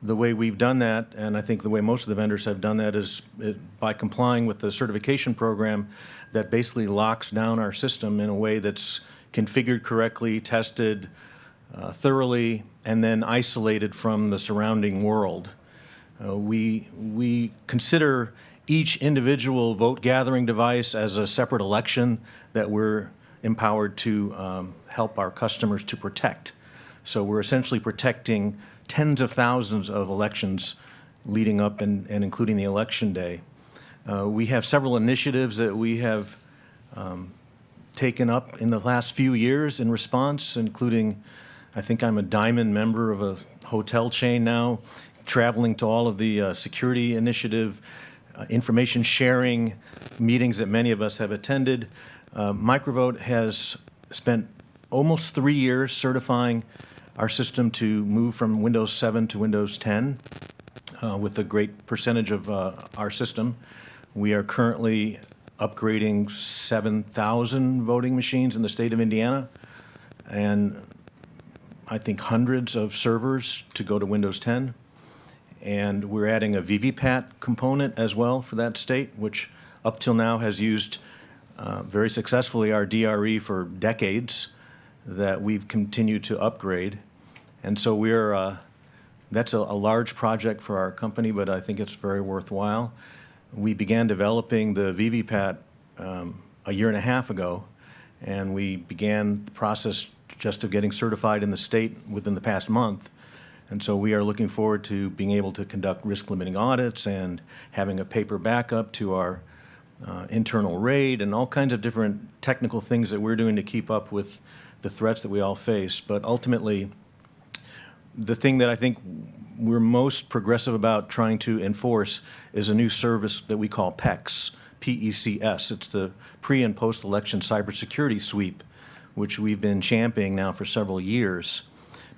the way we've done that, and I think the way most of the vendors have done that, is by complying with the certification program that basically locks down our system in a way that's configured correctly, tested thoroughly, and then isolated from the surrounding world. We consider each individual vote gathering device as a separate election that we're empowered to help our customers to protect. So we're essentially protecting tens of thousands of elections leading up and including the election day. We have several initiatives that we have taken up in the last few years in response, including, I think I'm a diamond member of a hotel chain now, traveling to all of the security initiative, information sharing meetings that many of us have attended. Microvote has spent almost 3 years certifying our system to move from Windows 7 to Windows 10 with a great percentage of our system. We are currently upgrading 7,000 voting machines in the state of Indiana, and I think hundreds of servers to go to Windows 10. And we're adding a VVPAT component as well for that state, which up till now has used very successfully our DRE for decades, that we've continued to upgrade. And so that's a large project for our company, but I think it's very worthwhile. We began developing the VVPAT a year and a half ago, and we began the process just of getting certified in the state within the past month. And so we are looking forward to being able to conduct risk-limiting audits and having a paper backup to our internal RAID and all kinds of different technical things that we're doing to keep up with the threats that we all face. But ultimately, the thing that I think we're most progressive about trying to enforce is a new service that we call PECS, P-E-C-S. It's the pre- and post-election cybersecurity sweep, which we've been championing now for several years,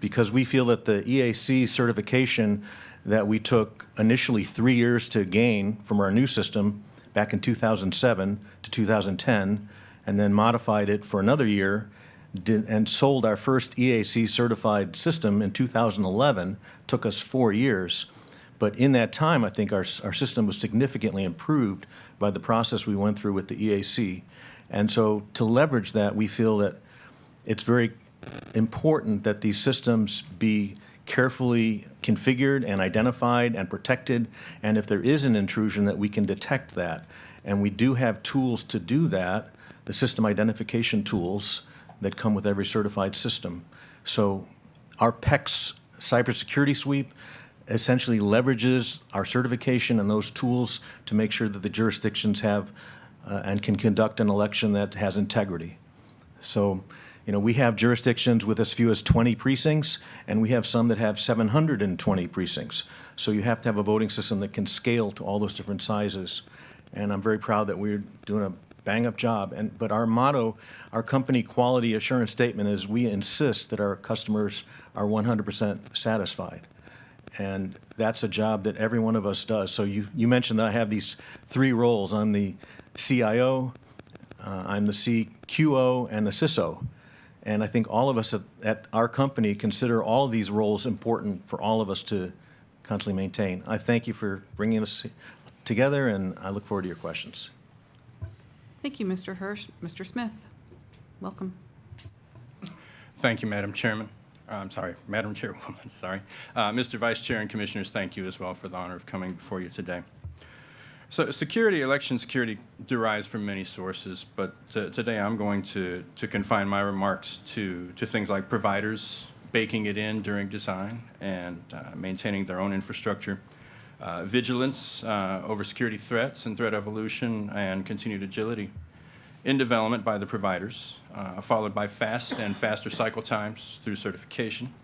because we feel that the EAC certification that we took initially 3 years to gain from our new system back in 2007 to 2010, and then modified it for another year, and sold our first EAC certified system in 2011, took us 4 years. But in that time, I think our system was significantly improved by the process we went through with the EAC. And so to leverage that, we feel that it's very important that these systems be carefully configured and identified and protected, and if there is an intrusion, that we can detect that. And we do have tools to do that, the system identification tools that come with every certified system. So our PECS cybersecurity sweep essentially leverages our certification and those tools to make sure that the jurisdictions have and can conduct an election that has integrity. So, we have jurisdictions with as few as 20 precincts, and we have some that have 720 precincts. So you have to have a voting system that can scale to all those different sizes. And I'm very proud that we're doing a bang-up job. But our motto, our company quality assurance statement, is we insist that our customers are 100% satisfied. And that's a job that every one of us does. So you mentioned that I have these 3 roles. I'm the CIO, I'm the CQO, and the CISO. And I think all of us at our company consider all of these roles important for all of us to constantly maintain. I thank you for bringing us together, and I look forward to your questions. Thank you, Mr. Hirsch. Mr. Smith, welcome. Thank you, Madam Chairman. Madam Chairwoman, sorry. Mr. Vice Chair and Commissioners, thank you as well for the honor of coming before you today. So election security derives from many sources, but today I'm going to confine my remarks to things like providers baking it in during design and maintaining their own infrastructure, vigilance over security threats and threat evolution, and continued agility in development by the providers, followed by fast and faster cycle times through certification,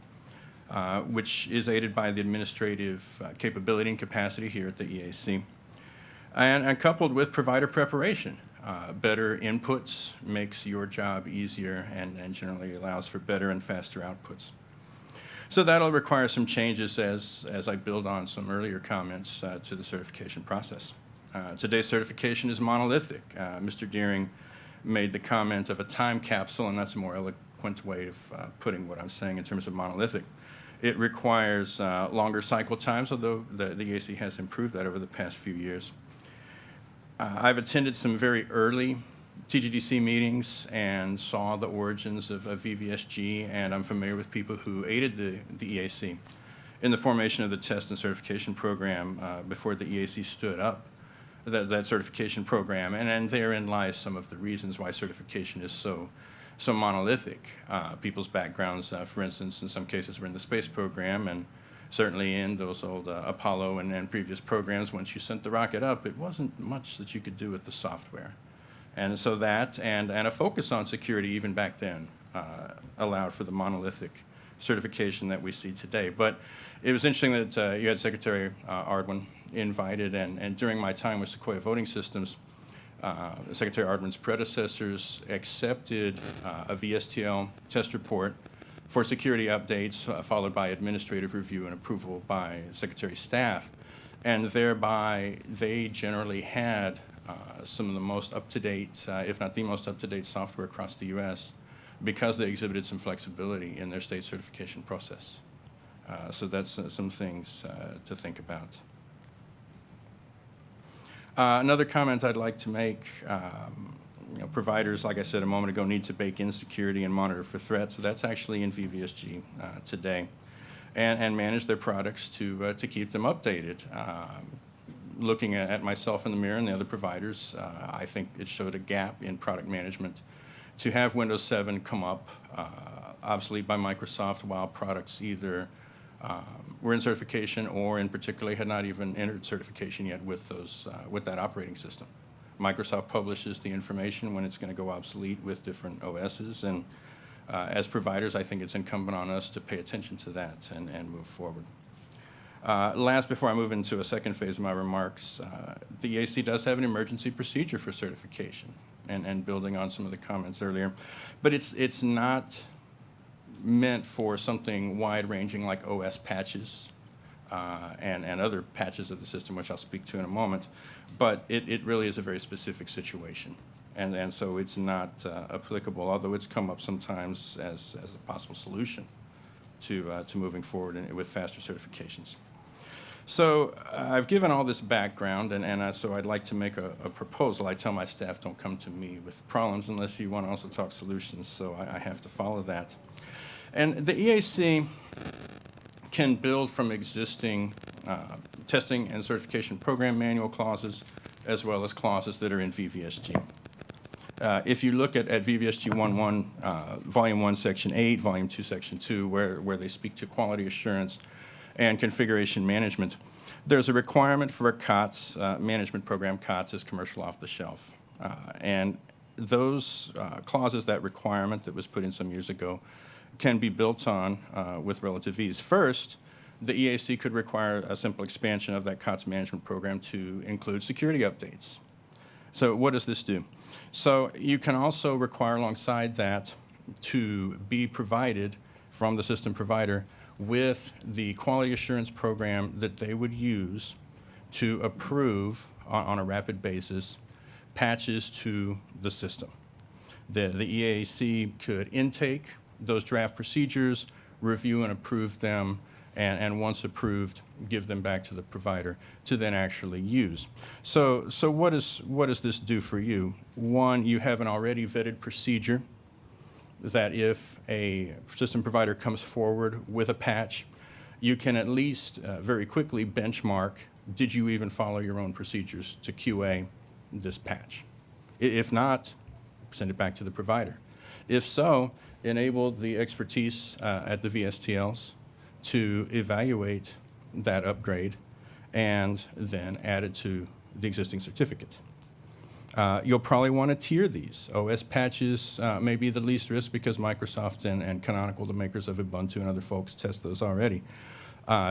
which is aided by the administrative capability and capacity here at the EAC. And coupled with provider preparation. Better inputs makes your job easier and generally allows for better and faster outputs. So that'll require some changes as I build on some earlier comments to the certification process. Today's certification is monolithic. Mr. Deering made the comment of a time capsule, and that's a more eloquent way of putting what I'm saying in terms of monolithic. It requires longer cycle times, although the EAC has improved that over the past few years. I've attended some very early TGDC meetings and saw the origins of VVSG, and I'm familiar with people who aided the EAC in the formation of the test and certification program before the EAC stood up that certification program, and therein lies some of the reasons why certification is so monolithic. People's backgrounds, for instance, in some cases were in the space program, and certainly in those old Apollo and previous programs, once you sent the rocket up, it wasn't much that you could do with the software. And so that and a focus on security even back then allowed for the monolithic certification that we see today. But it was interesting that you had Secretary Ardoin invited, and during my time with Sequoia Voting Systems, Secretary Ardoin's predecessors accepted a VSTL test report for security updates, followed by administrative review and approval by Secretary's staff. And thereby, they generally had some of the most up-to-date, if not the most up-to-date software across the U.S. because they exhibited some flexibility in their state certification process. So that's some things to think about. Another comment I'd like to make, providers, like I said a moment ago, need to bake in security and monitor for threats. So that's actually in VVSG today, and manage their products to keep them updated. Looking at myself in the mirror and the other providers, I think it showed a gap in product management to have Windows 7 come up obsolete by Microsoft while products either were in certification or in particular had not even entered certification yet with that operating system. Microsoft publishes the information when it's going to go obsolete with different OSs, and as providers, I think it's incumbent on us to pay attention to that and move forward. Last, before I move into a second phase of my remarks, the EAC does have an emergency procedure for certification, and building on some of the comments earlier, but it's not meant for something wide-ranging like OS patches and other patches of the system, which I'll speak to in a moment, but it really is a very specific situation, and so it's not applicable, although it's come up sometimes as a possible solution to moving forward with faster certifications. So I've given all this background, and so I'd like to make a proposal. I tell my staff, don't come to me with problems unless you want to also talk solutions, so I have to follow that. And the EAC can build from existing testing and certification program manual clauses, as well as clauses that are in VVSG. If you look at VVSG 1.1, Volume 1, Section 8, Volume 2, Section 2, where they speak to quality assurance and configuration management, there's a requirement for a COTS management program. COTS is commercial off the shelf. And those clauses, that requirement that was put in some years ago, can be built on with relative ease. First, the EAC could require a simple expansion of that COTS management program to include security updates. So what does this do? So you can also require alongside that to be provided from the system provider with the quality assurance program that they would use to approve on a rapid basis patches to the system. The EAC could intake those draft procedures, review and approve them, and once approved, give them back to the provider to then actually use. So what does this do for you? One, you have an already vetted procedure that if a system provider comes forward with a patch, you can at least very quickly benchmark, did you even follow your own procedures to QA this patch? If not, send it back to the provider. If so, enable the expertise at the VSTLs to evaluate that upgrade and then add it to the existing certificate. You'll probably want to tier these. OS patches may be the least risk because Microsoft and Canonical, the makers of Ubuntu and other folks, test those already.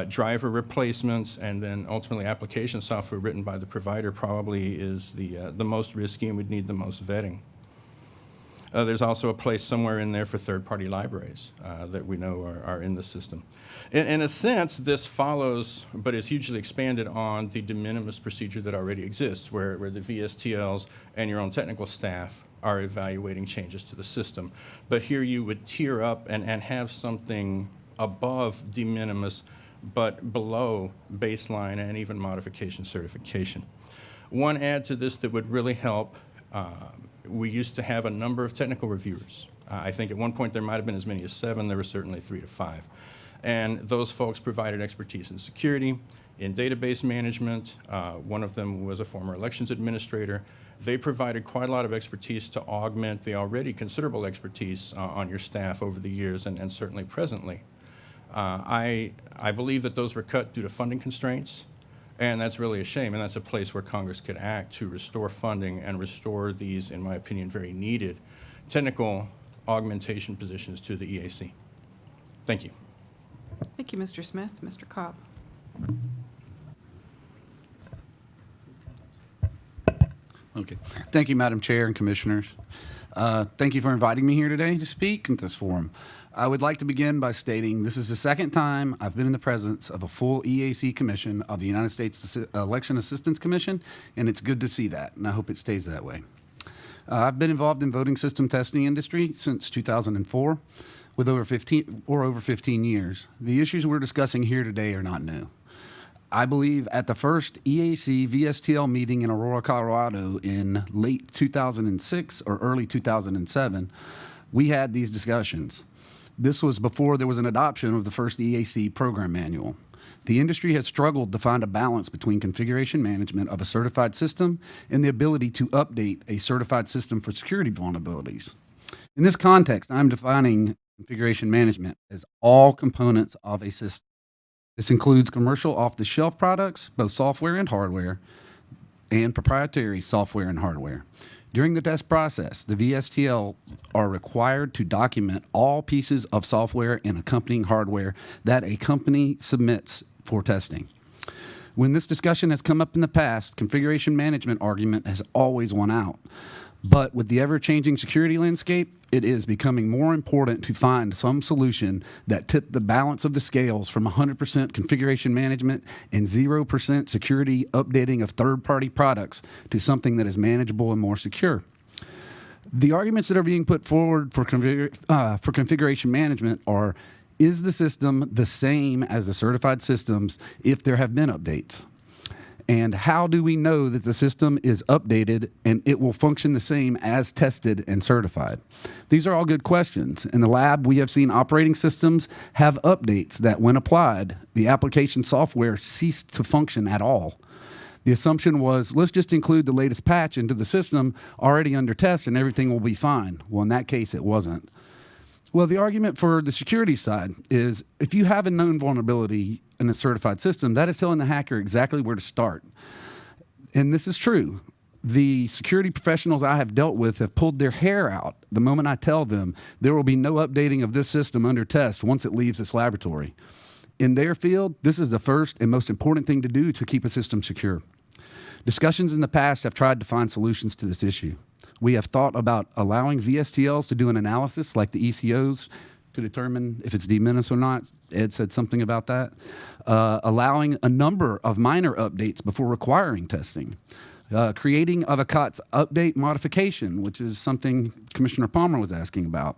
Driver replacements and then ultimately application software written by the provider probably is the most risky and would need the most vetting. There's also a place somewhere in there for third-party libraries that we know are in the system. In a sense, this follows, but is hugely expanded on the de minimis procedure that already exists, where the VSTLs and your own technical staff are evaluating changes to the system. But here you would tier up and have something above de minimis, but below baseline and even modification certification. One add to this that would really help, we used to have a number of technical reviewers. I think at one point there might have been as many as 7, there were certainly 3 to 5. And those folks provided expertise in security, in database management. One of them was a former elections administrator. They provided quite a lot of expertise to augment the already considerable expertise on your staff over the years and certainly presently. I believe that those were cut due to funding constraints, and that's really a shame, and that's a place where Congress could act to restore funding and restore these, in my opinion, very needed technical augmentation positions to the EAC. Thank you. Thank you, Mr. Smith. Mr. Cobb. Okay. Thank you, Madam Chair and Commissioners. Thank you for inviting me here today to speak at this forum. I would like to begin by stating this is the second time I've been in the presence of a full EAC commission of the United States Election Assistance Commission, and it's good to see that, and I hope it stays that way. I've been involved in voting system testing industry since 2004. With over 15 years. The issues we're discussing here today are not new. I believe at the first EAC VSTL meeting in Aurora, Colorado in late 2006 or early 2007, we had these discussions. This was before there was an adoption of the first EAC program manual. The industry has struggled to find a balance between configuration management of a certified system and the ability to update a certified system for security vulnerabilities. In this context, I'm defining configuration management as all components of a system. This includes commercial off-the-shelf products, both software and hardware, and proprietary software and hardware. During the test process, the VSTL are required to document all pieces of software and accompanying hardware that a company submits for testing. When this discussion has come up in the past, configuration management argument has always won out. But with the ever-changing security landscape, it is becoming more important to find some solution that tip the balance of the scales from 100% configuration management and 0% security updating of third-party products to something that is manageable and more secure. The arguments that are being put forward for configuration management are, is the system the same as the certified systems if there have been updates? And how do we know that the system is updated and it will function the same as tested and certified? These are all good questions. In the lab, we have seen operating systems have updates that, when applied, the application software ceased to function at all. The assumption was, let's just include the latest patch into the system already under test and everything will be fine. Well, in that case, it wasn't. Well, the argument for the security side is if you have a known vulnerability in a certified system, that is telling the hacker exactly where to start. And this is true. The security professionals I have dealt with have pulled their hair out the moment I tell them there will be no updating of this system under test once it leaves this laboratory. In their field, this is the first and most important thing to do to keep a system secure. Discussions in the past have tried to find solutions to this issue. We have thought about allowing VSTLs to do an analysis like the ECOs to determine if it's de minimis or not. Ed said something about that. Allowing a number of minor updates before requiring testing. Creating of a COTS update modification, which is something Commissioner Palmer was asking about.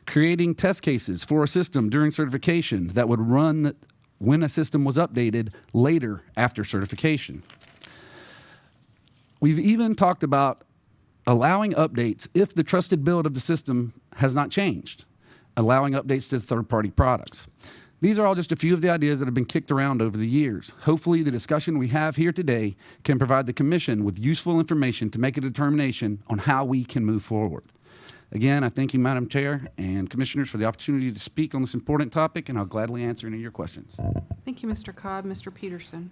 Creating test cases for a system during certification that would run when a system was updated later after certification. We've even talked about allowing updates if the trusted build of the system has not changed, allowing updates to third-party products. These are all just a few of the ideas that have been kicked around over the years. Hopefully, the discussion we have here today can provide the Commission with useful information to make a determination on how we can move forward. Again, I thank you, Madam Chair and Commissioners, for the opportunity to speak on this important topic, and I'll gladly answer any of your questions. Thank you, Mr. Cobb. Mr. Peterson.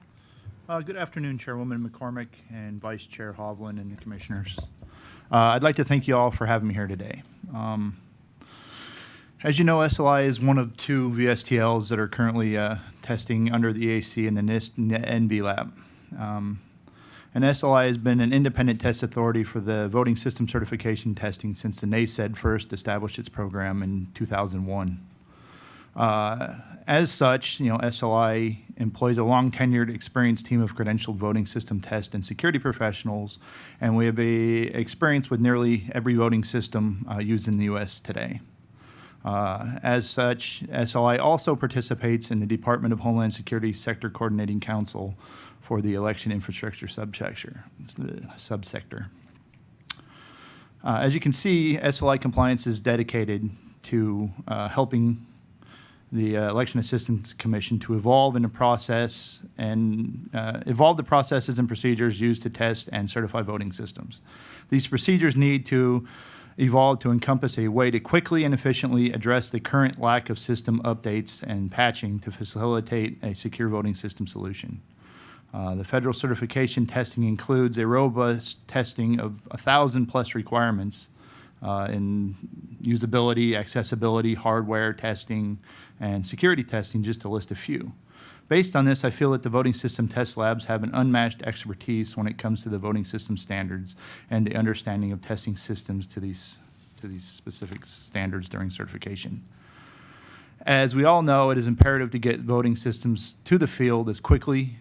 Good afternoon, Chairwoman McCormick and Vice Chair Hovland and the Commissioners. I'd like to thank you all for having me here today. As you know, SLI is one of 2 VSTLs that are currently testing under the EAC in the NIST NV lab. And SLI has been an independent test authority for the voting system certification testing since the NACED first established its program in 2001. As such, SLI employs a long-tenured, experienced team of credentialed voting system test and security professionals, and we have experience with nearly every voting system used in the U.S. today. As such, SLI also participates in the Department of Homeland Security Sector Coordinating Council for the Election Infrastructure subsector. As you can see, SLI compliance is dedicated to helping the Election Assistance Commission to evolve in the process and evolve the processes and procedures used to test and certify voting systems. These procedures need to evolve to encompass a way to quickly and efficiently address the current lack of system updates and patching to facilitate a secure voting system solution. The federal certification testing includes a robust testing of 1,000+ requirements in usability, accessibility, hardware testing, and security testing, just to list a few. Based on this, I feel that the voting system test labs have an unmatched expertise when it comes to the voting system standards and the understanding of testing systems to these specific standards during certification. As we all know, it is imperative to get voting systems to the field as quickly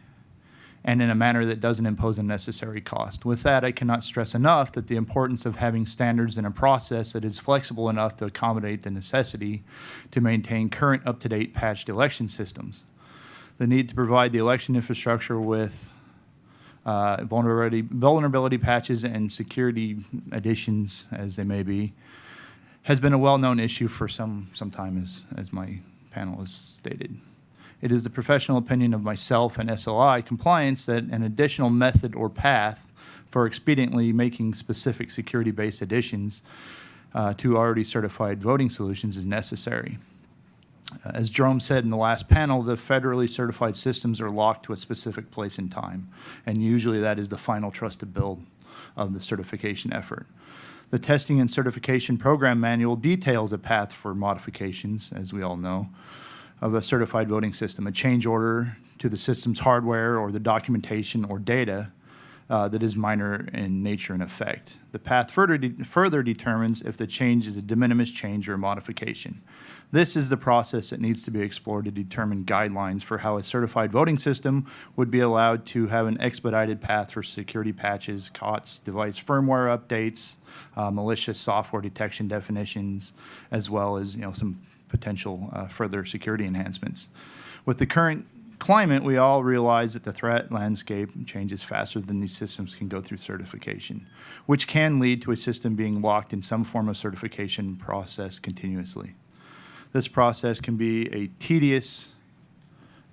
and in a manner that doesn't impose unnecessary cost. With that, I cannot stress enough that the importance of having standards in a process that is flexible enough to accommodate the necessity to maintain current up-to-date patched election systems. The need to provide the election infrastructure with vulnerability patches and security additions, as they may be, has been a well-known issue for some time, as my panel has stated. It is the professional opinion of myself and SLI compliance that an additional method or path for expediently making specific security-based additions to already certified voting solutions is necessary. As Jerome said in the last panel, the federally certified systems are locked to a specific place in time, and usually that is the final trusted build of the certification effort. The testing and certification program manual details a path for modifications, as we all know, of a certified voting system, a change order to the system's hardware or the documentation or data that is minor in nature and effect. The path further determines if the change is a de minimis change or a modification. This is the process that needs to be explored to determine guidelines for how a certified voting system would be allowed to have an expedited path for security patches, COTS, device firmware updates, malicious software detection definitions, as well as some potential further security enhancements. With the current climate, we all realize that the threat landscape changes faster than these systems can go through certification, which can lead to a system being locked in some form of certification process continuously. This process can be a tedious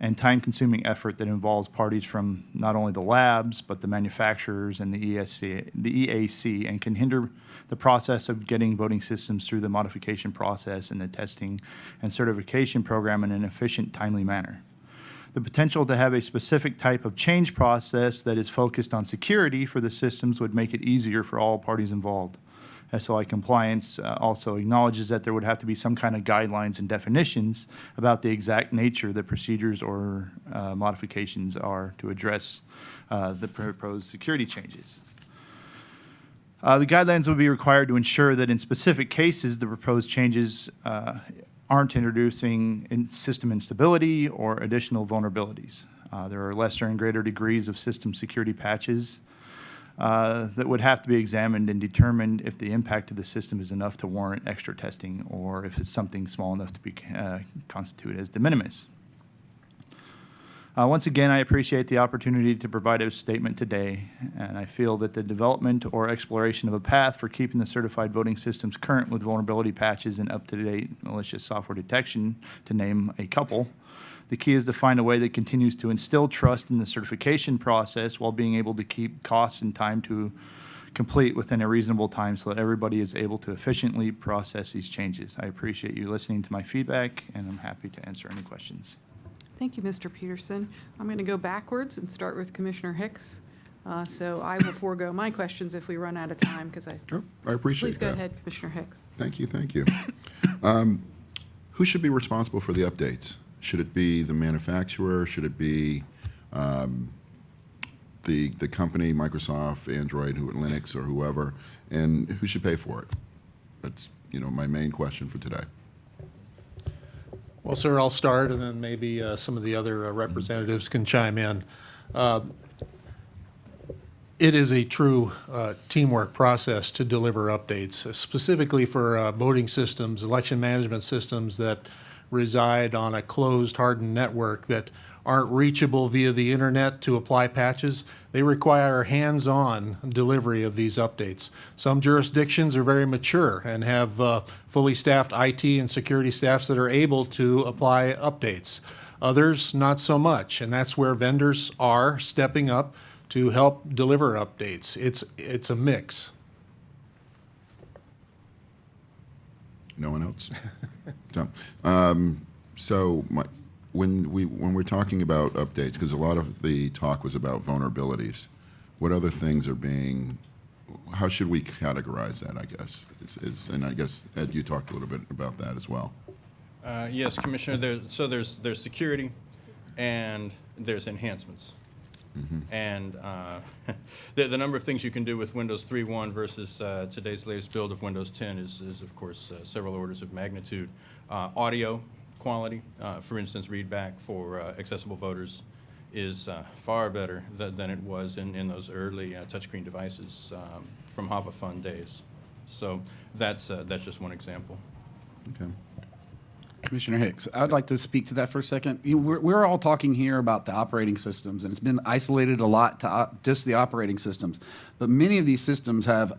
and time-consuming effort that involves parties from not only the labs, but the manufacturers and the EAC, and can hinder the process of getting voting systems through the modification process and the testing and certification program in an efficient, timely manner. The potential to have a specific type of change process that is focused on security for the systems would make it easier for all parties involved. SLI compliance also acknowledges that there would have to be some kind of guidelines and definitions about the exact nature the procedures or modifications are to address the proposed security changes. The guidelines would be required to ensure that in specific cases, the proposed changes aren't introducing system instability or additional vulnerabilities. There are lesser and greater degrees of system security patches that would have to be examined and determined if the impact of the system is enough to warrant extra testing or if it's something small enough to be constituted as de minimis. Once again, I appreciate the opportunity to provide a statement today, and I feel that the development or exploration of a path for keeping the certified voting systems current with vulnerability patches and up-to-date malicious software detection, to name a couple, the key is to find a way that continues to instill trust in the certification process while being able to keep costs and time to complete within a reasonable time so that everybody is able to efficiently process these changes. I appreciate you listening to my feedback, and I'm happy to answer any questions. Thank you, Mr. Peterson. I'm going to go backwards and start with Commissioner Hicks. So I will forego my questions if we run out of time, because I appreciate Please go that. ahead, Commissioner Hicks. Thank you. Who should be responsible for the updates? Should it be the manufacturer? Should it be the the company, Microsoft, Android, Linux, or whoever, and who should pay for it? That's, my main question for today. Well, sir, I'll start, and then maybe some of the other representatives can chime in. It is a true teamwork process to deliver updates, specifically for voting systems, election management systems that reside on a closed, hardened network that aren't reachable via the internet to apply patches. They require hands-on delivery of these updates. Some jurisdictions are very mature and have fully staffed IT and security staffs that are able to apply updates. Others, not so much, and that's where vendors are stepping up to help deliver updates. It's a mix. No one else? When we're talking about updates, because a lot of the talk was about vulnerabilities, what other things are being, how should we categorize that, I guess? And I guess, Ed, you talked a little bit about that as well. Yes, Commissioner, there's security and there's enhancements. And the number of things you can do with Windows 3.1 versus today's latest build of Windows 10 is of course, several orders of magnitude. Audio quality, for instance, readback for accessible voters is far better than it was in those early touchscreen devices from Hava Fun days. So that's just one example. Okay. Commissioner Hicks, I would like to speak to that for a second. We're all talking here about the operating systems, and it's been isolated a lot to just the operating systems. But many of these systems have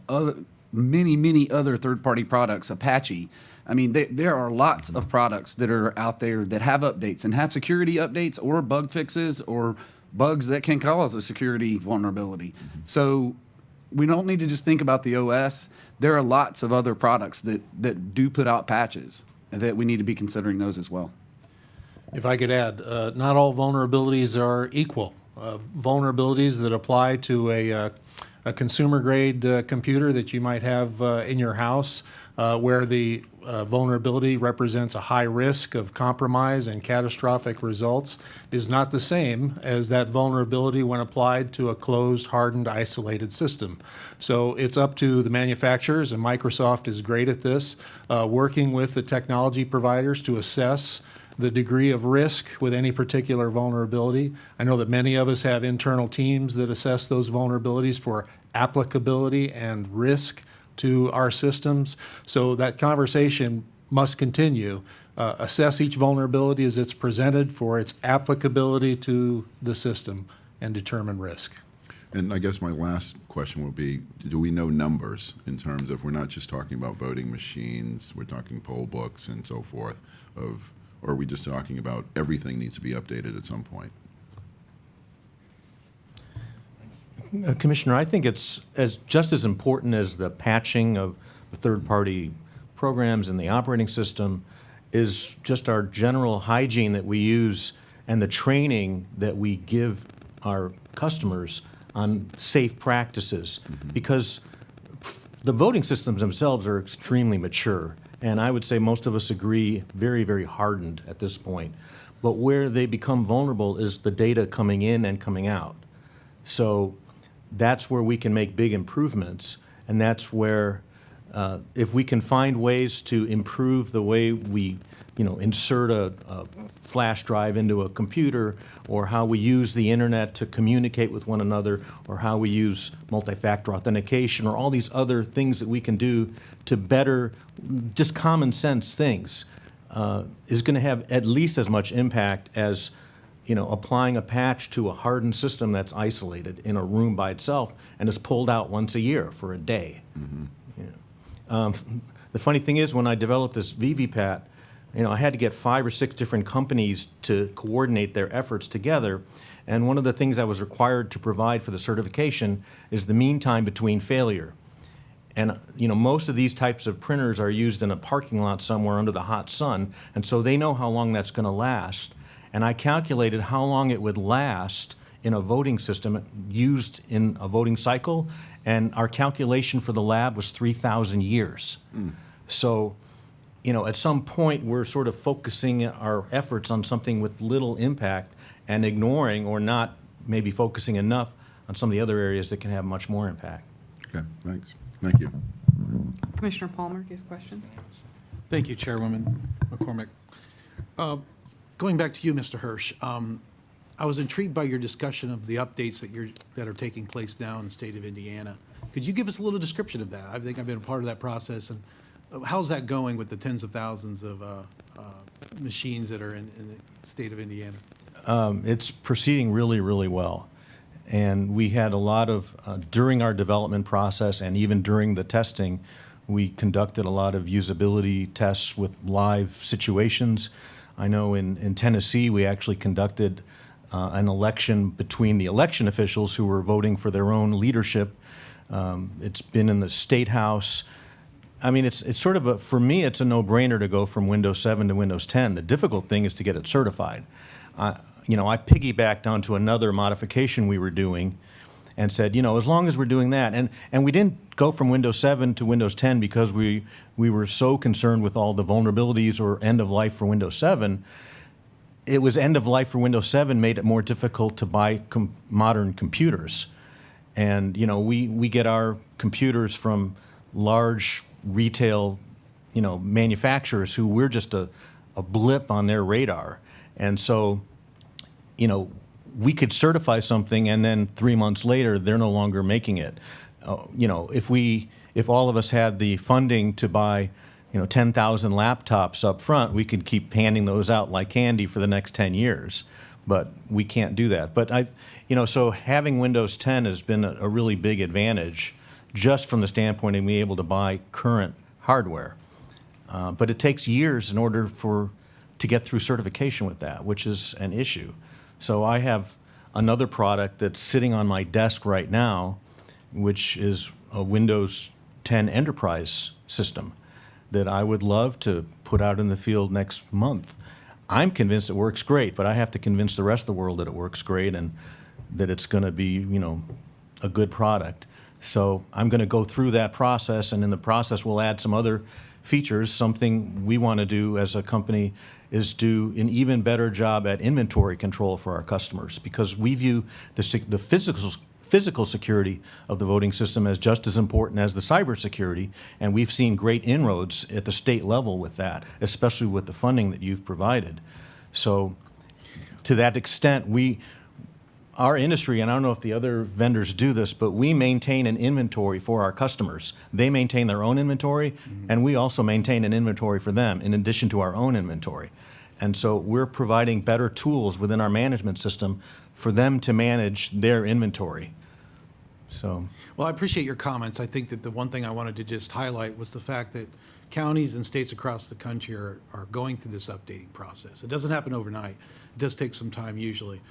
many other third-party products, Apache. I mean, there are lots of products that are out there that have updates and have security updates or bug fixes or bugs that can cause a security vulnerability. So we don't need to just think about the OS. There are lots of other products that do put out patches, and that we need to be considering those as well. If I could add, not all vulnerabilities are equal. Vulnerabilities that apply to a consumer-grade computer that you might have in your house, where the vulnerability represents a high risk of compromise and catastrophic results, is not the same as that vulnerability when applied to a closed, hardened, isolated system. So it's up to the manufacturers, and Microsoft is great at this, working with the technology providers to assess the degree of risk with any particular vulnerability. I know that many of us have internal teams that assess those vulnerabilities for applicability and risk to our systems. So that conversation must continue. Assess each vulnerability as it's presented for its applicability to the system and determine risk. And I guess my last question will be, do we know numbers in terms of, we're not just talking about voting machines, we're talking poll books and so forth, or are we just talking about everything needs to be updated at some point? Commissioner, I think it's just as important as the patching of the third-party programs and the operating system is just our general hygiene that we use and the training that we give our customers on safe practices. Because the voting systems themselves are extremely mature, and I would say most of us agree very, very hardened at this point. But where they become vulnerable is the data coming in and coming out. So that's where we can make big improvements, and that's where if we can find ways to improve the way we insert a flash drive into a computer, or how we use the internet to communicate with one another, or how we use multi-factor authentication, or all these other things that we can do to better just common sense things, is going to have at least as much impact as applying a patch to a hardened system that's isolated in a room by itself and is pulled out once a year for a day. The funny thing is, when I developed this VVPAT, I had to get 5 or 6 different companies to coordinate their efforts together. And one of the things I was required to provide for the certification is the mean time between failure. And most of these types of printers are used in a parking lot somewhere under the hot sun, and so they know how long that's going to last. And I calculated how long it would last in a voting system used in a voting cycle, and our calculation for the lab was 3,000 years. So, at some point we're sort of focusing our efforts on something with little impact and ignoring or not maybe focusing enough on some of the other areas that can have much more impact. Okay, thanks. Thank you. Commissioner Palmer, do you have questions? Thank you, Chairwoman McCormick. Going back to you, Mr. Hirsch, I was intrigued by your discussion of the updates that are taking place now in the state of Indiana. Could you give us a little description of that? I think I've been a part of that process, and how's that going with the tens of thousands of machines that are in the state of Indiana? It's proceeding really, really well. And we had a lot of, during our development process and even during the testing, we conducted a lot of usability tests with live situations. I know in Tennessee, we actually conducted an election between the election officials who were voting for their own leadership. It's been in the State House. I mean, it's sort of for me, it's a no-brainer to go from Windows 7 to Windows 10. The difficult thing is to get it certified. I piggybacked onto another modification we were doing and said, as long as we're doing that, and we didn't go from Windows 7 to Windows 10 because we were so concerned with all the vulnerabilities or end of life for Windows 7. It was end of life for Windows 7 made it more difficult to buy modern computers. And, we get our computers from large retail, manufacturers who we're just a blip on their radar. And so, we could certify something and then 3 months later, they're no longer making it. If all of us had the funding to buy, 10,000 laptops up front, we could keep handing those out like candy for the next 10 years. But we can't do that. But so having Windows 10 has been a really big advantage just from the standpoint of being able to buy current hardware. But it takes years in order to get through certification with that, which is an issue. So I have another product that's sitting on my desk right now, which is a Windows 10 Enterprise system that I would love to put out in the field next month. I'm convinced it works great, but I have to convince the rest of the world that it works great and that it's going to be, a good product. So I'm going to go through that process, and in the process we'll add some other features. Something we want to do as a company is do an even better job at inventory control for our customers, because we view the physical security of the voting system as just as important as the cybersecurity, and we've seen great inroads at the state level with that, especially with the funding that you've provided. So to that extent, our industry, and I don't know if the other vendors do this, but we maintain an inventory for our customers. They maintain their own inventory, and we also maintain an inventory for them in addition to our own inventory. And so we're providing better tools within our management system for them to manage their inventory. So, Well, I appreciate your comments. I think that the one thing I wanted to just highlight was the fact that counties and states across the country are going through this updating process. It doesn't happen overnight. It does take some time usually,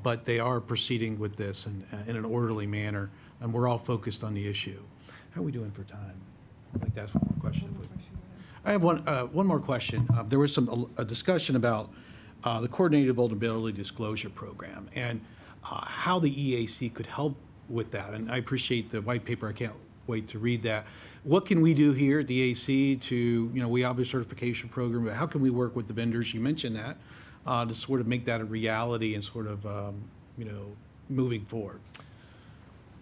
but they are proceeding with this in an orderly manner, and we're all focused on the issue. How are we doing for time? I'd like to ask one more question, please. I have one more question. There was a discussion about the Coordinated Vulnerability Disclosure Program and how the EAC could help with that. And I appreciate the white paper. I can't wait to read that. What can we do here at the EAC to, we have a certification program, but how can we work with the vendors? You mentioned that to sort of make that a reality and sort of, moving forward.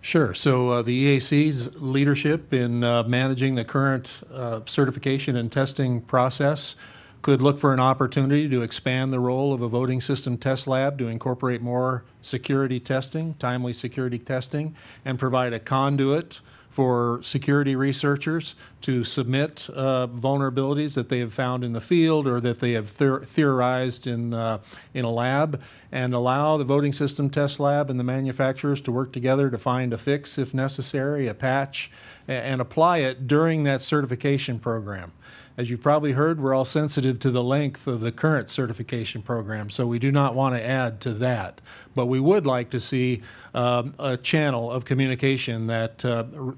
Sure. So the EAC's leadership in managing the current certification and testing process could look for an opportunity to expand the role of a voting system test lab to incorporate more security testing, timely security testing, and provide a conduit for security researchers to submit vulnerabilities that they have found in the field or that they have theorized in a lab, and allow the voting system test lab and the manufacturers to work together to find a fix if necessary, a patch, and apply it during that certification program. As you've probably heard, we're all sensitive to the length of the current certification program, so we do not want to add to that. But we would like to see a channel of communication that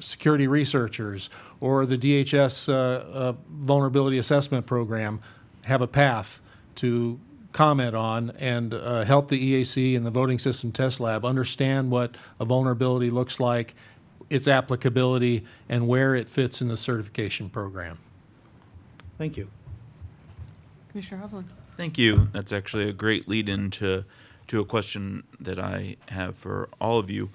security researchers or the DHS Vulnerability Assessment Program have a path to comment on and help the EAC and the Voting System Test Lab understand what a vulnerability looks like, its applicability, and where it fits in the certification program. Thank you. Commissioner Hovland. Thank you. That's actually a great lead-in to to a question that I have for all of you.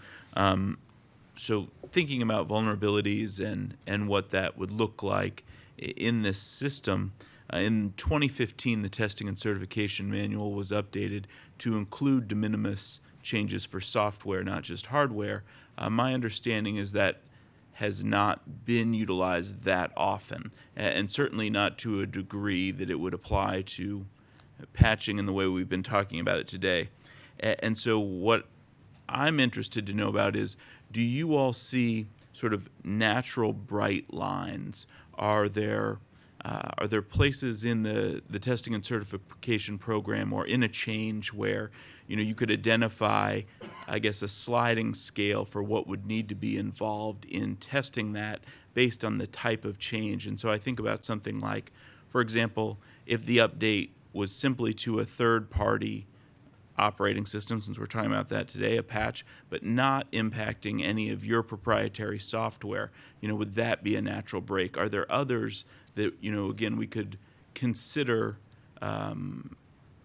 So thinking about vulnerabilities and what that would look like in this system, in 2015, the Testing and Certification Manual was updated to include de minimis changes for software, not just hardware. My understanding is that has not been utilized that often, and certainly not to a degree that it would apply to patching in the way we've been talking about it today. And so what I'm interested to know about is, do you all see sort of natural bright lines? Are there places in the testing and certification program or in a change where you could identify, I guess, a sliding scale for what would need to be involved in testing that based on the type of change? And so I think about something like, for example, if the update was simply to a third-party operating system, since we're talking about that today, a patch, but not impacting any of your proprietary software, would that be a natural break? Are there others that, again, we could consider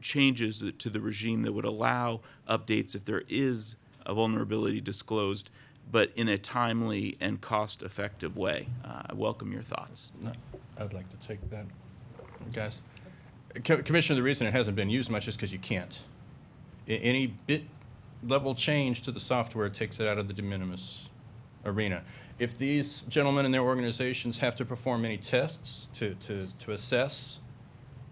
changes to the regime that would allow updates if there is a vulnerability disclosed, but in a timely and cost-effective way? I welcome your thoughts. I'd like to take that, guys. Commissioner, the reason it hasn't been used much is because you can't. Any bit level change to the software takes it out of the de minimis arena. If these gentlemen and their organizations have to perform any tests to assess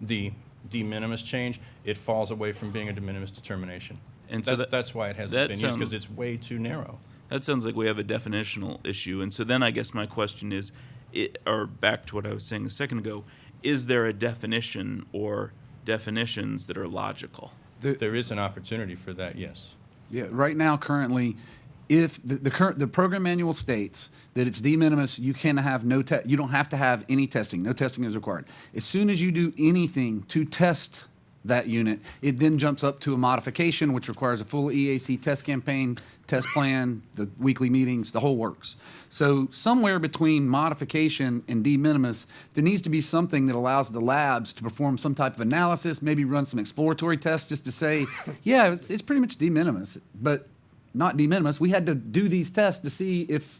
the de minimis change, it falls away from being a de minimis determination. And so that's why it hasn't been used, because it's way too narrow. That sounds like we have a definitional issue. And so then I guess my question is, or back to what I was saying a second ago, is there a definition or definitions that are logical? There is an opportunity for that, yes. Yeah, right now, currently, if the program manual states that it's de minimis, you can have you don't have to have any testing. No testing is required. As soon as you do anything to test that unit, it then jumps up to a modification, which requires a full EAC test campaign, test plan, the weekly meetings, the whole works. So somewhere between modification and de minimis, there needs to be something that allows the labs to perform some type of analysis, maybe run some exploratory tests just to say, yeah, it's pretty much de minimis, but not de minimis. We had to do these tests to see if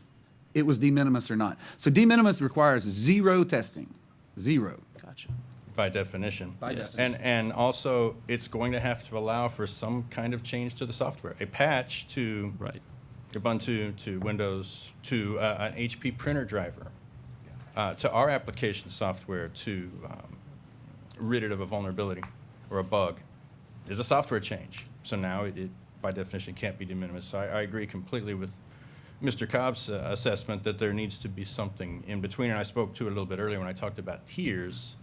it was de minimis or not. So de minimis requires zero testing, zero. Gotcha. By definition. By definition. And also, it's going to have to allow for some kind of change to the software. A patch to Ubuntu, to Windows, to an HP printer driver, to our application software to rid it of a vulnerability or a bug is a software change. So now it by definition can't be de minimis. So I agree completely with Mr. Cobb's assessment that there needs to be something in between. And I spoke to it a little bit earlier when I talked about tiers.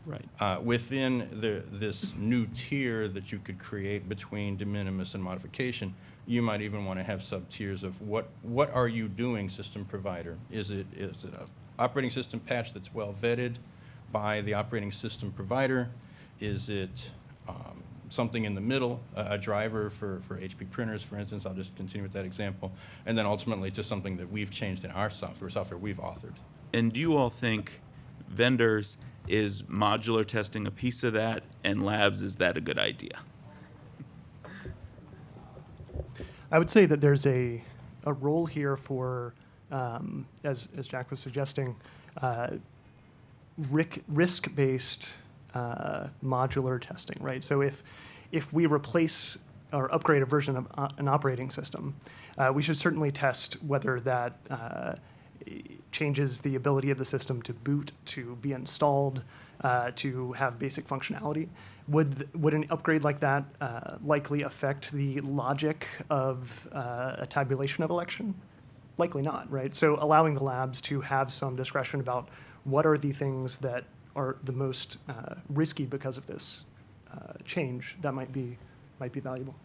Right. Within this new tier that you could create between de minimis and modification, you might even want to have sub-tiers of what are you doing, system provider? Is it an operating system patch that's well vetted by the operating system provider? Is it something in the middle, a driver for HP printers, for instance? I'll just continue with that example. And then ultimately to something that we've changed in our software we've authored. And do you all think vendors, is modular testing a piece of that, and labs, is that a good idea? I would say that there's a role here for, as Jack was suggesting, risk-based modular testing, right? So if we replace or upgrade a version of an operating system, we should certainly test whether that changes the ability of the system to boot, to be installed, to have basic functionality. Would an upgrade like that likely affect the logic of a tabulation of election? Likely not, right? So allowing the labs to have some discretion about what are the things that are the most risky because of this change, that might be valuable.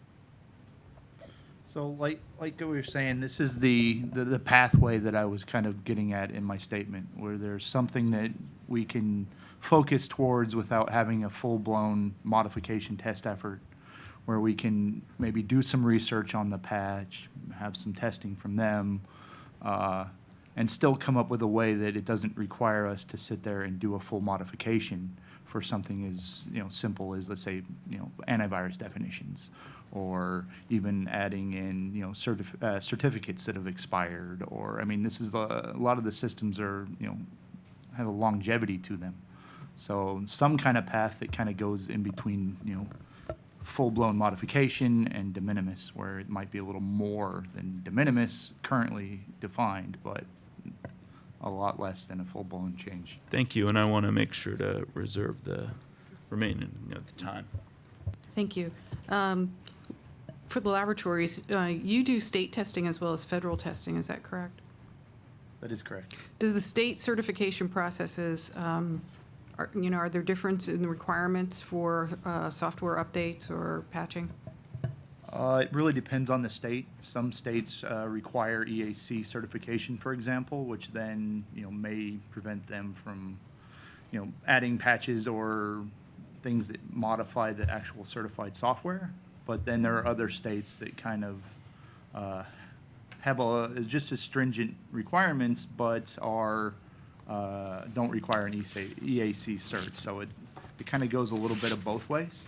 So like we were saying, this is the pathway that I was kind of getting at in my statement, where there's something that we can focus towards without having a full-blown modification test effort, where we can maybe do some research on the patch, have some testing from them, and still come up with a way that it doesn't require us to sit there and do a full modification for something as simple as, let's say, antivirus definitions or even adding in, you know, certificates that have expired, or, I mean, this is, a lot of the systems are, you know, have a longevity to them. So some kind of path that kind of goes in between, you know, full-blown modification and de minimis, where it might be a little more than de minimis currently defined, but a lot less than a full-blown change. Thank you, and I want to make sure to reserve the remaining of the time. Thank you. For the laboratories, you do state testing as well as federal testing, is that correct? That is correct. Does the state certification processes, are there differences in the requirements for software updates or patching? It really depends on the state. Some states require EAC certification, for example, which then, you know, may prevent them from, you know, adding patches or things that modify the actual certified software. But then there are other states that kind of have just as stringent requirements, but are don't require an EAC cert. So it kind of goes a little bit of both ways.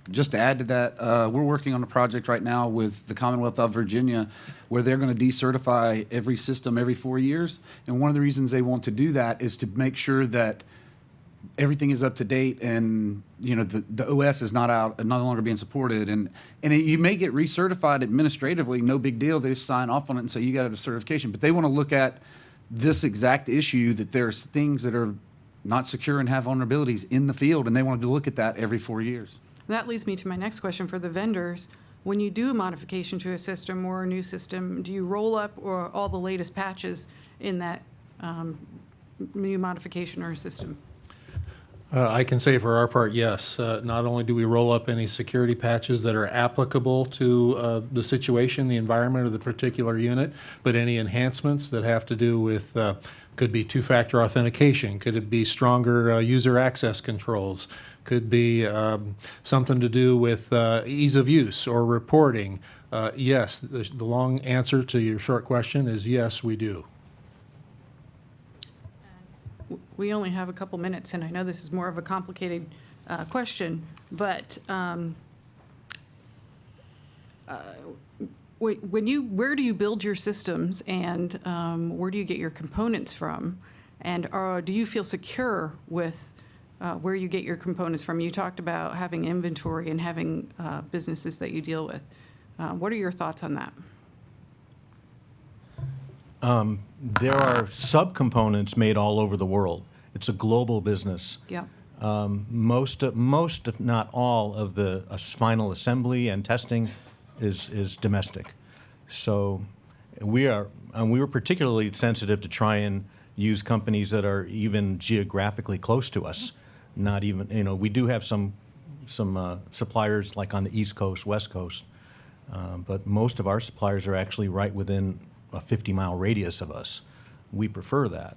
Just to add to that, we're working on a project right now with the Commonwealth of Virginia where they're going to decertify every system every 4 years. And one of the reasons they want to do that is to make sure that everything is up to date and, you know, the OS is not no longer being supported. And you may get recertified administratively, no big deal. They just sign off on it and say you got a certification. But they want to look at this exact issue, that there's things that are not secure and have vulnerabilities in the field, and they wanted to look at that every 4 years. That leads me to my next question for the vendors. When you do a modification to a system or a new system, do you roll up or all the latest patches in that new modification or system? I can say for our part, yes. Not only do we roll up any security patches that are applicable to the situation, the environment of the particular unit, but any enhancements that have to do with, could be two-factor authentication, could it be stronger user access controls, could be something to do with ease of use or reporting. Yes, the long answer to your short question is yes, we do. We only have a couple minutes, and I know this is more of a complicated question, but where do you build your systems, and where do you get your components from? And do you feel secure with where you get your components from? You talked about having inventory and having businesses that you deal with. What are your thoughts on that? There are subcomponents made all over the world. It's a global business. Yeah. Most, if not all, of the final assembly and testing is domestic. So we were particularly sensitive to try and use companies that are even geographically close to us. Not even, you know, we do have some suppliers like on the East Coast, West Coast, but most of our suppliers are actually right within a 50-mile radius of us. We prefer that.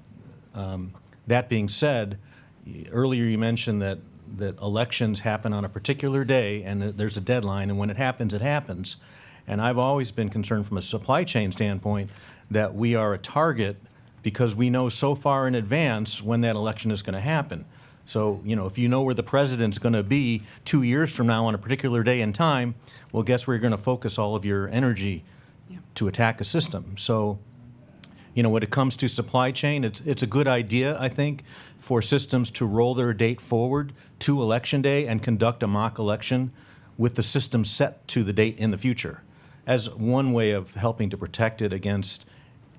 That being said, earlier you mentioned that elections happen on a particular day and that there's a deadline, and when it happens, it happens. And I've always been concerned from a supply chain standpoint that we are a target because we know so far in advance when that election is going to happen. So, you know, if you know where the president's going to be 2 years from now on a particular day and time, well, guess where you're going to focus all of your energy to attack a system. So, you know, when it comes to supply chain, it's a good idea, I think, for systems to roll their date forward to election day and conduct a mock election with the system set to the date in the future as one way of helping to protect it against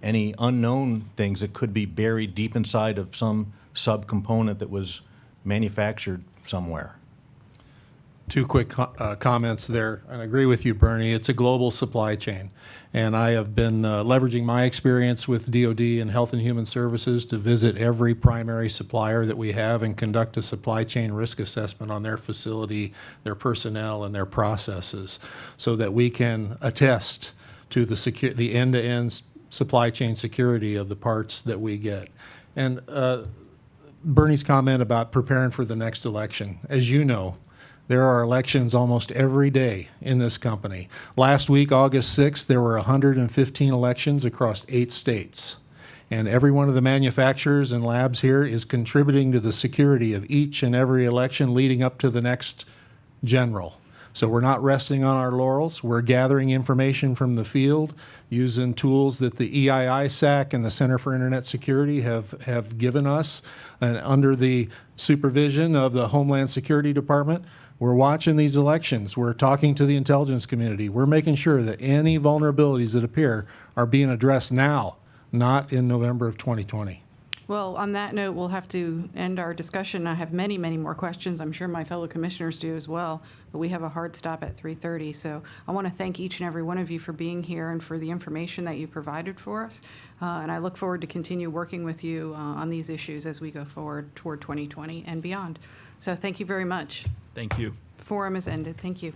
any unknown things that could be buried deep inside of some subcomponent that was manufactured somewhere. Two quick comments there. I agree with you, Bernie. It's a global supply chain. And I have been leveraging my experience with DOD and Health and Human Services to visit every primary supplier that we have and conduct a supply chain risk assessment on their facility, their personnel, and their processes so that we can attest to the end-to-end supply chain security of the parts that we get. And Bernie's comment about preparing for the next election. As you know, there are elections almost every day in this company. Last week, August 6th, there were 115 elections across 8 states. And every one of the manufacturers and labs here is contributing to the security of each and every election leading up to the next general. So we're not resting on our laurels. We're gathering information from the field using tools that the EII-SAC and the Center for Internet Security have given us. And under the supervision of the Homeland Security Department, we're watching these elections. We're talking to the intelligence community. We're making sure that any vulnerabilities that appear are being addressed now, not in November of 2020. Well, on that note, we'll have to end our discussion. I have many, many more questions. I'm sure my fellow commissioners do as well, but we have a hard stop at 3:30. So I want to thank each and every one of you for being here and for the information that you provided for us. And I look forward to continue working with you on these issues as we go forward toward 2020 and beyond. So thank you very much. Thank you. The forum is ended. Thank you.